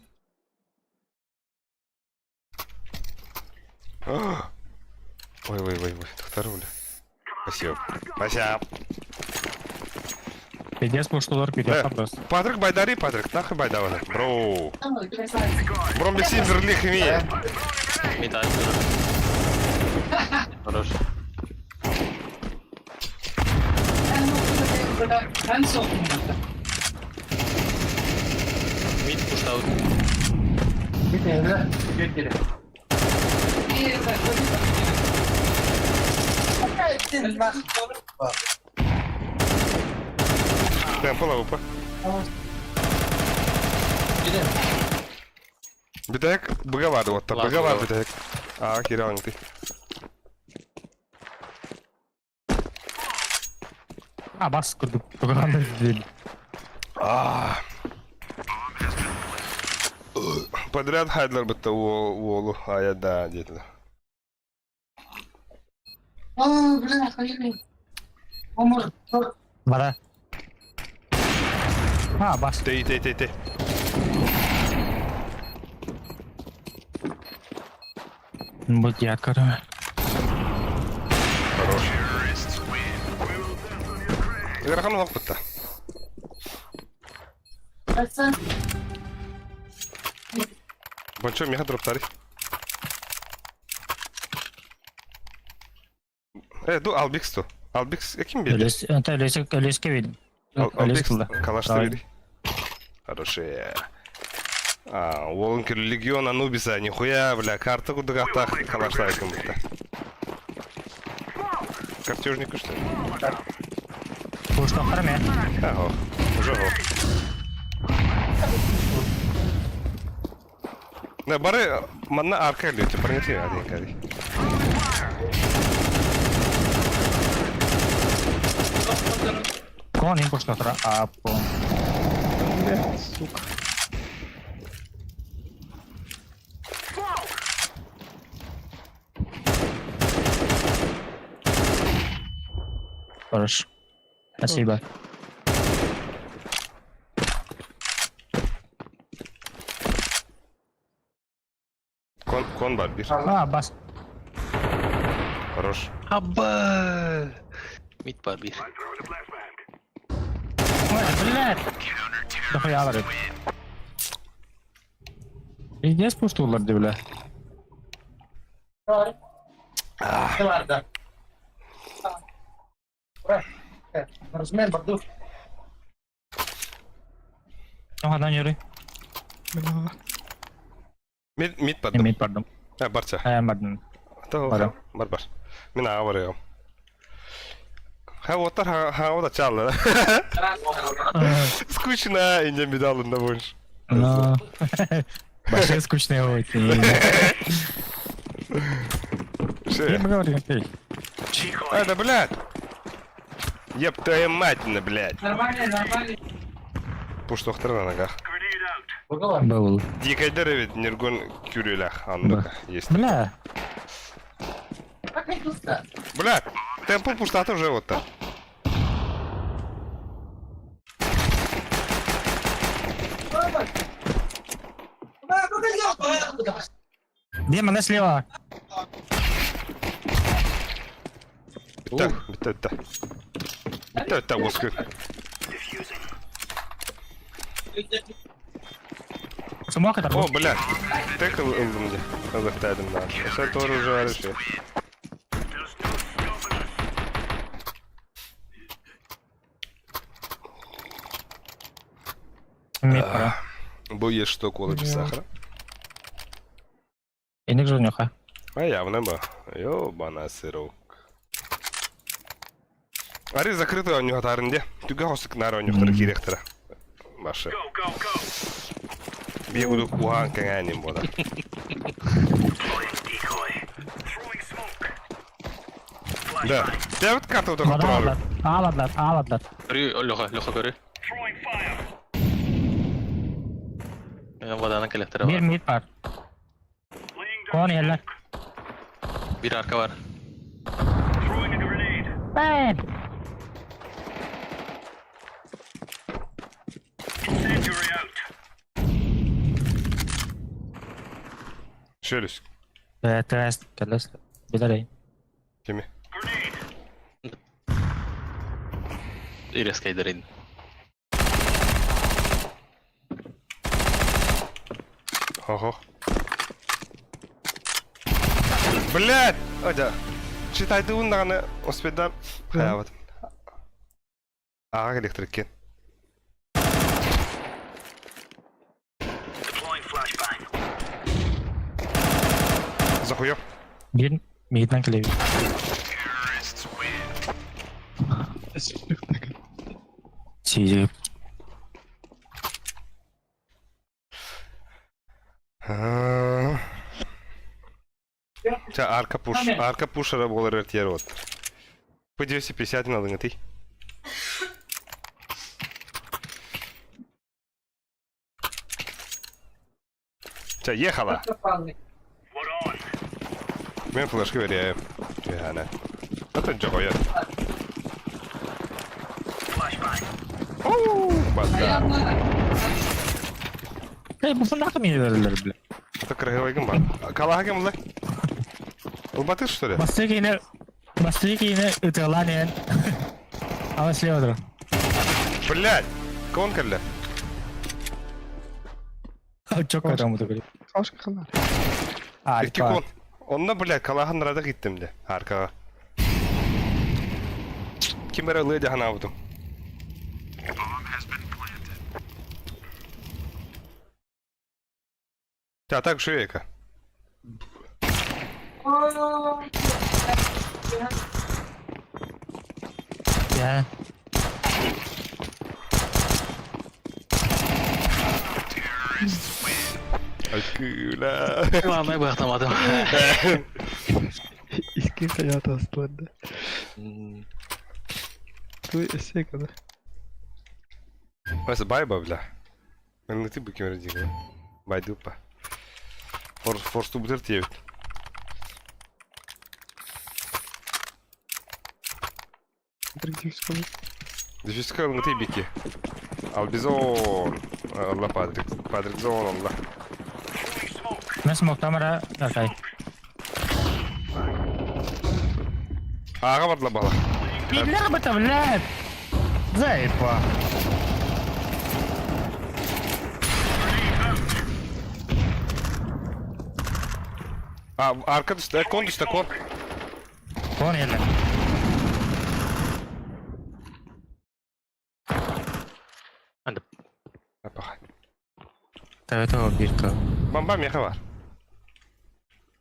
Ой, вторую. Спасибо. Des pushtular kötü просто. Патрик байдари, Патрик, нахуй байдаваны. Бро. Бро, Максим Зерлих имеет. Металл. Хорош. Мид пуштаут. Темпл авупа. Битек, быгавады вот так, быгавады битек. А, кирян ты. А, бас курдук. Туганды dedi. Подряд хайдлер бітті олу аяда деді. Bana. Ha, bas. Ты. Вот я, короче. Хорош. Играхан лох бітті. Бончо, меха дроптари. Ду Албиксту. Албикс, яким беді? Леске видно. Албикс, калашты беді. Хороший. Олын Легион Анубиса, нихуя, бля, карта куда гата калаштайком будто. Картежника, что ли? Пушка храме. Ага, уже го. Ne bari manna arkaya lütfen perneti ya diye kadi. Кон им пушка хра. Блядь, сука. Хорошо. Спасибо. Kon var bir. Бас. Хорош. Абба! Mid var bir. Ой, блядь. Дохуя var. Здесь пуштулар ди бля. Ne vardı? Нажмем борду. Johadan yürü. Mid paddım. Emit pardon. Ha barça. Pardon. Tamam. Pardon. Bar. Min ağa var ya. Ha otar ha o da çaldı. Скучно ince mid alında boş. Но... Большие скучные улицы. Şey. Я бы говорил, ты. Это, блядь. Еб твою мать, блядь. Нормально. Пуш доктор на ногах. Был. Дикайдер evet Nirgon Кюрилях андыка есть. Бля. Как это пусто? Блядь, темпл пустота уже вот так. Дима, на слева. Bitti Oscar. Сумок это О, блядь. Текл ылдымды. Ылдықтадым да. Осы торы уже арышы. Мид пора. Боешь что колы без сахара? Иник жонёха. А явно бы. Ёбана сырок. Ари закрытый у него тарынде. Түгі қосық нары у него керектірі. Башы. Бегуду куған кәңәнем бода. Да. Я вот карту только Аладлар. тұрару. Аладлар. Көрü, Леха көрü. Vadana kelektere Bir var. mid var. Kon yerler. Bir arka var. Ben. Şöyle. Tres. Keles. Bilereyim. Kimi? İres kayderin. Ого. Блядь! Ода. Читайды ундағаны оспедан қаябадым. Аға электрик кен. Захуё. Bir midden klevi. Çiğcik. Арка пушера был ретьер вот. По 250 надо не ты. Ехала. Мен флешки веряю. Yani. Zaten çok oyun. Basta. Hey bu fındak mı verirler bile? Это крыговый бар. Калаха кем лай? Улбаты что ли? Мастыки yine ıtılan. Ama слева dur. Блядь! Кон келді? Çok kötü ama dur. Başka kalar. İki kon. Onunla блядь, Калахан рада gittim de. Arkağa. Kim var öyle de hanavdım. так швейка. Ya. Akıla. Lama bıraktamadım. İskin hayatı aslında. Hmm. Tu esse kadar. Mas байба, бля. Мен ти буким радига. Байдупа. Force to buter тевит. Direkt скажу. Дефискал на ты бики. Албизон. Allah Patrick. Patrick zon Allah. Ben smoke'tan bana arkay. Ağa var la bala. Billah betul betul. Zayıf bu. Arka düştü. Kon düştü kon. Kon yerler. Yapar. Tabii tabii bir kal. Bam yaka var.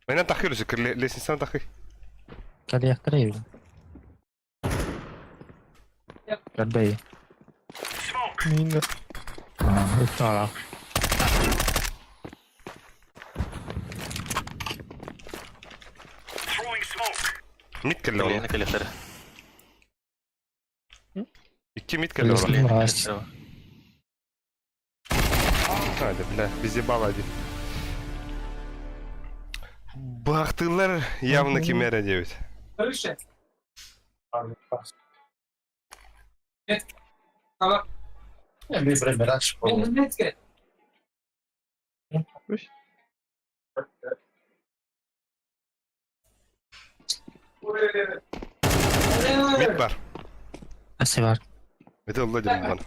Benden takıyoruz şükür. Lesin sana takıyor. Kali yaktarayım. Kadayı. Main'de. Tamam. Mid kelle Kalian onu. kalian. İki mid kelle onu. Nice. Hadi bile bizi bağladı. Baktılar явно Кимера 9. Görüşürüz. Evet. Tamam. Ben bir bırak. Ben net gel. Hoş. Mid var. Nasıl var? Mid Allah dedim bana.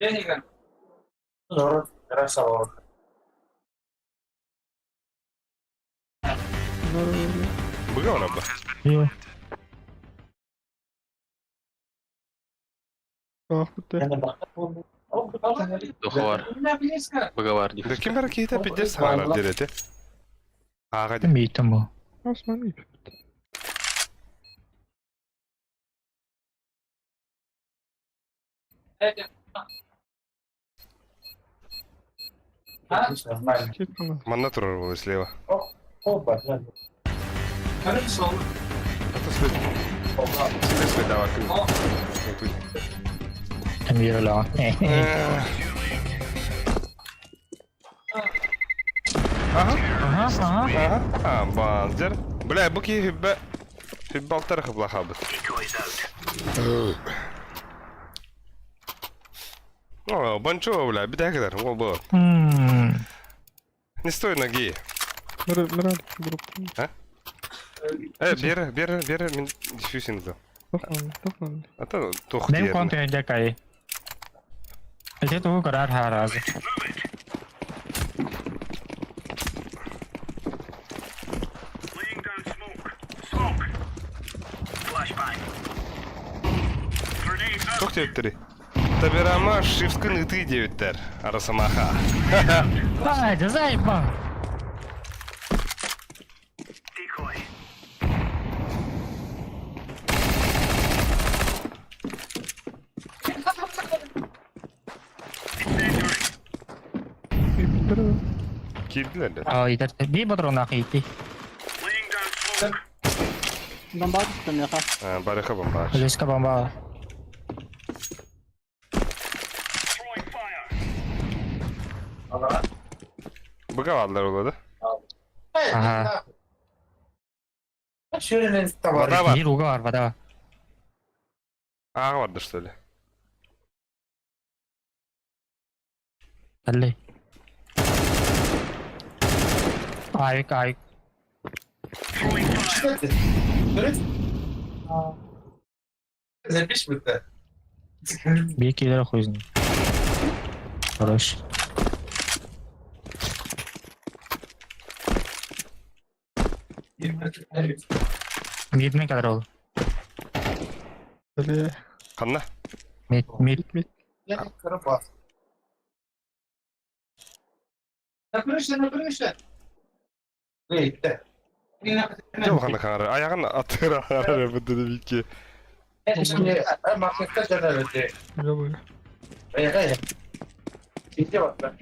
Ben yıkan. Doğru. Biraz sağ ol. Bıga ona bak. Yok. Ah bitti. Duha var. Baga var. Да Кимера какие-то пиздец хара делete. Ağa Değil mi item bu? Osman iyi. Kek bana. Манна турар слева. Karın sol. Это след давай. Hem yürü lan. Ага. Aha. Банзер. Бля, буки في болтарах блахабы. О, банчо, бля, беда kadar. О, бо. Не стой ноги. Meral grup. Бери, мен диффюзинг. Tohman. А то тух Benim diğerini. kontrol edecek ayı. İşte bu kadar harazı. Тух девиттери. Табирама шифскын ыты девиттер. Арасамаха. Haydi zayıf bak. Bitti. Kildiler de. Oh, ider. Di ba tro nakiti? Bamba tuttum ya ka. Baraka bomba. Alis ka ba ba? Bıga varlar oladı. Aha. Şöyle Vada var. Bir uga var vada. Ağa vardır şöyle. Dali. Ayık ayık. Zepmiş bitti. Bir kilo koyun. Хорош. Mid ne kadar oldu? Böyle Kanna. Mid. Я Карабас. Напрыгнешься. Эй, ты. Jol kanna kanara. Ayağın atır kanara bu dedi bilki. Şimdi markette dönerdi. Güzel böyle. Ey. Gidiyor bak ben.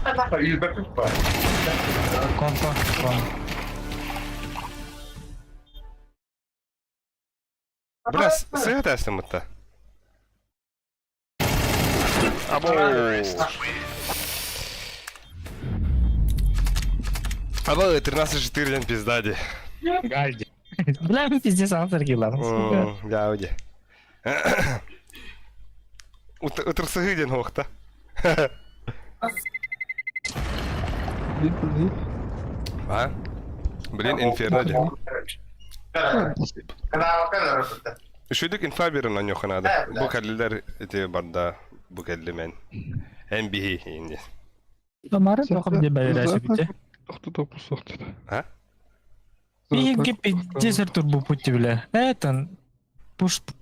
Allah iyi bakın bak. Kon. Biraz sıhhat etsin mutta. Abo. Abo 13-4 пиздади. Гальди. Бля, мы пиздец ансар килар. Ya öyle. Otursa hıydın hoğda. Değil. Ha? Bilin inferno diye. Kenapa Şuyduk infa birin lan yok anada. Bu kalliler eti barda bu kallimen. NBA indi. Kemarin bakım dia bayar asyik. Sohtu. Ha? Bir gibi ceser turbo putih bile. Etan.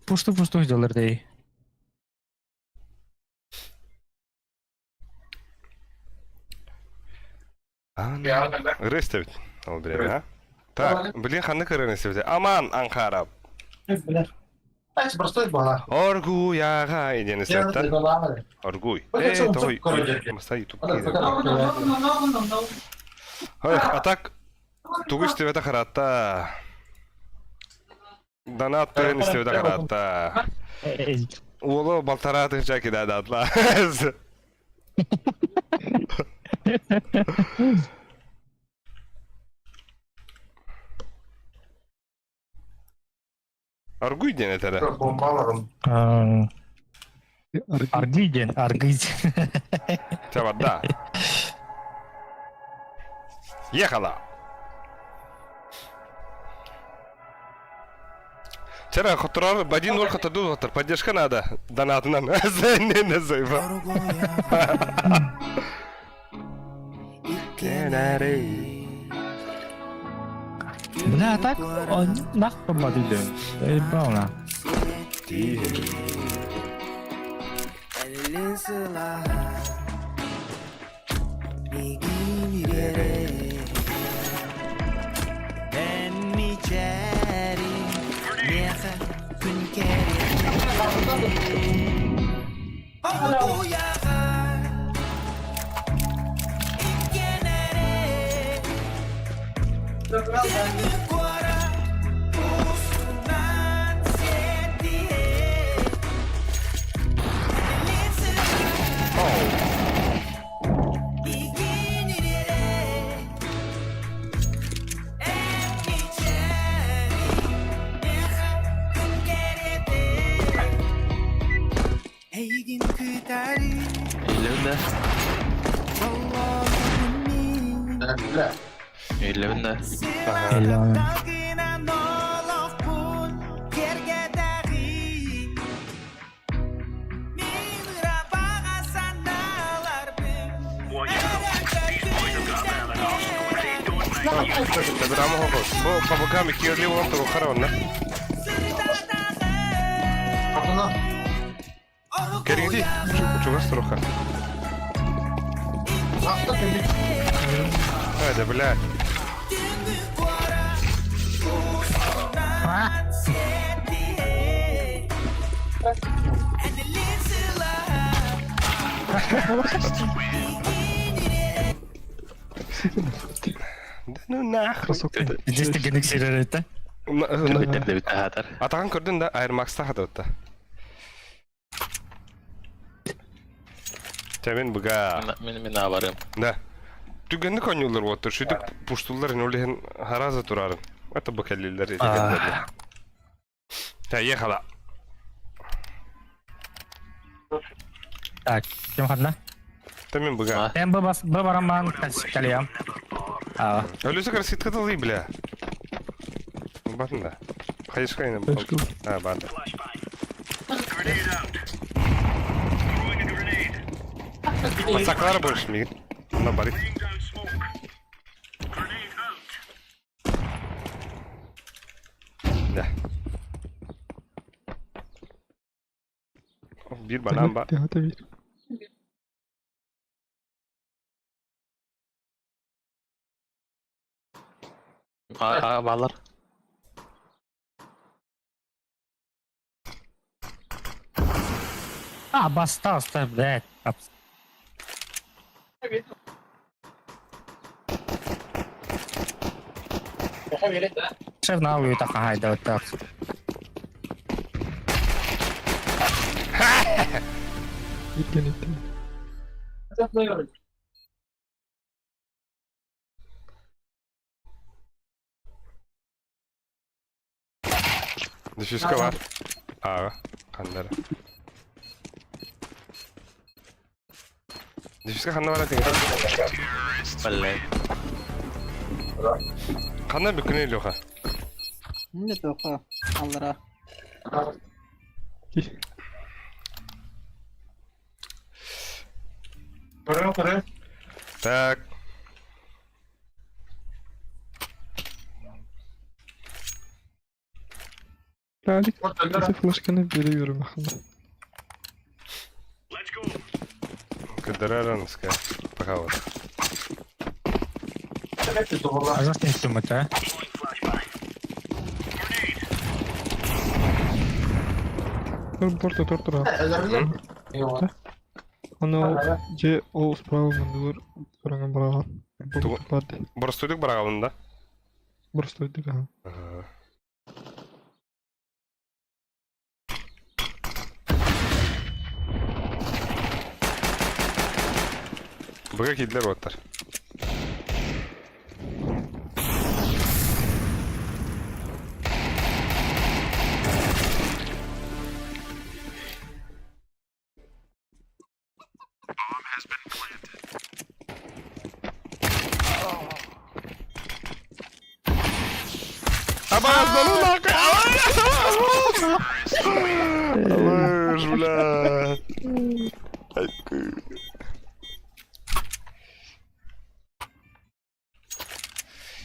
Pustu hıcalar değil. Рестовит. Ол время, а? Так, блин, ханны кырын истебезе. Аман, Анкара. Это простой бала. Оргуй, ага, иден истебет, да? Оргуй. Той, маста ютуб кейде. Ой, а так, тугу истебета харата. Донат тойын истебета харата. Улы балтаратын жаки да дадла. Аргуй ден это, да? Бомбаларım. Аргиден. Тебя, да. Ехала. Вчера хуторар 1-0 хотаду, поддержка надо. Донат нам. Не называй. Bля, tak on nak pemadu deh. Bro lah. Ellerinde. Helal. Drama hokos. Bu pabukami kiyoli olan to kharawna. Kapına. Keridi. Чугас троха. Hafta tebrik. Hadi блядь. Да ну нахуй. Здесь ты генек сигарета. Bitti bitti hatar. Атаган көрдүн да Air Max'ta хата отта. Темен буга. Мен аварым. Да. Түгенди конюлар отур. Шүдүк пуштулар нөлehen хараза турарын. Это бакалилер эти. Та ехала. Так, kim hadna? Темен буга. Em bebaramang kalian. Ah, Ölüsü kadar sit katıldı bile. Bakın da. Hayır kayına. Ha ben de. Masaklar boş mu? Ona bari. Да. Bir banan var. Hadi bir. Bağlar. Бasta, блядь. Шеф на улицу хайда вот так. Gittin. Dışıska var. Aa, kanları. Dışıska kanlı var hadi. Vallahi. Kanlar bir küney loha. Ne toka? Allah'a. Kırıyor. Tak. Hadi. Bize flashkanı veriyorum bakalım. Кадраран, ска. Пока вот. А за что не думать, а? Tor abi. Она где о справа мандур соранgan бараган. Тугу. Тупады. Борстойдук барагабында. Просто иди га. Бага кидлер оттар. Аллаш, бля.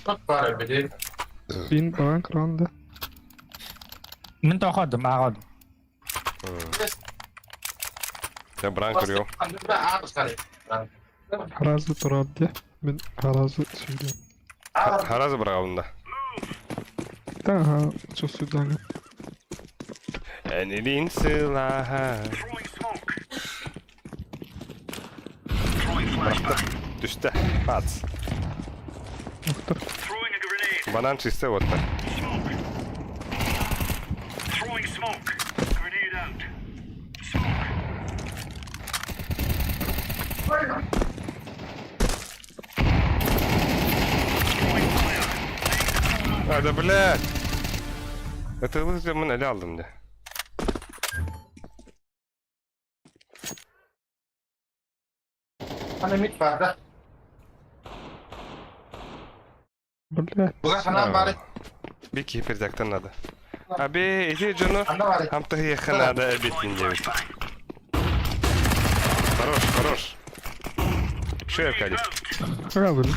Bak bari bir. Bin baran kıranda. من تاخذ ما اخذ Я бранк курил. Harazı turabdi. Ben harazı söylüyorum. Харазы барагабында. Daha çok sudan. Энилин сылаха. Düştü. Paц. Muhtar. Банан чисто вот так. А, да блядь! Это вы من ele aldım de. Hani mit vardı. Böyle. Bu da sana bari. Bir keyif edecekten adı. Abi, iki canı. Anda var. Ham tahiyye khanada ebittin diyor. Хорош. Şu Erkali. Aga böyle.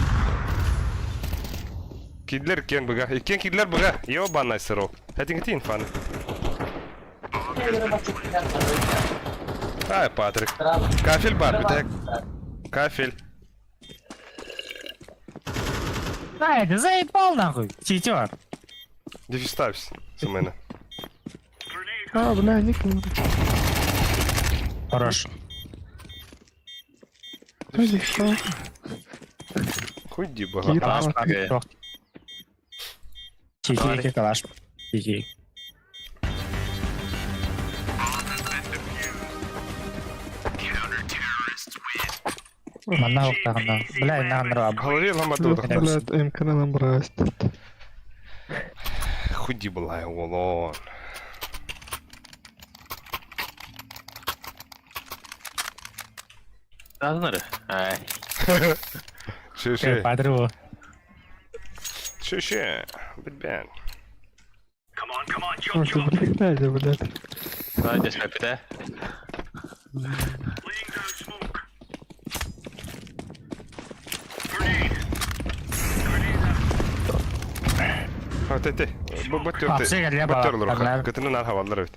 Kidler ken buga. İken kidler buga. Yo bana sero. Hadi gittin fan. Ay Patrick. Kafil var bir tek. Kafil. Да, это заебал нахуй. Читер. Дефиставься с мене. Aa bu ne? Ne kıldı? Хорош. Hadi sağ. Хуйди бага. Gir. Калаш, Aa, Чики, калаш. Чики. Манна уктаганда. Бля, нагнара. В голове ламадуда. Блядь, МК'нен брать. Хуйди была его. Anları. Ay. Şey. Подру. Şey. Bitben. Просто, блядь, Надя, блядь. Hadi snap'te. Ha te. Bu Hapse geliyor baba. Batırılır. Bunlar- Kıtının ar havalar evet.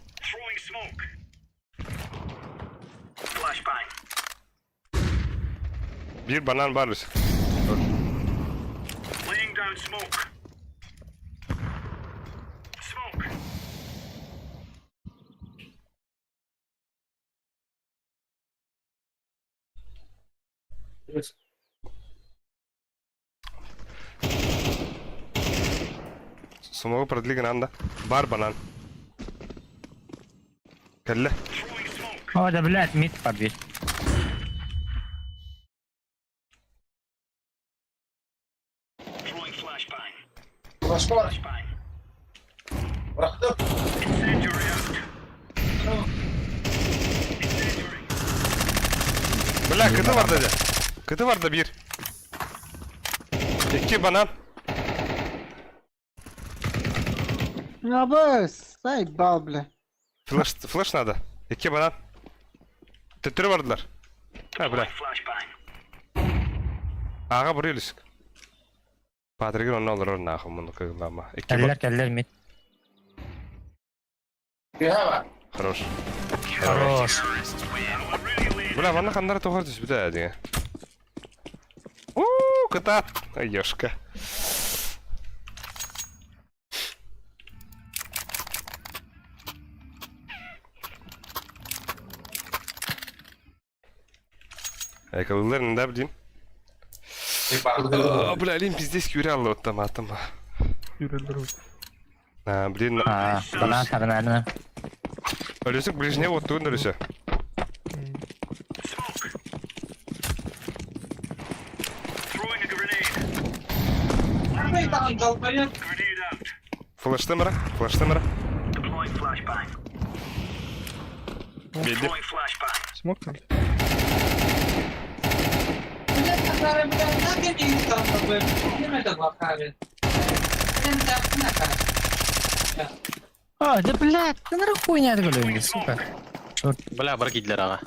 Bir banan var. Smoke продлиген anda. Бар банан. Кelle. هو ده بلاد ميت قبل. Başka var. Bıraktım. Bля, kıtı var dedi. Kıtı var da bir. İki banan. Ya bas. Заебал, бля. Flash надо. İki banan. Tütürü vardılar. Ha bля. Ağa buraya ilişik. Patrick'in onu olur onu nakım bunu kıgılama. İki كلر كلر ميت. Bir var. Хорош. خلاص. Bля, bana kanları tohar düş bir daha hadi. Uuu kıta. Ay yoşka. Ayakkabıların ne bileyim? Bir baktım. Bля, Олимп здесь кюрял вот там, а там. Yürüyorlar o. Блин, اه بنات بنات. Ölüsük ближнее вот тут ölüsü. Flash'ta mı? Flash'ta mı? Bildim. Smoke geldi. اه ده بلاد. انا راح хуйня تقولون сука. Бля, бір кидлер аға.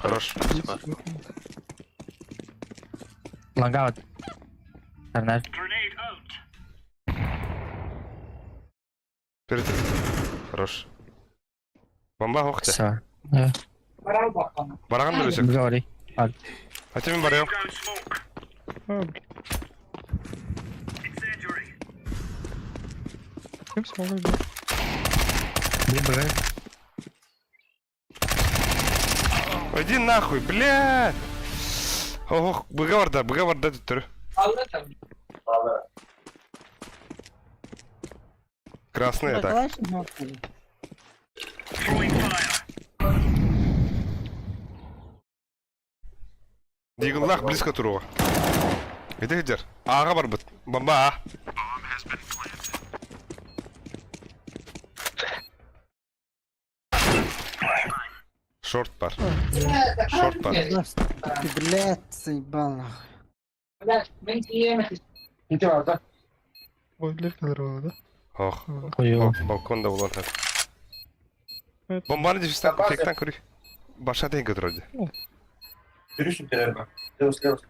Хорош. Лонгаут. Карнаж. Перед. Хорош. Бомба hoogte. Все. Бараган ölüsük. Говори. Açayım barıyor. Ha, kim smoke geldi? Блин. Иди нахуй, блядь! Ох, быга var da tütürü. Красный так. Дигыллах близко тұруға. Где гидер? Аға бар бұд. Бомба а. Шорт бар. Шорт бар. Ты, блядь, заебал нахуй. İki var da. Boylar kadar oldu. Ох. Хуёво. Балконда болған тәр. Evet. Бомбаны жестен тектен көрі. Баша дейін көтірді. Yürüyüşün terör bak. Levus levus.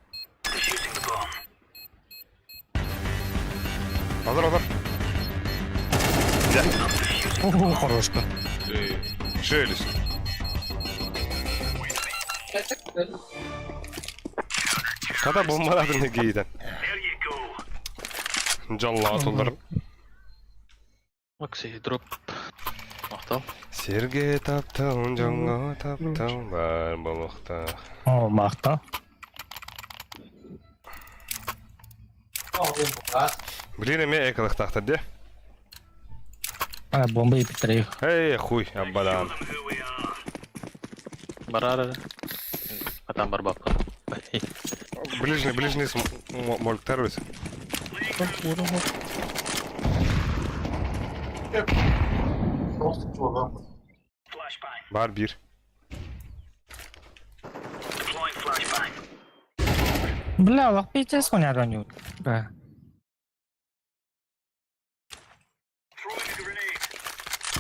Alır. О, хорош. Şöyle. Kada bombaladın ne giyden? Callat onların. Макси, дроп. Мақтал. Серге таптың, жаңға таптың, бар болықта. О, мақта. Блин, эме экалық тақты де. Ана бомба и петрей. Эй, хуй, аббадан. Барар. Атам бар бапка. Ближний молктар өз. Bak vurun bak. Бар bir. Бля, лох пиздец хуйня роню. Да.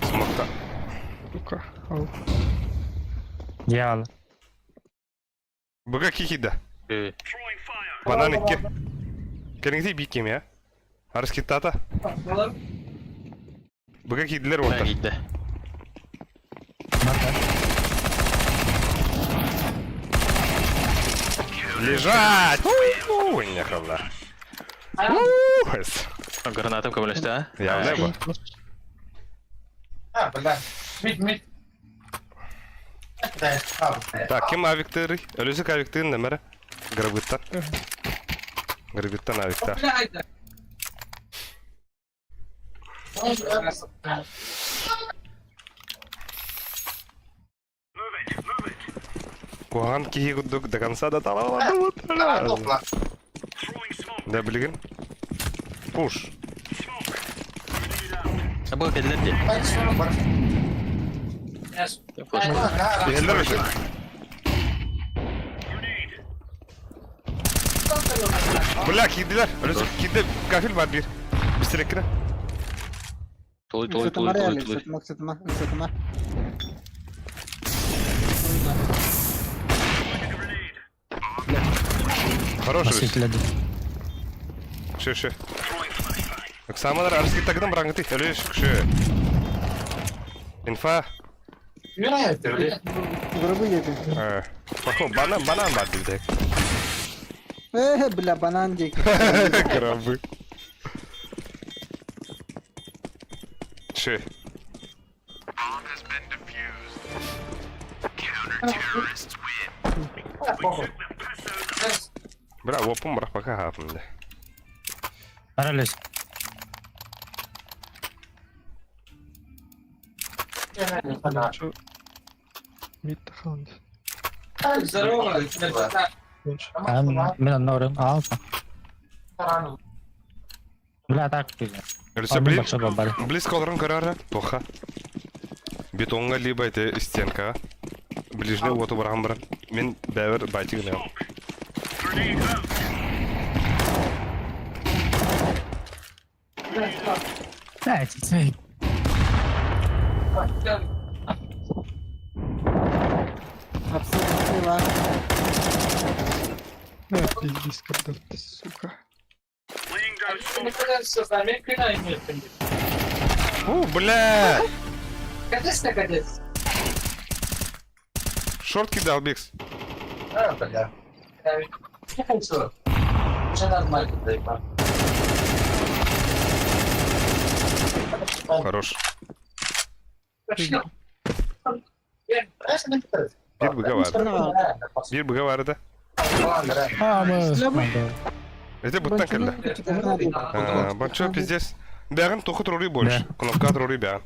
Смокта. Luka. Al. Дьявол. Бұға кекейді. Эй, Банан ikki. Келіңдей бейкем ya. Арыс кетті ата. Бұға кейділер Бля, оттар. gitdi. Лежать! Ой, нехала. Гранатам көмілісті, а? Являй ба. А, бля. Мид. Так, кем авиктыры? Ölüsük авиктырын немері? Грабыттан. Грабыттан авиктар. Куған киі күдік до конца да талалады. Да білген? Пуш. Бұл кәділер де. Geldiler mi? Bırak gidiler. Öyle gidi kafil var bir. Bir sürekli. Толы. Сетіма реально, сетіма. Хороший. Basitlədi. Şu. Bak sağmalar arası git takıdan bırakın git. Öyle şu. Infa. Grubu yedi. Bak o banan var bir tek. Bля, банан дик. Крабы. Şu. Bırak wapun bırak baka hafımda. Аралес. Что? Мид тахаунд. Здорово. Мен аннорын алса. Бля, так пиздец. Ölse блин. Бабар. Близко оларын көрәрі, тоқа. Бетонға либо әте стенкаға. Ближне оты барған баран. Мен бәвір байтығын ем. Блядь, Абсолютно. Пиздец, когда ты, сука. Бля! Шорт кидал, Бикс. Хорош. Bir bıga vardı. Bir bıga vardı. Это будто кәлі. Бан чо пиздец. Бәғін тоқы тұруры больше. Кнопка тұруры бәғін.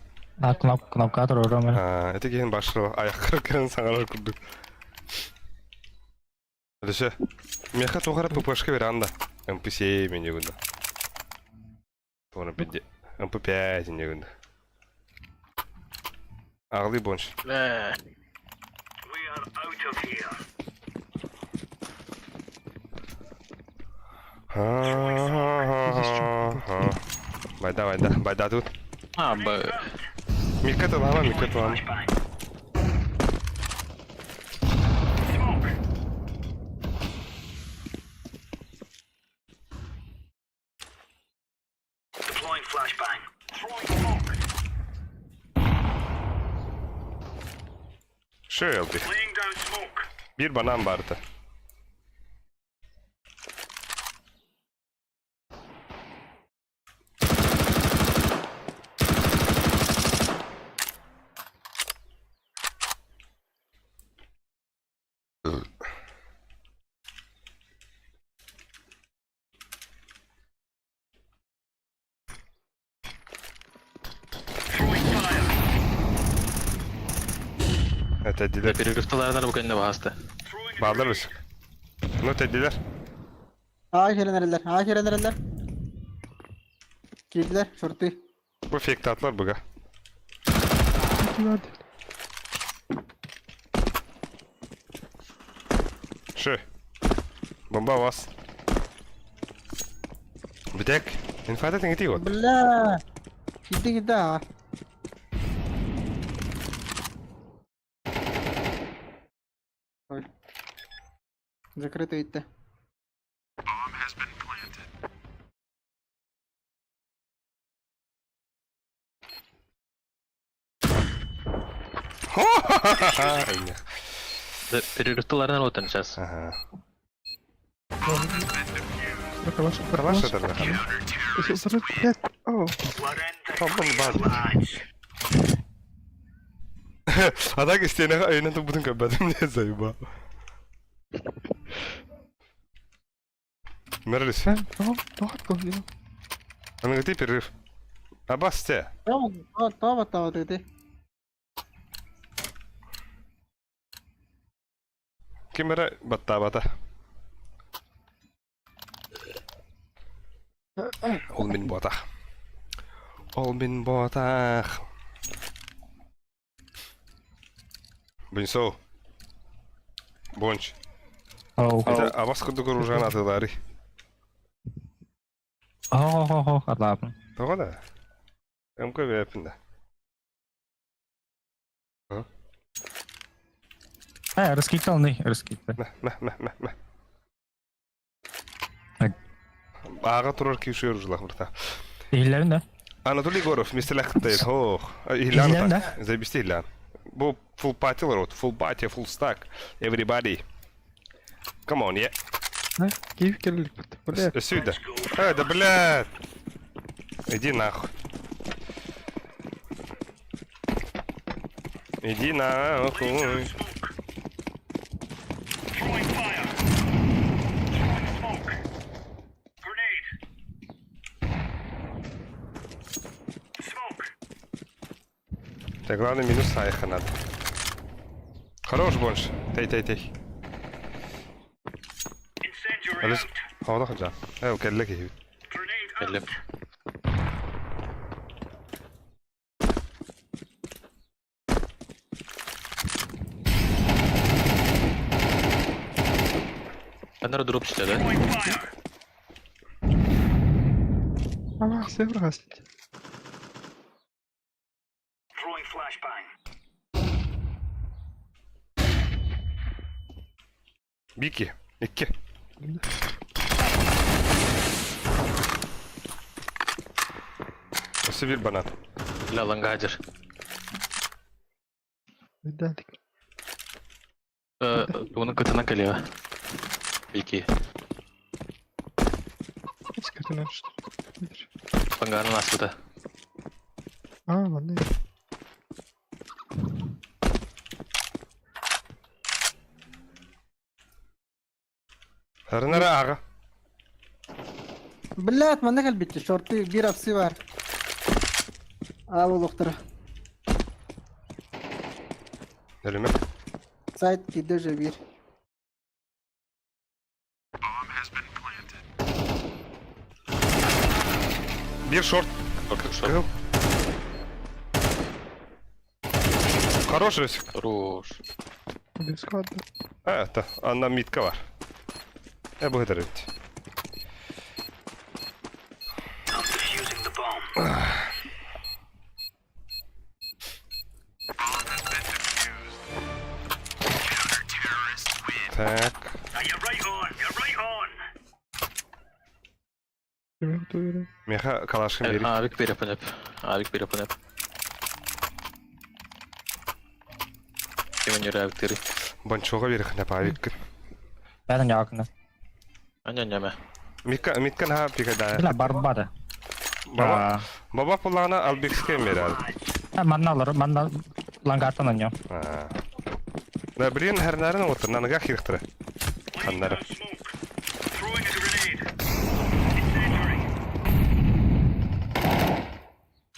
кнопка тұруры мен. Это кейін башыры аяққары кәрін саңалар күрді. Өдіші. Меха тоқары ППшқа бері анда. МП7 мен егінді. Тоғырын пәдде. МП5 мен егінді. Ағылы бонш. Бля. Байда тут. А, б... Мика талама. Şöyle bir. Bir banan vardı. Teddiler. Перегрифталардар bu kendine bastı. Bağlarız. No teddiler. Nereler? Girdiler, şortu. Bu fake atlar buga. Hadi. Şu. Bomba vas. Bir tek. İnfada tengeti yok. Bля. Gitti ha. Ой. Закрыто идти. Aynen. Перерыхтыларынан өтін сейчас. Ага. Калаш, Калаш это да. Сразу 5. О, Tamam bak. А так isteyene aynen de budun kapadım ne zayıba. Nerelisin? sen tamam, rahat kal ya. Ana gidi перерыв. Abbas te. Tava dedi. Kimera batta bata. Ol min bota. Ol min bota. Бенсо. Бонч. Оу. Это Abbas kudu kurujana atılari. О, ладно. Того да. МК вепинде. Раскидал, не, раскидал. Мә. Ай. Аға тұрар кешер жылақ бірта. Ийлерин да. Анатолий Горов, мистер Лехтейт. Ох, Илян, Илян, да? так. Забести Илян. Бо full party лорд, full party, full stack. Everybody. Come on, yeah. Киев келлик бит. Блядь. Сюда. Да блядь. Иди нахуй. Иди нахуй. Так, главное минус Сайха надо. Хорош больше. Тей. Алис, havada kalacağım. Evet, kelle gibi. Келем. Бәнер дроп ішті, да? Allah sevr gazet. Bir iki. İki. Nasıl bir banan? Ля, лангадер. Видалик. Оның күтіні кілева. Беки. Скотина что? Видишь? Лангарын астыда. А, ладно. Hırnara ağa. Блядь, манда кал битти. Шорты bir hapsi var. Abi doktora. Nerime? Sait gidiyor bir. Bir short. Bakın şu. Kıl. Хорош Рысик. Хорош. Без хода. Это, она митка var. Bu kadar evet. Так. Кime tutuyor? Meha kalaşkın beri. Avik bir yapın hep. Avik bir yapın hep. Kimin yürü avikleri? Bançoğa beri ne pavik. Бәрін жақында. Anya. Mitkan ha pikada. Bila барбады. Baba pulağına albekske beri abi. Манна алыр, манна лангартан ойнайм. Да блин, hernarin otur. Nanga kirktire. Kanları.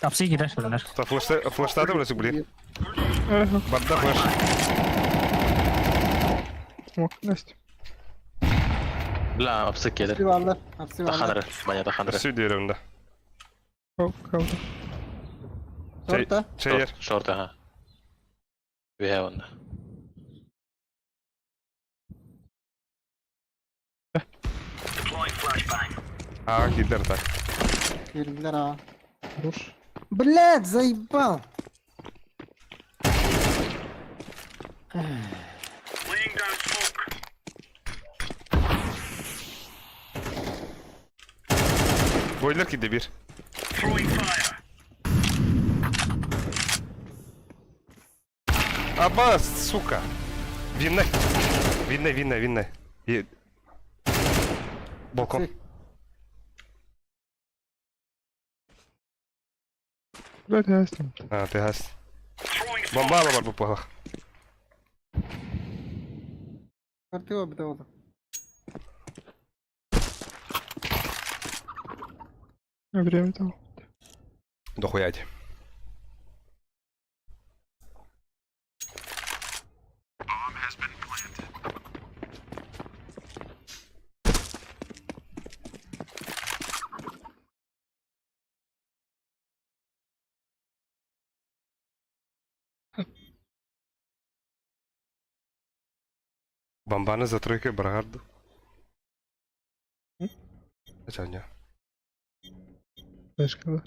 Апси кире шөлнер. Flash'ta burası блин. Badda flash. Смог, Настя. Ля, apsık gelir. Hapsi varlar. Hapsi varlar. Tahanırı. Banya tahanırı. Su diyorum da. Kaldı. Şorta. Çayır. Short ha. We have onda. Gider так. Girdiler ha. Хорош. Блядь, заебал. Boiler gitti bir. Аббас, сука. Винной. Винной. И... Балкон. Блядь, ясно. А, ты газ. Бомбала бар попала. Карты обдал. Время там. Дохуять. Бомбаны за тройкой Брагарду. Это не. Знаешь, когда?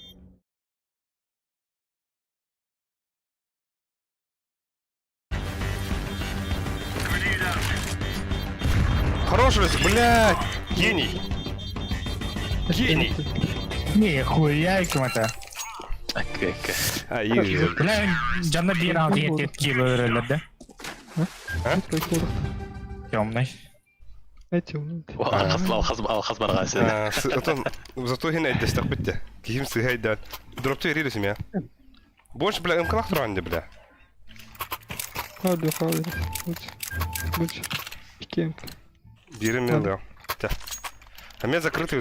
Хороший, блядь! Гений! Гений! Нихуя это. Окей. А, и... Бля, жанна bir round yetki böyle Темный. Эти умные. Алхас барга сен. Зато هنا انت استقبلته كيمس هيدا ضربته يريد اسمها بوش بلا يمكن اخطر عندي بلا Хали. Будь. Кем? ديرين من ده همية закрытый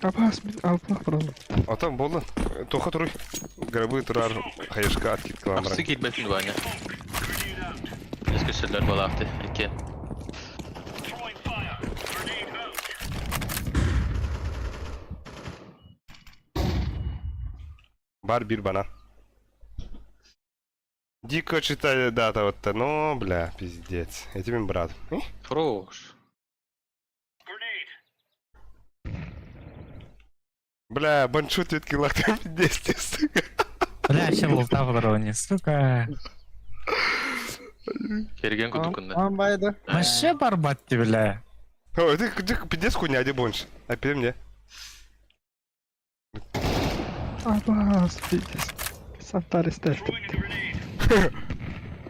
Аббас, алпах, правда. а там болды тоқы тұруй грабы тұрар қайышқа аткет каламран Апсы кетмейтін бәне. Ескішілер балақты. Екен. бар бир банан дико читали дата вот-то ну бля пиздец я тебе брат Хорош. бля баншут ветки лахтем 10 сука Бля, ще лута в дроне, сука. Керген күдікінді. Байды. Вообще барбатти, бля. ой ты пиздец хуйня где больше а перед мне Аббас, пиздец. Сантари стелт.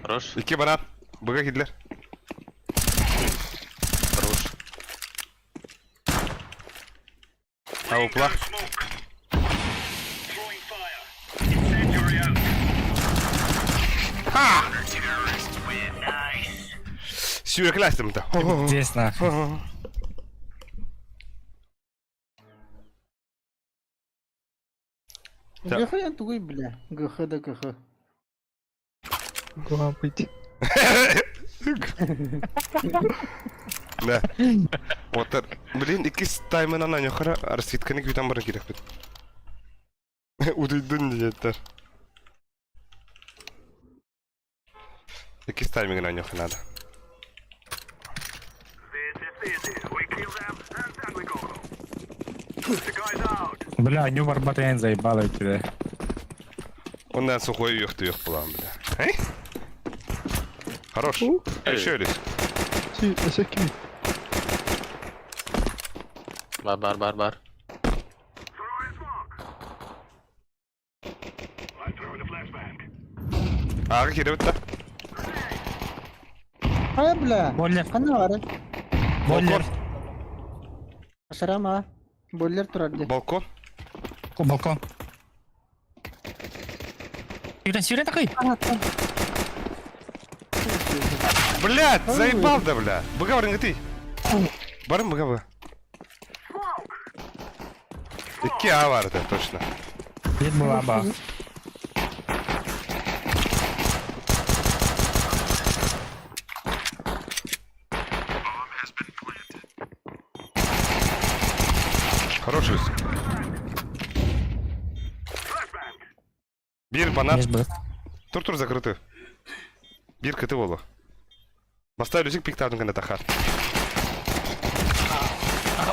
Хорош. ике банан быга гидлер Хорош. а упла сюрек ластем-то Здесь на. Да. ГХ я тугой, бля. ГХ да ГХ. Гуам быть. Да. Вот, блин, икис таймена на нёхара, арсвитканы квитан барын керек бит. Удуйдун дiyetler. Икис тайминг на нёха надо. Бля, ню барбата я не заебал тебя. Он на сухой ёхты план, бля. Эй? Хорош. Ещё лишь. Си, эсеки. Бар. А, как идёт-то? Ай, бля. Бойлер. Қана бары. Бойлер. Ашарама. Бойлер тұрарды. Балкон? Балкон. Сюрен такой. Блядь, заебал да, бля. Быга барынга ты. Барын быга быга. Икки А бар да, точно. Bir bulaba. Хороший. Бир банан. Есть был. Тур закрыты. Бир кыты болу. Поставлю зик пиктаудың кanda тахар.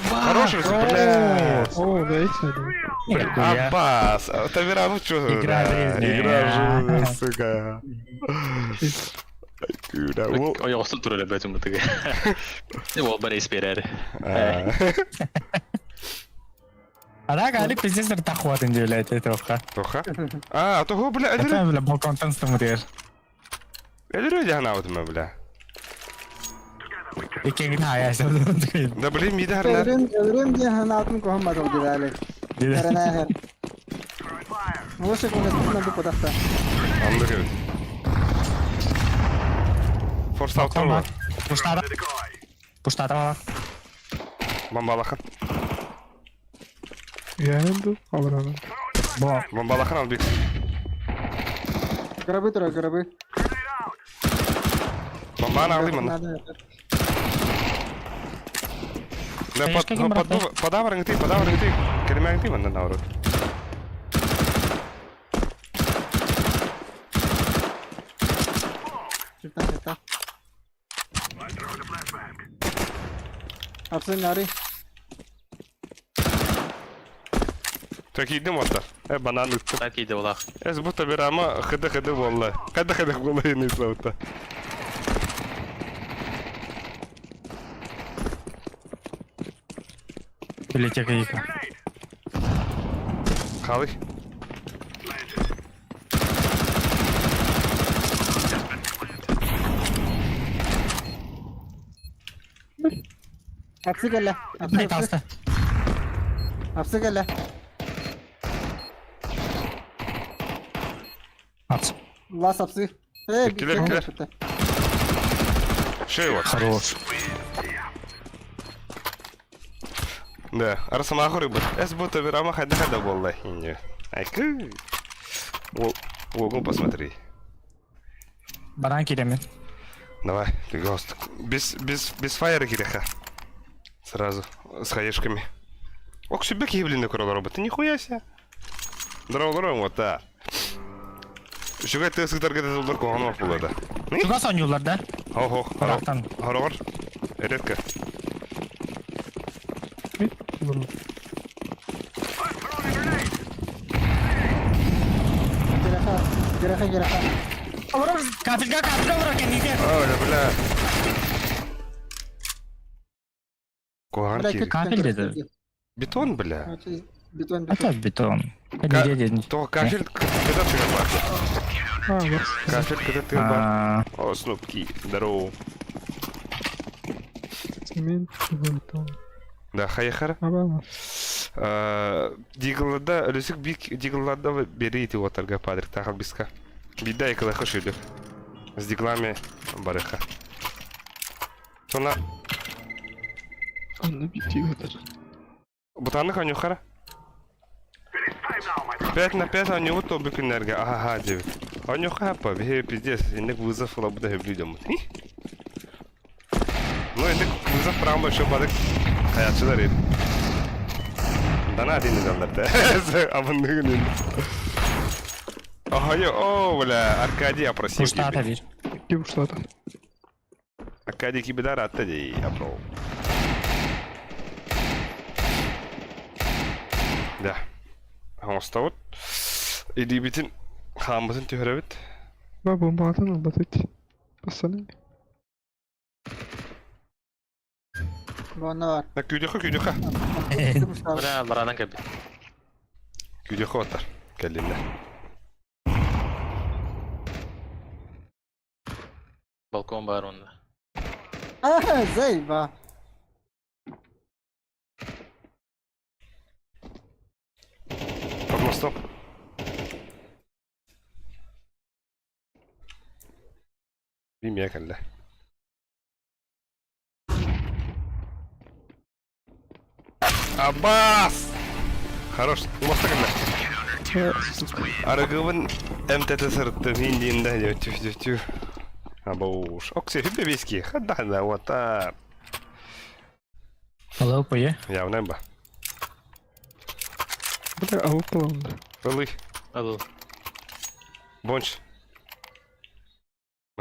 Хороший, бля. О, да, эти. Нихуя. Аббас, Тавира, ну чё? Игра в жизни. Игра в жизни, сука. Куда? Ой, осыл туры ләбәт умытыға. Ол бар эспер әрі. Ада гали пиздец тахватын дийлет это. Тоха? А, того, бля, Это элер... бля балконтан стамудер. Элер öyle hanavdım bля. Икең хаясаа. Да, блин, миде харнар. Evrim diye hanatın kohum var oldu dali. Karena her. Moshe konas tutma bu podakta. Anlık evet. Force out'lar var. Пустата. Пустата var. Bombalakın. Yani bu alır alır. Бо. Bombalakın al bir. Garabı tura garabı. Bombanı alayım onu. Да, подавар ты, Kelime ты, benden davran. Çıkta. Hapsın nari. Так идем вот так. Банан. Так иди улах. Ez будто bir ama hıdı vallahi. Hıdı vallahi neyse orta. Билетека ика. Kalış. Hapsı gel. Дай таста. Hapsı gel. Ац. Las hapsı. Hey, Kiler. Şey var. Хорош. Да, арсама хурыбы. Ez будто bir ama hıdı vallahi. Айкы. Огонь посмотри. Баран кидемен. Давай, пожалуйста. Без фаера киреха. Сразу, с хаешками. Ох, себе киблин курал робота, нихуя себе. Здорово, вот так. Şuga tısıklar kadar koğanı var da. Ne? Тугас oynuyorlar da. Ho. Taraftan. Haror. Eretka. Gereha. Katilga vura kendine. Öyle bile. Koğan ki. Katil dedi. Beton bile. Beton. Это бетон. Это дедень. То кафель когда ты бар. Ha bak. Кафель когда ты бар. О, снупки. Здорово. Senin bu Да, хаяхара. Ama Диглада, Люсик Бик, Диглада берите вот торга падрик, тахал биска. Бида и калаха шиду. С диглами барыха. Sonra anla bitiyordur. Бутанlık анюхара. 5 на 5 анюху то бükünlerge. Aha diyor. Анюха yapma. Bir пиздец. İndik vızaf ola bu da hebliydim. Ну, инdik vızaf прямо еще badık. Hayatçılar yedi. Dana dini dallar da. Abandığın indi. Aha yo, o bля, Аркадий опросил. Пустата вир. İki vursadı. Аркадий кибидар атта дей, апро. Да. Hamastavut. Edibitin hambatın tührevet. Ve bombadan aldatı. Basana. Bu ne var? Ha küdüha. Bana baradan kabi. Küdüha atar. Kellinler. Balkon var onda. Ah, zeyba. Под мостом. Bilmiyor kelle. Abbas! Хорош. Моста kelle. Aragıvın MTT sırttım hindiğinde diyor. Tüh. Абуш. Окси, hübbe viski. Hadi vata. Hello, пое. Явно ба. Bu da avuk olandı. Ылый. Al. Бонч.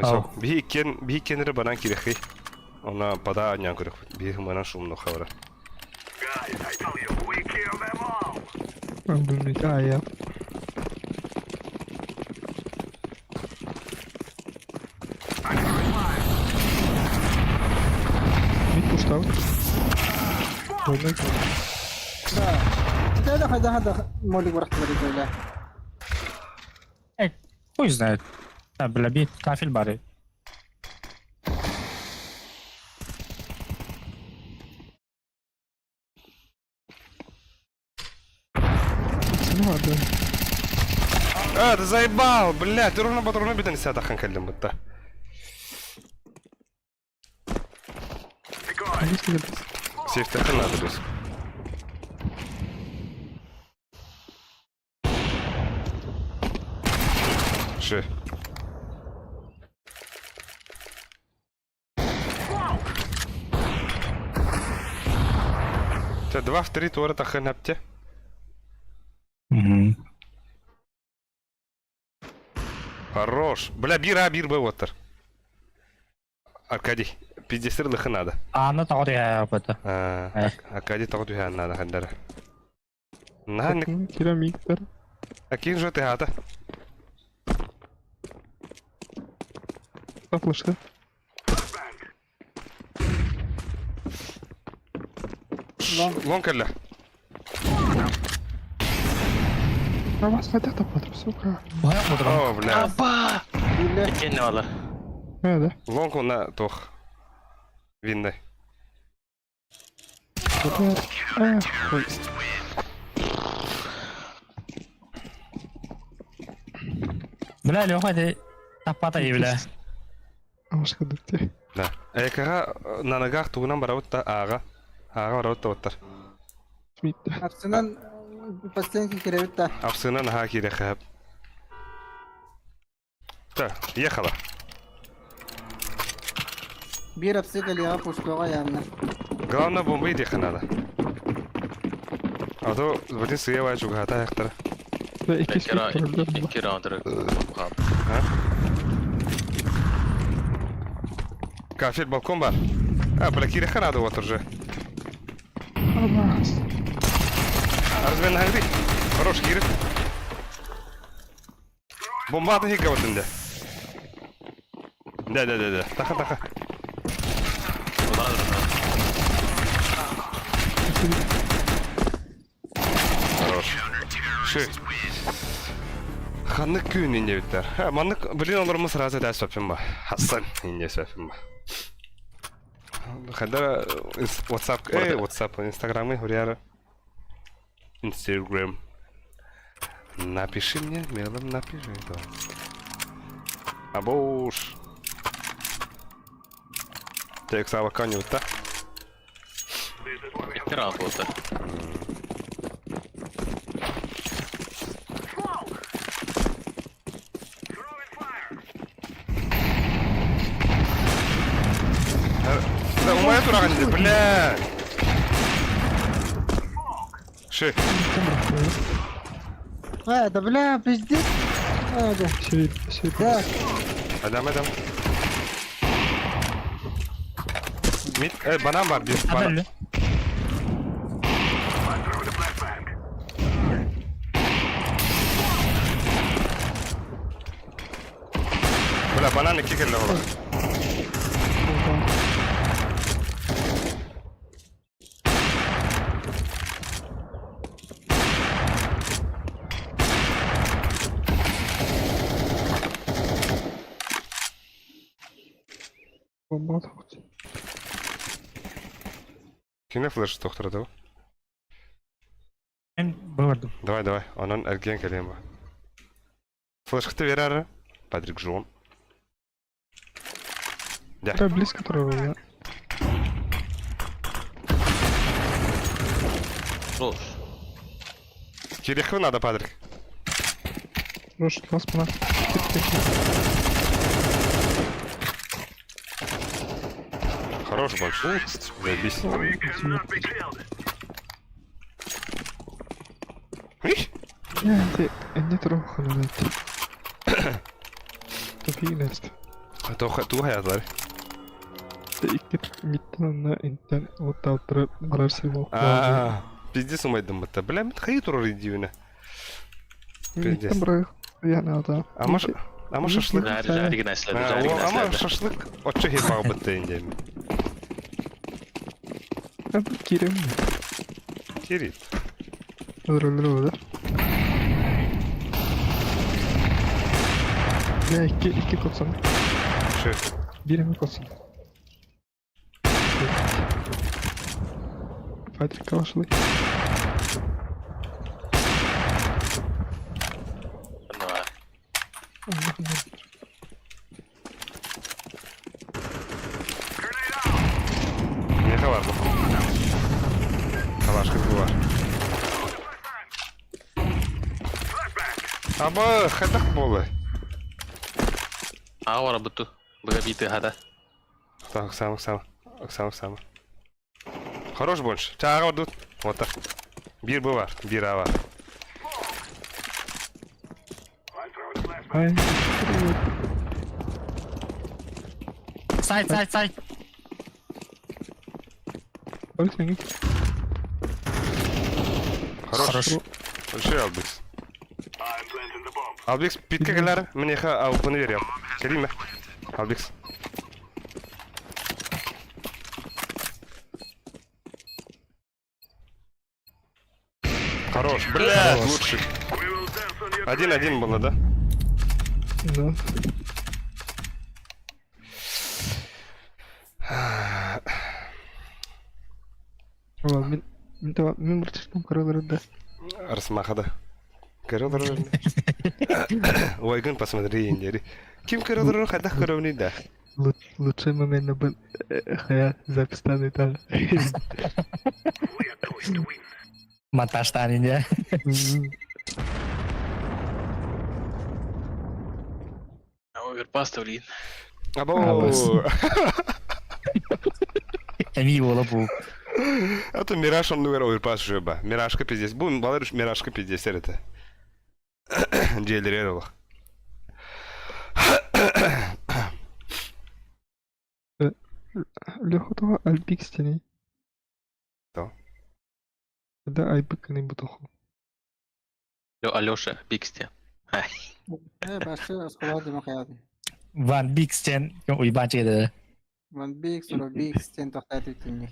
Ау. Бихиккенері банан кирехи. Она пада анян кирек. Бихик манан шумно хавра. Öldürmek ayağı. Mid pustav. Oynak. Da. هذا مولي ورحت بريد ولا Хуй знает. Да, бля, бит кафель бары. سنة واحدة. ты заебал, блядь, ты ровно патроны битен сяда ханкалим будто. عايز كده. Сейф так надо без. Ши. Ты 2 в 3 тура тахын апте. Хорош. Бля, бир бы вотер. Аркадий, пиздец лыхы надо. Аны тагы я бата. Аркадий тагы я надо хандара. Нахны, Керамиктер. акин же ты хата. Флешка. Лон калля. بس فتحت فترة سوكا. Бая мудро. О, бля. Опа! Икенне вала. هذا. Лон куна тох. Виндай. كويس. Бля, Лёха, ты тапата и бля. مش كدبتي. Да. Экага на ногах тугнан бараутта ага. Ага бараутта оттар. سميت. أرسنال بستنكي كريتا Апсына наха кире хаб. Та, ехала. بيرا بسيكا اللي غابوش كوغا يامنا Главное бомба иди ханада. А то вадин сыева чугата яхтара. لا إكيس Кира, فيكتور. Кира андыры. Кафель балкон бар. Бля, кире ханада вот уже. خلاص. Арзбен хангри. Хорош кире. Бомба хига вот инде. Да. Таха. Хорош. Ши. Ханны күн инде биттер. Маннык билен оларымыз сразу да сөппен ба. Хасан инде сөппен ба. Хадара WhatsApp, WhatsApp, Instagram, Хурьяра. Instagram. Напиши мне, мелом напиши. Абуш. Так, сава конюта. Кира болса. Да, у меня тураган, бля. Ши. هذا بلا بجديد هذا شيء. ذاك Adam. Mid, bana var bir bana. Haberli. Bula bana ne kikirle ola. Bomba tavuk. Kine flash toxtırdı o? Ben böldüm. Давай, onun ergen kelime var. Flash kıtı verer. Patrick John. Да. Да, близко трогал. Рош. Кириху надо, Патрик. Рош, класс, пана. Хорош большой. Заебись. Видишь? Не трогал, блядь. Тупик näst. Ту hayatlar. İki mitten inten oturup ararsın o. Пиздец умайдым бата. Бля, мен хайы турар идиюне. Mitten bırak. Yani adam. Ama şaşlık. Жарги наследи, Ama şaşlık. Otçu hepağ bıttı indi. Ben Kerem. Kirit. Öldürülür olur. Ya iki kod sana. Şu. Bir mi kod sana? Fighter karşılık. Ne var? Ne var bu? Kalaşkı bu var. Aba, hadak bolay. А, вара буту. Бага биты хада. Так, Оксана. Хорош больше. Чаға вот тут. Вот так. Bir bu var. Bir A var. Ay. Side. Bak sen git. Хорош. Большой Албикс. Албикс, pitке gelir. Мен еха алпını veriyorum. Geleyim mi? Албикс. Хорош. Блядь, лучший. 1-1 было, да? Да. Ulan ben bir çıktım karalarında. Арсмахада. Королор. Ойгын посмотри, индери. Ким королор хадах коровни да. Лучший момент был хая записtan это. Маташтан ya. Оверпас блин. Або. Emi ola bu. А то Мираж он номер оверпас жеба. Миражка пиздец. Бун баларыш Миражка пиздец это. Джейлерер олах. Леха того Альбик стены. Кто? Да Альбик не бутоху. Алёша, Биксте. Başka skola demek hayatım. Van Big Sten yung uy ba çede. Van Big, sonra Big, sen tohtat etkinlik.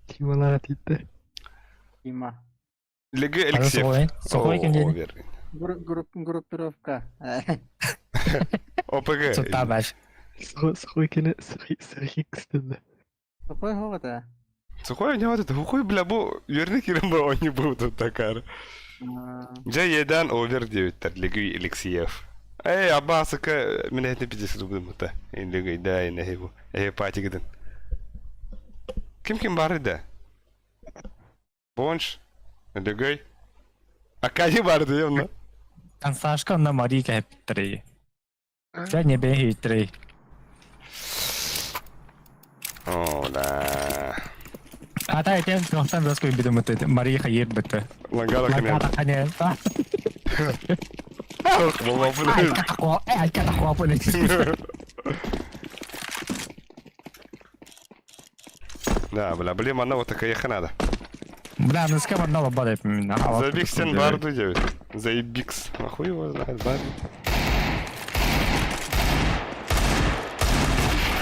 Kimalar atitte. Ima. Леге Ano Алексеев. sokoy? Sokoy kim jeni? Верный. Группировка. ОПГ. So tabaş. Сухой кене сухих кстати. Какой ховата? Сухой не вот это. Хухой, бля, бу. Верный Кирим бы он не был тут такар. Джа едан овер 9 тар. Леге Алексеев. Эй, Аббасака. Меня это 50 рублей мута. Ин леге, да, и нахиву. Эй, пати гиден. Ким бары да? Бонш. Легей. А кади бары да явно? Kan Sashka na mari ka heptre. Sen ne be hitre. О, да. Ata iten nostan das ko bidu mate mari ka yet bete. Лагала Lagata коня. kanya ta. Ay kata ko po ni. Да, бля, блин, она вот такая надо. Бля, ну скажем на баде на. Забикстен барду 9. Заебикс. Нахуй его знает, барду.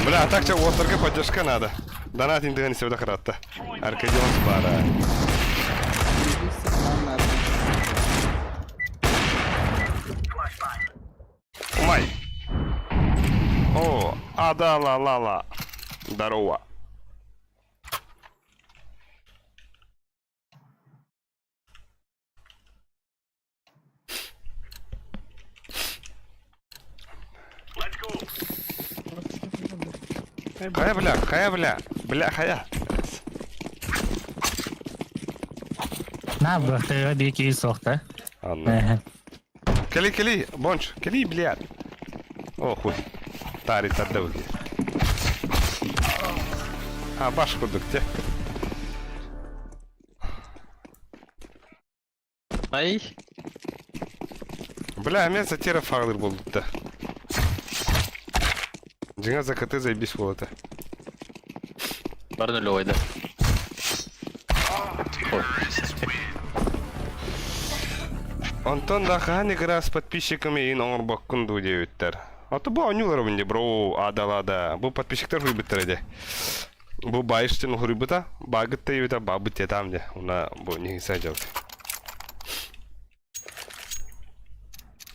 Бля, так что вот только поддержка надо. Донат интегран сюда хратта. Аркадион с бара. Май. О, да, ла. Здорово. Хая. На бахте bir ki sokta. Anladım. Кали, бонч, кали, блядь. О, хуй. Тари тадауги. А, баш кудукте. Ай. Бля, мен затира фағылыр болды да. Жаңа закаты заебись болды. Бар нулевой, да. Ой. Антон да хан игра с подписчиками и номер баккунду деюттер. А то бұл анюлар бінде, бро, адалада. Бұл подписчиктер хуй біттір еде. Bu bayıştın hurbuta bagıt da yita babıt yetam de. Ona bu ne sayacak.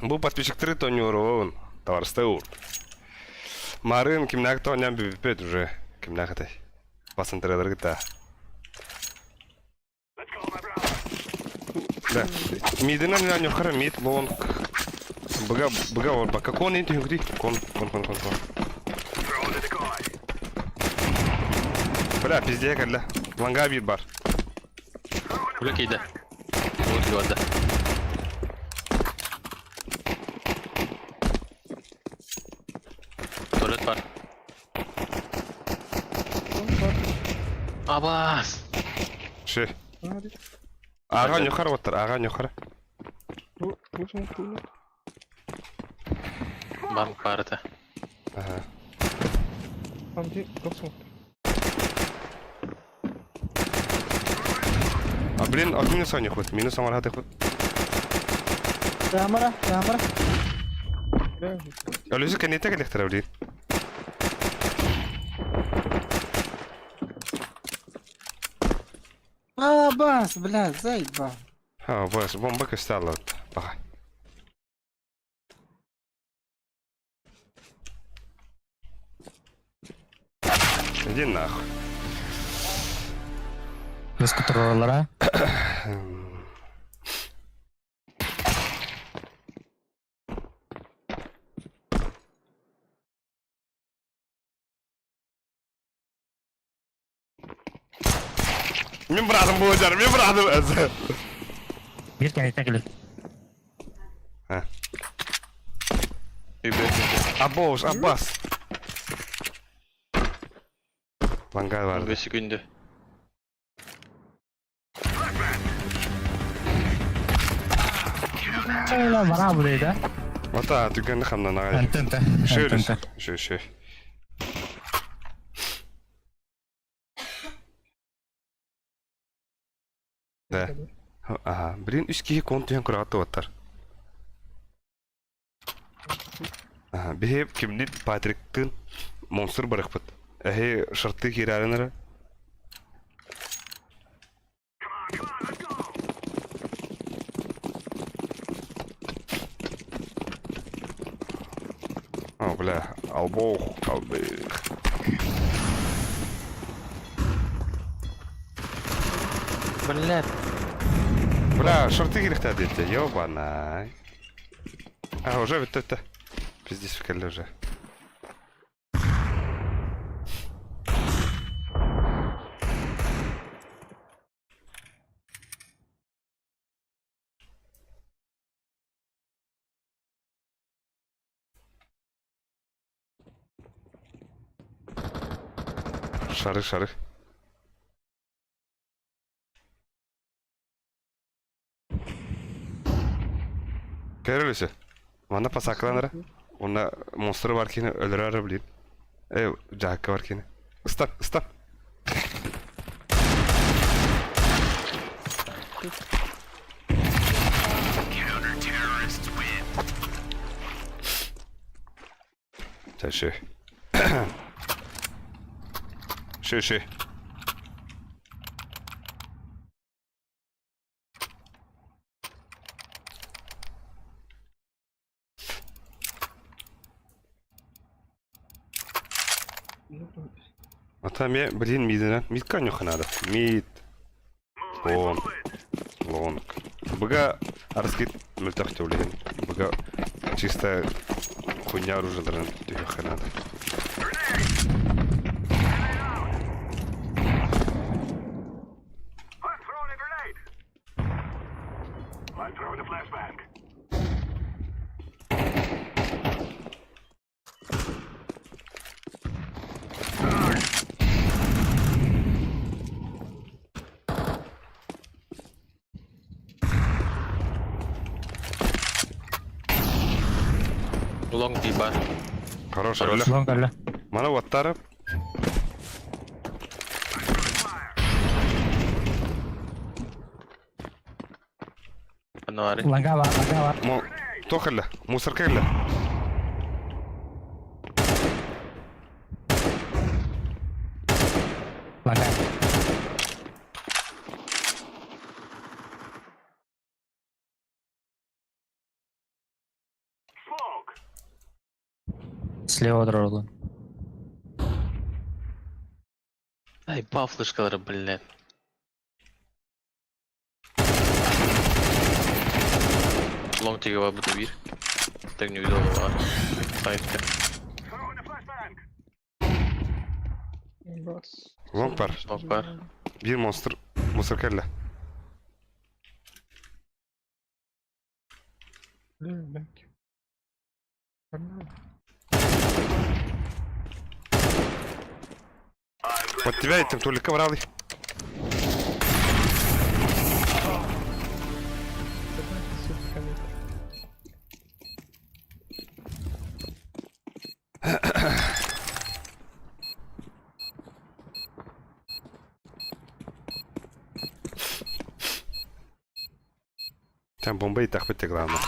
Bu подписчиктары то не урон. Товарство ур. Марын кимнак то ням бипет уже. Кимнак это. Пасынтыралар гыта. Да. Мидина не на хара мид лонг. Бага ор бака кон инти гри. Кон. Бля, пизде кадла. Ланга бит бар. Bırak iyi de. Umut yuvarda. Tuvalet var. Abbas. Şey. Hadi. Ağa yukarı otur. Ağa yukarı. Bu smoke bu. Var mı parata? Aha. Hadi go smoke. А блин, от минуса не хватит. Минус амар хаты хватит. Camera. Алюзик, не так электро, блин. Бас, бля, заеба. А, босс, бомба костяла. Ага. Иди нахуй. Плюс контроллера. Мен братым болжар, мен братым. Bir tane tekli. Аббош, Аббас. Лангай vardı. 5 günde. Lan bana buraydı. Vata, dükkanı kamdan ağay. Entente. Şey. Да. Ага, блин, üstki kontuyan kuratı vatar. Ага, бихе kimlit Patrick'tin monster bırakıp. Ehe şartı kirarınır. О, бля, албох, албых. Блядь. Бля, шорты грехта дети, ёбана. А, уже вот это. Пиздец в коле уже. Шары. Görülüsü. Bana pasaklanır. Ona monster varken öldürer bileyim. Jack varken. Stop. Şey. Şey. Атам я, блин, мидина. Мидка нюха надо. Мид. Лонг. Бага арскит мультах тёвлеген. Бага чисто хуйня оружия дран тюха надо. Long bir bar. Хорош, Хорош. öyle. Long öyle. Bana vattarıp. Anvari. Langa var. Тохалля, мусоркалля. Лагай. Слева дрогла. Ай, ебал флешкалары, блядь. Лонг тебе var burada bir. Tek ne güzel var. Side'de. Бас. Long var. Long var. Bir monster. Mısır kelle. Блядь. Под тебя этим только врали. Там бомба и так хоть главное.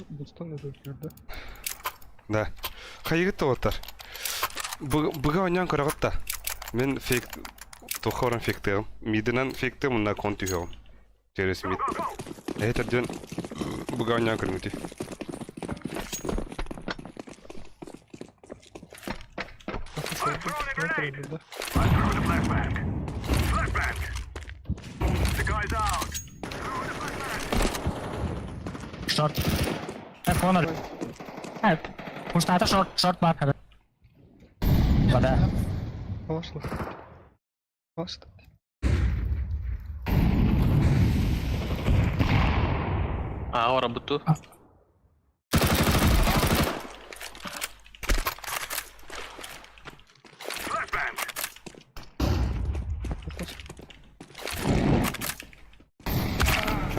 Бустан это да? Да. Хайгытты оттар. Буга оньян карагытта. Мен фейк тохорын фейктегім. Мидынан фейктегім на контигем. Через мид. Это ден буга оньян кармити. Short. Corner. Push starter short mark. Вода. Пошло. Пошло. Aa ora butu.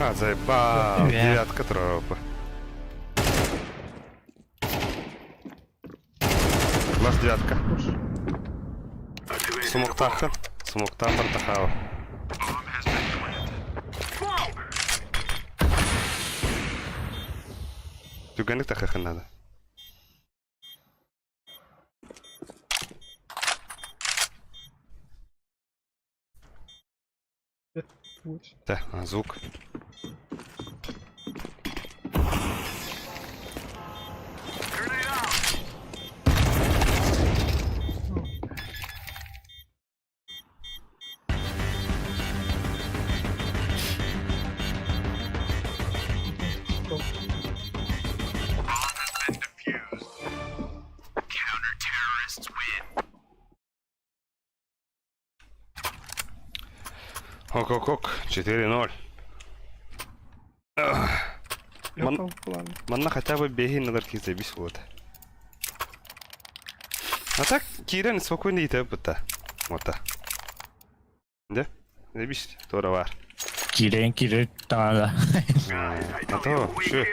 А, заебал. Девятка тропа. Глаз девятка. Сумоктаха. Сумоктаха Бартахава. Тюганик тахаха надо. Да, звук. Ок-ок-ок, 4-0. Манна хотя бы беги на дарки забись вот. А так, Кирен спокойно и тебя вот так. Да? Забись, тоже вар. Кирен тамада. А то, что?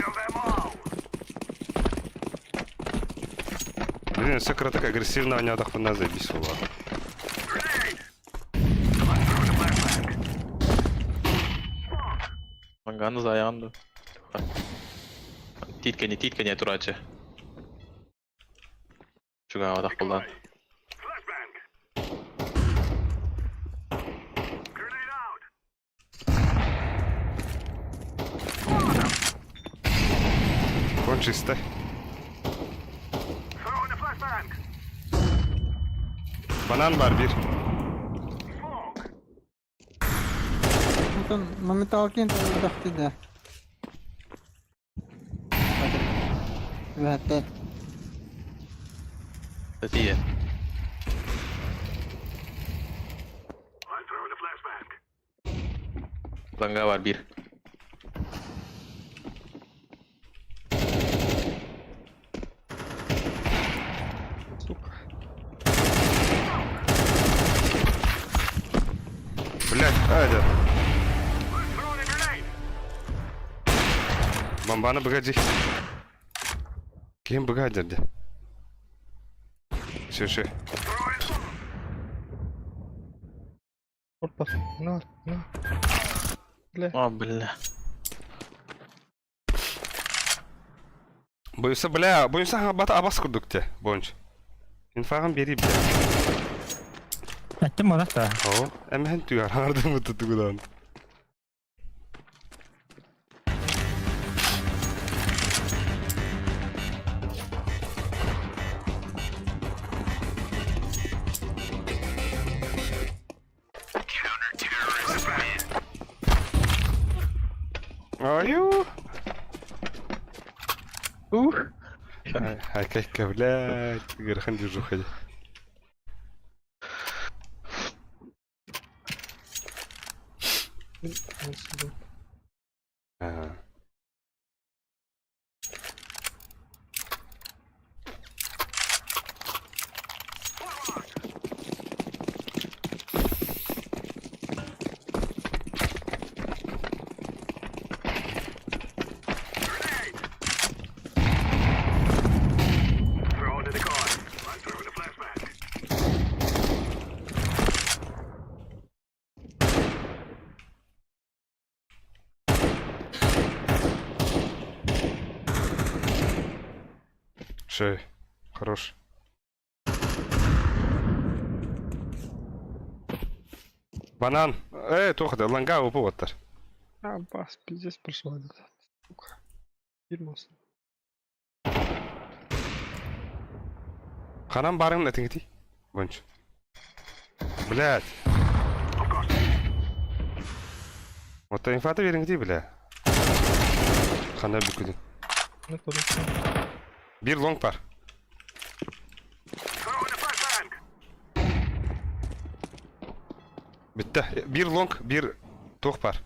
Блин, Сокра так агрессивно, у него так на забись вот. Manganız ayağında. Titkeni Turaçı. Şu havada kullan. Кон чисто. Банан var bir. Моменталки дахты да. Вәтте. Tatiye. Banga var bir. Блять, Адя. Бомбаны погоди. Кем погоди? Все. Шорт бар. На. Бля. А, бля. Буйса, бля, буйса бата абас курдук те, бойынша. Инфаган бери, бля. Әттім оны да. О, әмән түйар, ардым ұтытығыдан. Аю! Хакайка, блядь, герхан держу ходи. Ага. Шей, хорош. Банан. Тоқыды, ланга опы оттар. Бас, пиздец прошла. Сука. Girmesin. Қанан барың әтіңгети? Бонч. Блядь. Отта инфаты беріңгети, бля. Қандай бүкідің. Ne kadar? Bir long var. Bitti. Bir long, bir toq var.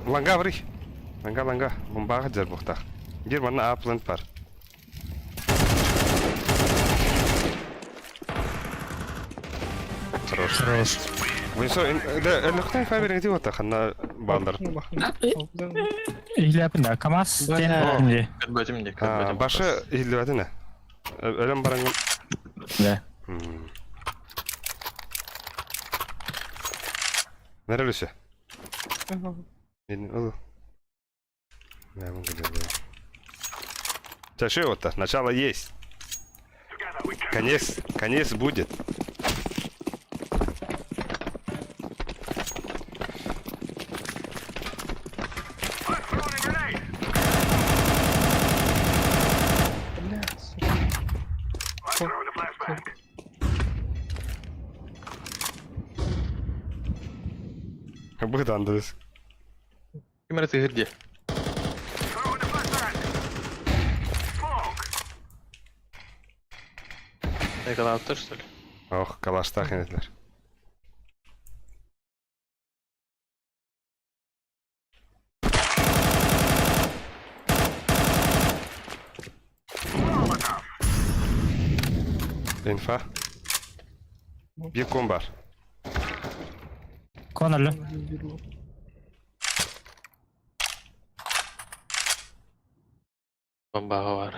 Langa var. Langa. Bombaga jar buqta. Bir mana upland var. Хорош. Вы что, нахуй фаберинг диота, хана балдар. Үйләпінді, КамАЗ тенде. Кәдбәтімде, Башы илдівәді не? Өлім бараңын. Да. Нәрелісі? Ұлы. Чаши вот-то, начало есть. Конец будет. Богдан, дивись. Кімера ти где? Я канал тоже, что ли? Ох, калаштах инетлер. Инфа. Bir kon var. Конерлі. Бомбаға var.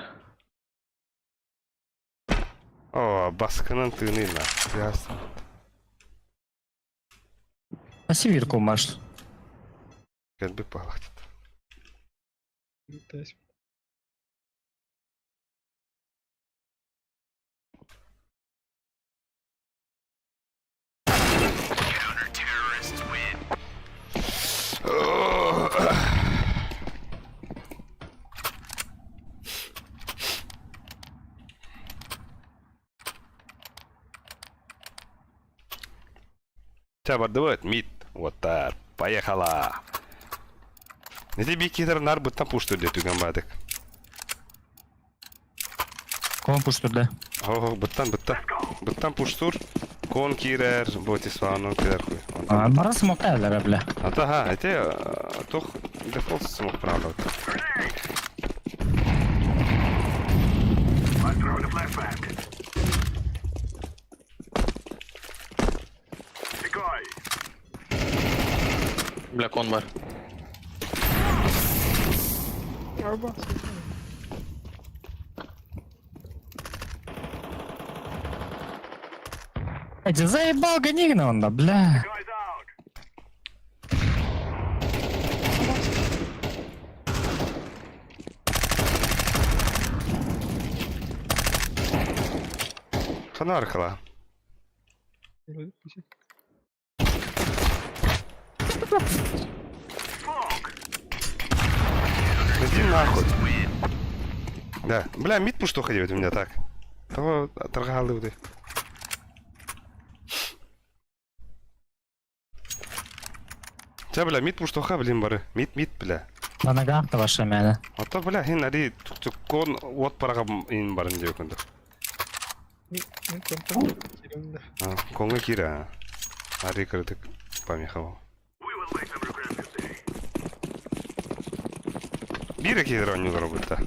О, baskının tığınıyla. Biraz. Nasıl bir konmaz? Gel bir bağlaktı. Тебя поддавает мид. Вот так. Поехала. Неде bir keder nar bıttan puştur diye tüken badık. Кон пуштырды. О, bıttan. Bıttan puştur. Kon kirer, botis falan kirer kuy. Бара смока әлі бәлі. Ата, ha, это toch default смог правда. Бля, кон var. Заебал, гони он, да, бля. Қана арқала. Иди нахуй. Да. Бля, мид пуш что ходит у меня так. Того торгали вот. Тебя, бля, мид пуш что блин, бары. Мид, бля. На ногах-то ваша мяда. А то, бля, хин ари кон вот парага ин барын деп өкінді. Конга кира. Ари кірдік помехал. Бир кейдер он не заробить-то.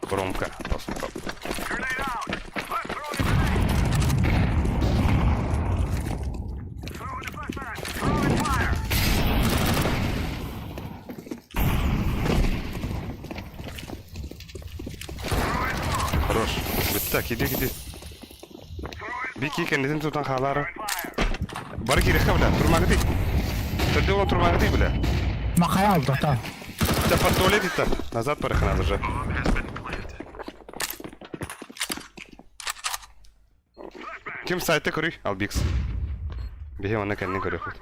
Громко. Хорош. Так, иди. Бики кендиден тутан халары. Бар керек бля, турмага дей. Түрде он турмага дей, бля. Махай алды, да. Да под туалет иттер. Назад барах надо же. Ким сайтта көрүй? Албикс. Бехе оны кәнне көрі құд.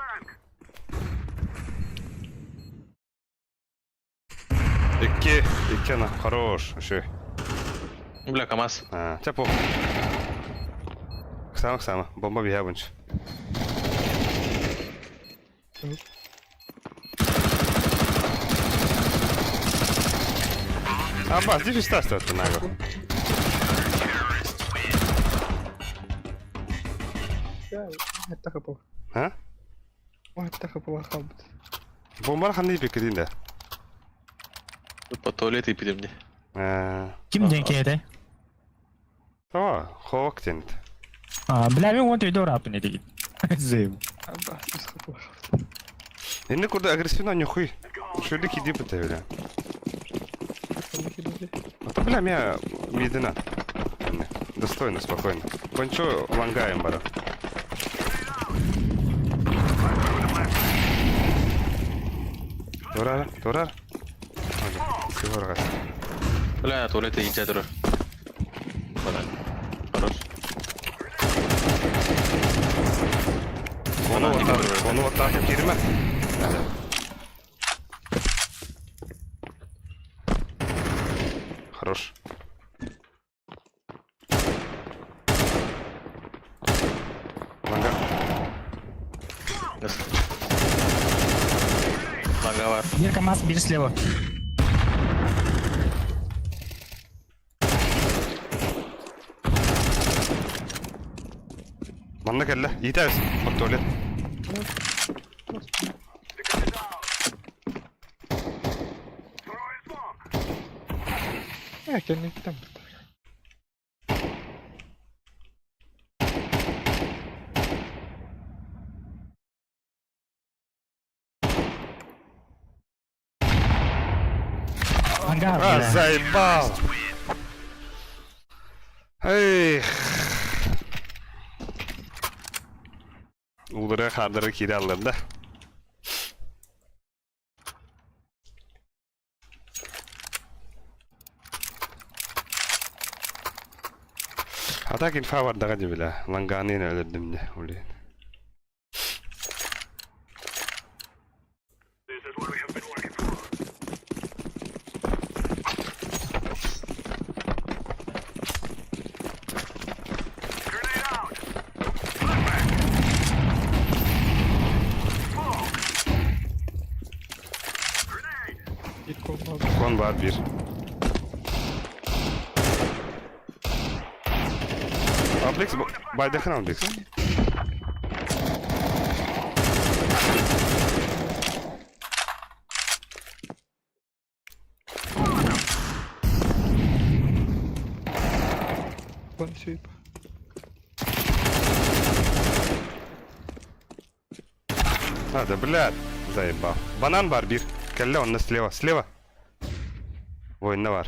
Икке ана, хорош. Үші. Бля, КамАЗ. Чапо. Ксама. Бомба бега bunch. Бас, здесь стас это наго. А? Бомба ханны пикедин да. По туалету пидем мне. Ким деньги это? О, ховак тянет. Бля, мен он түйді ұрапын еді. Зейм. Енді куда агрессивно нюхуй. Шуды киди по тебе, бля. А то, бля, меня медина. Достойно, спокойно. Кончу лангаем, бара. Турар. Всего раз. Бля, на туалете идти дурак. Хорош. Onu вот так girme. Хорош. Ланга. Ланга var. Bir КамАЗ, bir слева. Manna kelle. İyi tersin. Bak tuvalet. Kendini gittim. Ангар, А, бля. заебал. Эх. Улдыры хардыры кире алыр да. Атак инфа бар дага дебиле. Ланганын өлдүм де, улин. Кон бар bir. Ablex, baydakın Ablex. One sweep. Надо, блядь, заебал. Банан бар bir. Кelle он слева. Слева. Воин var.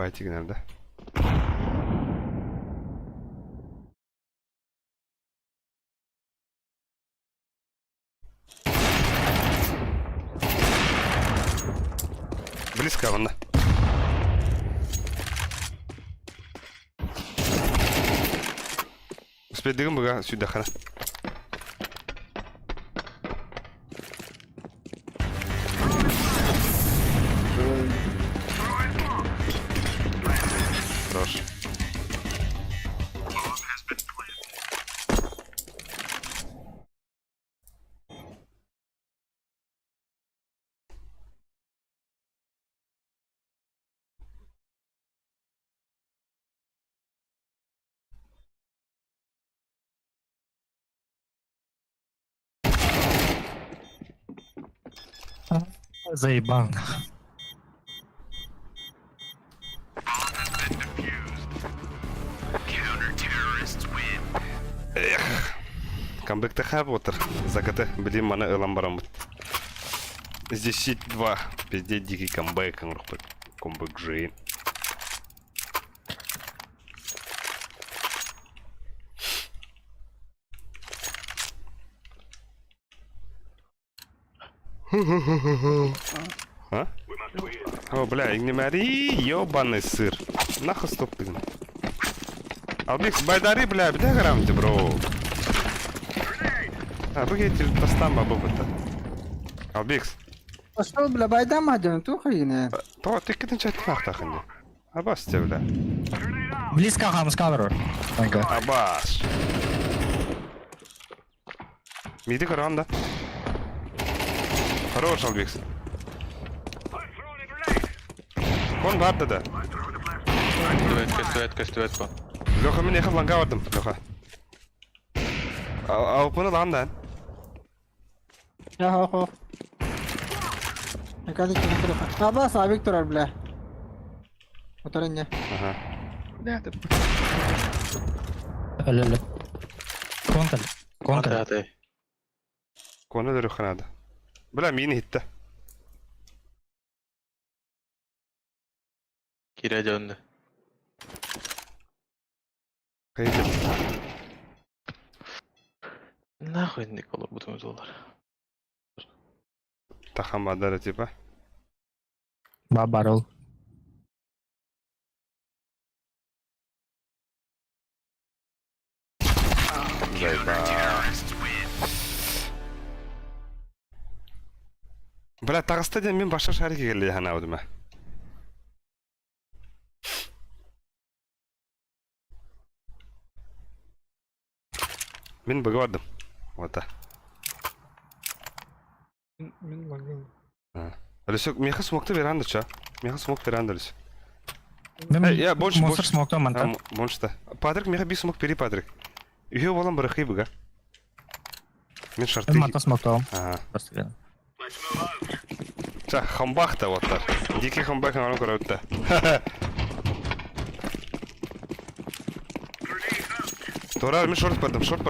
Baytik nerede? Близко вон. Успеем быга сюда хана. Хорош. Заебал. Камбэкті қап отыр. Закаты, білем мана ылам барамын. Здесь сеть 2. Пиздеть дикий камбэк. Камбэк жиын. А? О, бля, игнемари, ёбаный сыр. Нахуй стоп ты. Албикс, байдари, бля, бля, грамте, бро. А, выгайте постам бабу-то. Албикс. А что, бля, байда маден, тухайне. То, ты кидан чат нахтах инде. Абас те, бля. Близко хамс кавер. Абас. Миди карам да. Хорош, Албикс. Кон барды да. Стуетка. Леха, мен ехал ланга бардым, Леха. Алпыны ландан. Ya ho. Ne kadar çabuk oldu. Aba sabit durar bile. Oturun ya. Ага. Nerede? Öyle. Kontel. Kontel. Hadi. Konu da Leha nada. Bля, mini hitte. Kire döndü. Kaydı. Нахуй Никола будем доллар. Тахамадара типа. Бабарол. Зайба. Бля, Тағыстаден мен башқа шарики келді хана аудыма. Мен бұғы бардым. Ота. Min lagım. Лүсік, меха смокты веранды ча. Меха смок веранды лүсік. Я больше. Монстр смокта манта. Моншта. Патрик, меха би смок бери, Патрик. Үйе болам бұрықи бұға. Мен шарты. Манта смокта. Ага. Просто. Ча, хамбах та оттар. Дикий хамбах на кора отта. Торар, мен шорт бардым. Шорт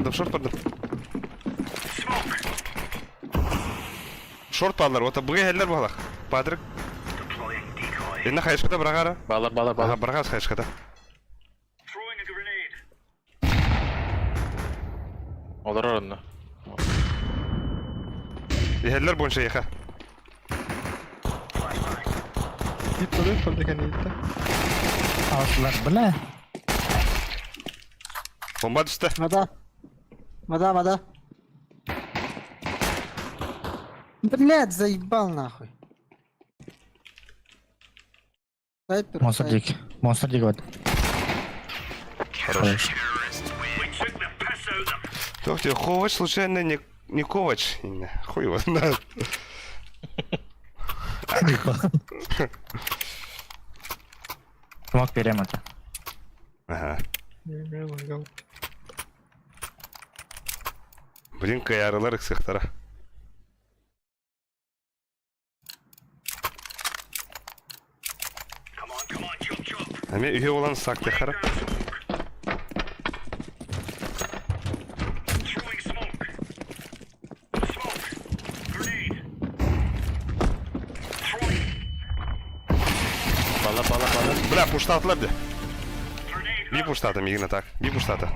барлар, ота бұғы хәллер бағалақ. Патрик. Енді қайышқыда бірағара? Bağlar. Ага, бірағас қайышқыда. Olur orada. Хәллер бойынша еқа. Git oraya koy da kendi gitti. Altılar bile. Bomba düştü. Вода. Блядь, заебал нахуй. Сайт тур. Монстр дик вот. Хорош. Тох тебе, Ковач случайно не Ковач? Хуй его знает. Смог берем это. Ага. Min lagım. Блин, каярылар иксықтара. Әме үйе olan сақты қара. Bağlar. Бля, Пуштатlar de. Bir puştata migna tak. Bir puştata.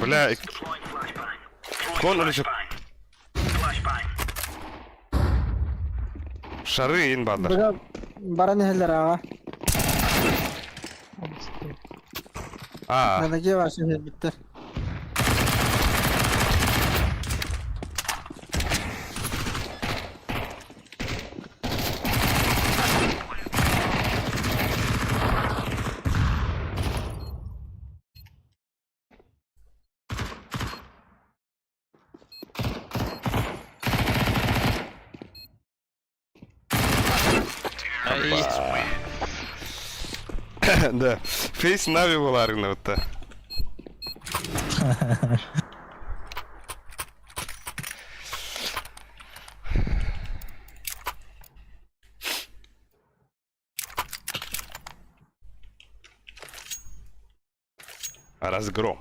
Бля, кон ölüşüp. Şarı in ballar. Bura bara neheller ağa. Aa, Nadaki var şey bitti. Ay. да. Face Navi bularına hatta. Разгром.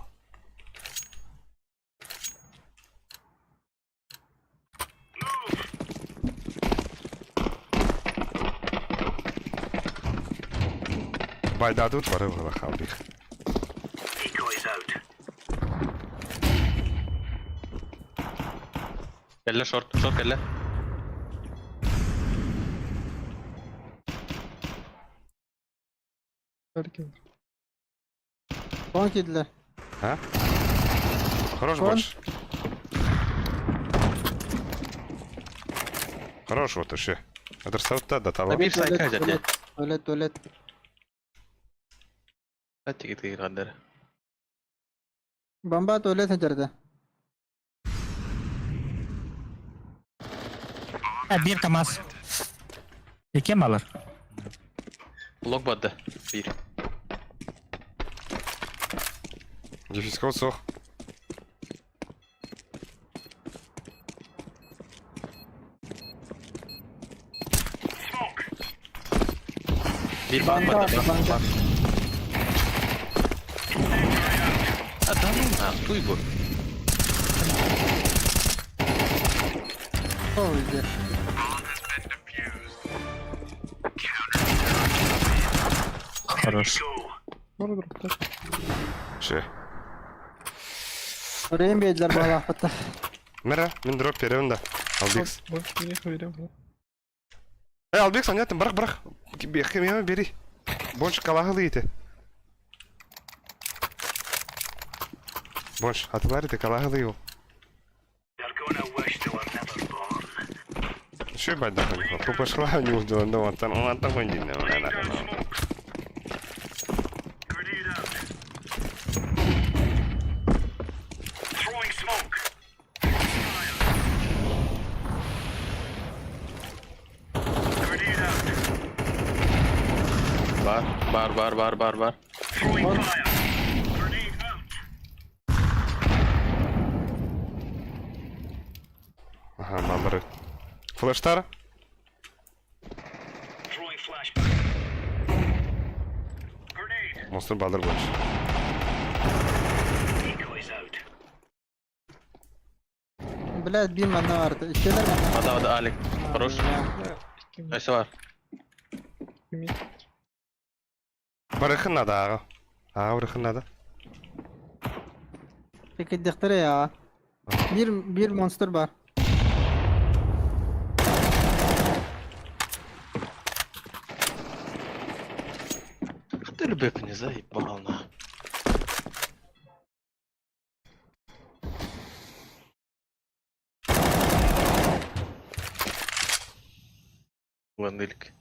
Байда тут варывала хабих. Kelle short kelle. Son kediler. А? Хорош Вон. больше. Хорош вот еще. Это саута да того. Bir sayka hacet ya. Tuvalet. Hadi git kadar. Bamba tuvalet hacerde. Bir kamas. İki mi alır? Log badda. Bir. Дефискал сох. Bir ban badda. Ban. Adam ha tuy bu. Oh güzel. Хорош. Ше. Oraya mı yediler bana hatta? Мера, мен дроп беремін да. Албекс. Албекс, понятно, бірақ. Кемеме бери. Больше калағылы еті. Больше, атылар еті калағылы ел. Şu bayda kanka. Попошла не уздала, он там не Var. Aha, malları. Flashlar. Monster baldır boş. Блядь, bir manda vardı. İçerler mi? Hadi Alek. Хорош. Neyse var. Bırakın da ağa. Ağa bırakın da. Peki diktere ya. Bir monster var. Хатır bepinize ipmalına. Vandelik.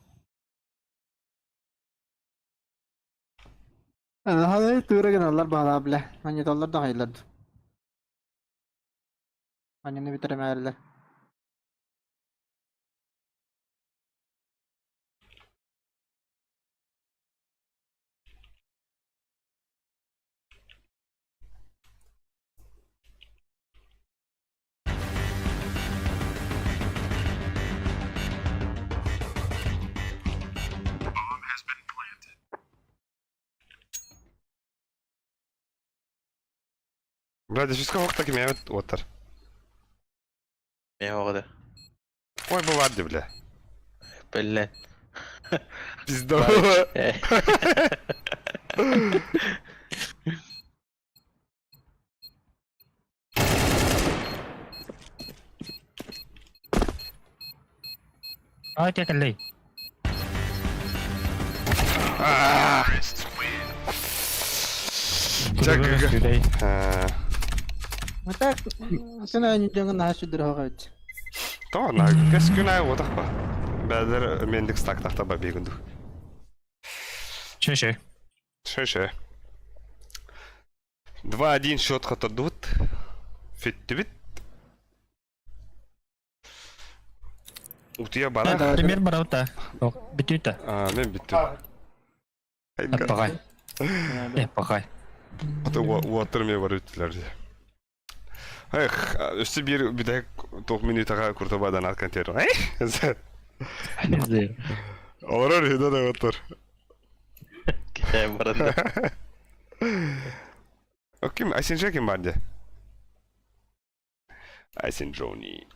Hadi tuyura genallar bana bile. Manyetallar da hayırlardı. Manyeni bitiremeyerler. Бля, дефискал ох таки меме отыр. Ne o kadar? Ой, bu vardı bile. Bellen. Пиздово. Ой, текал ли. Чак. Матак, kana nyo dyan nga nahasudra ako kahit. Тоо наа гэс гэнаа удах ба. Бадэр мендик стак тахта ба бигэнду. Че. Шэ. 2-1 счет хотодут. Фиттибит. Утия бара. Пример бараута. Битюта. Мен биттим. Хайга. Пахай. Пахай. Ото уатыр ме бар үтләр. Эх, өсті бір бидек 9 минутаға Куртабадан атқан тер. Олар үйді да отыр. Кем барында. Кім? Айсенжа кім барды? Айсен Джони.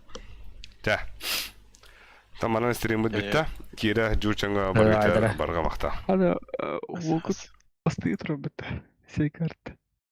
Та. Таманан стримі бітті. Кира журчанға барға мақта. هذا وقت بسيط ربته سيكارت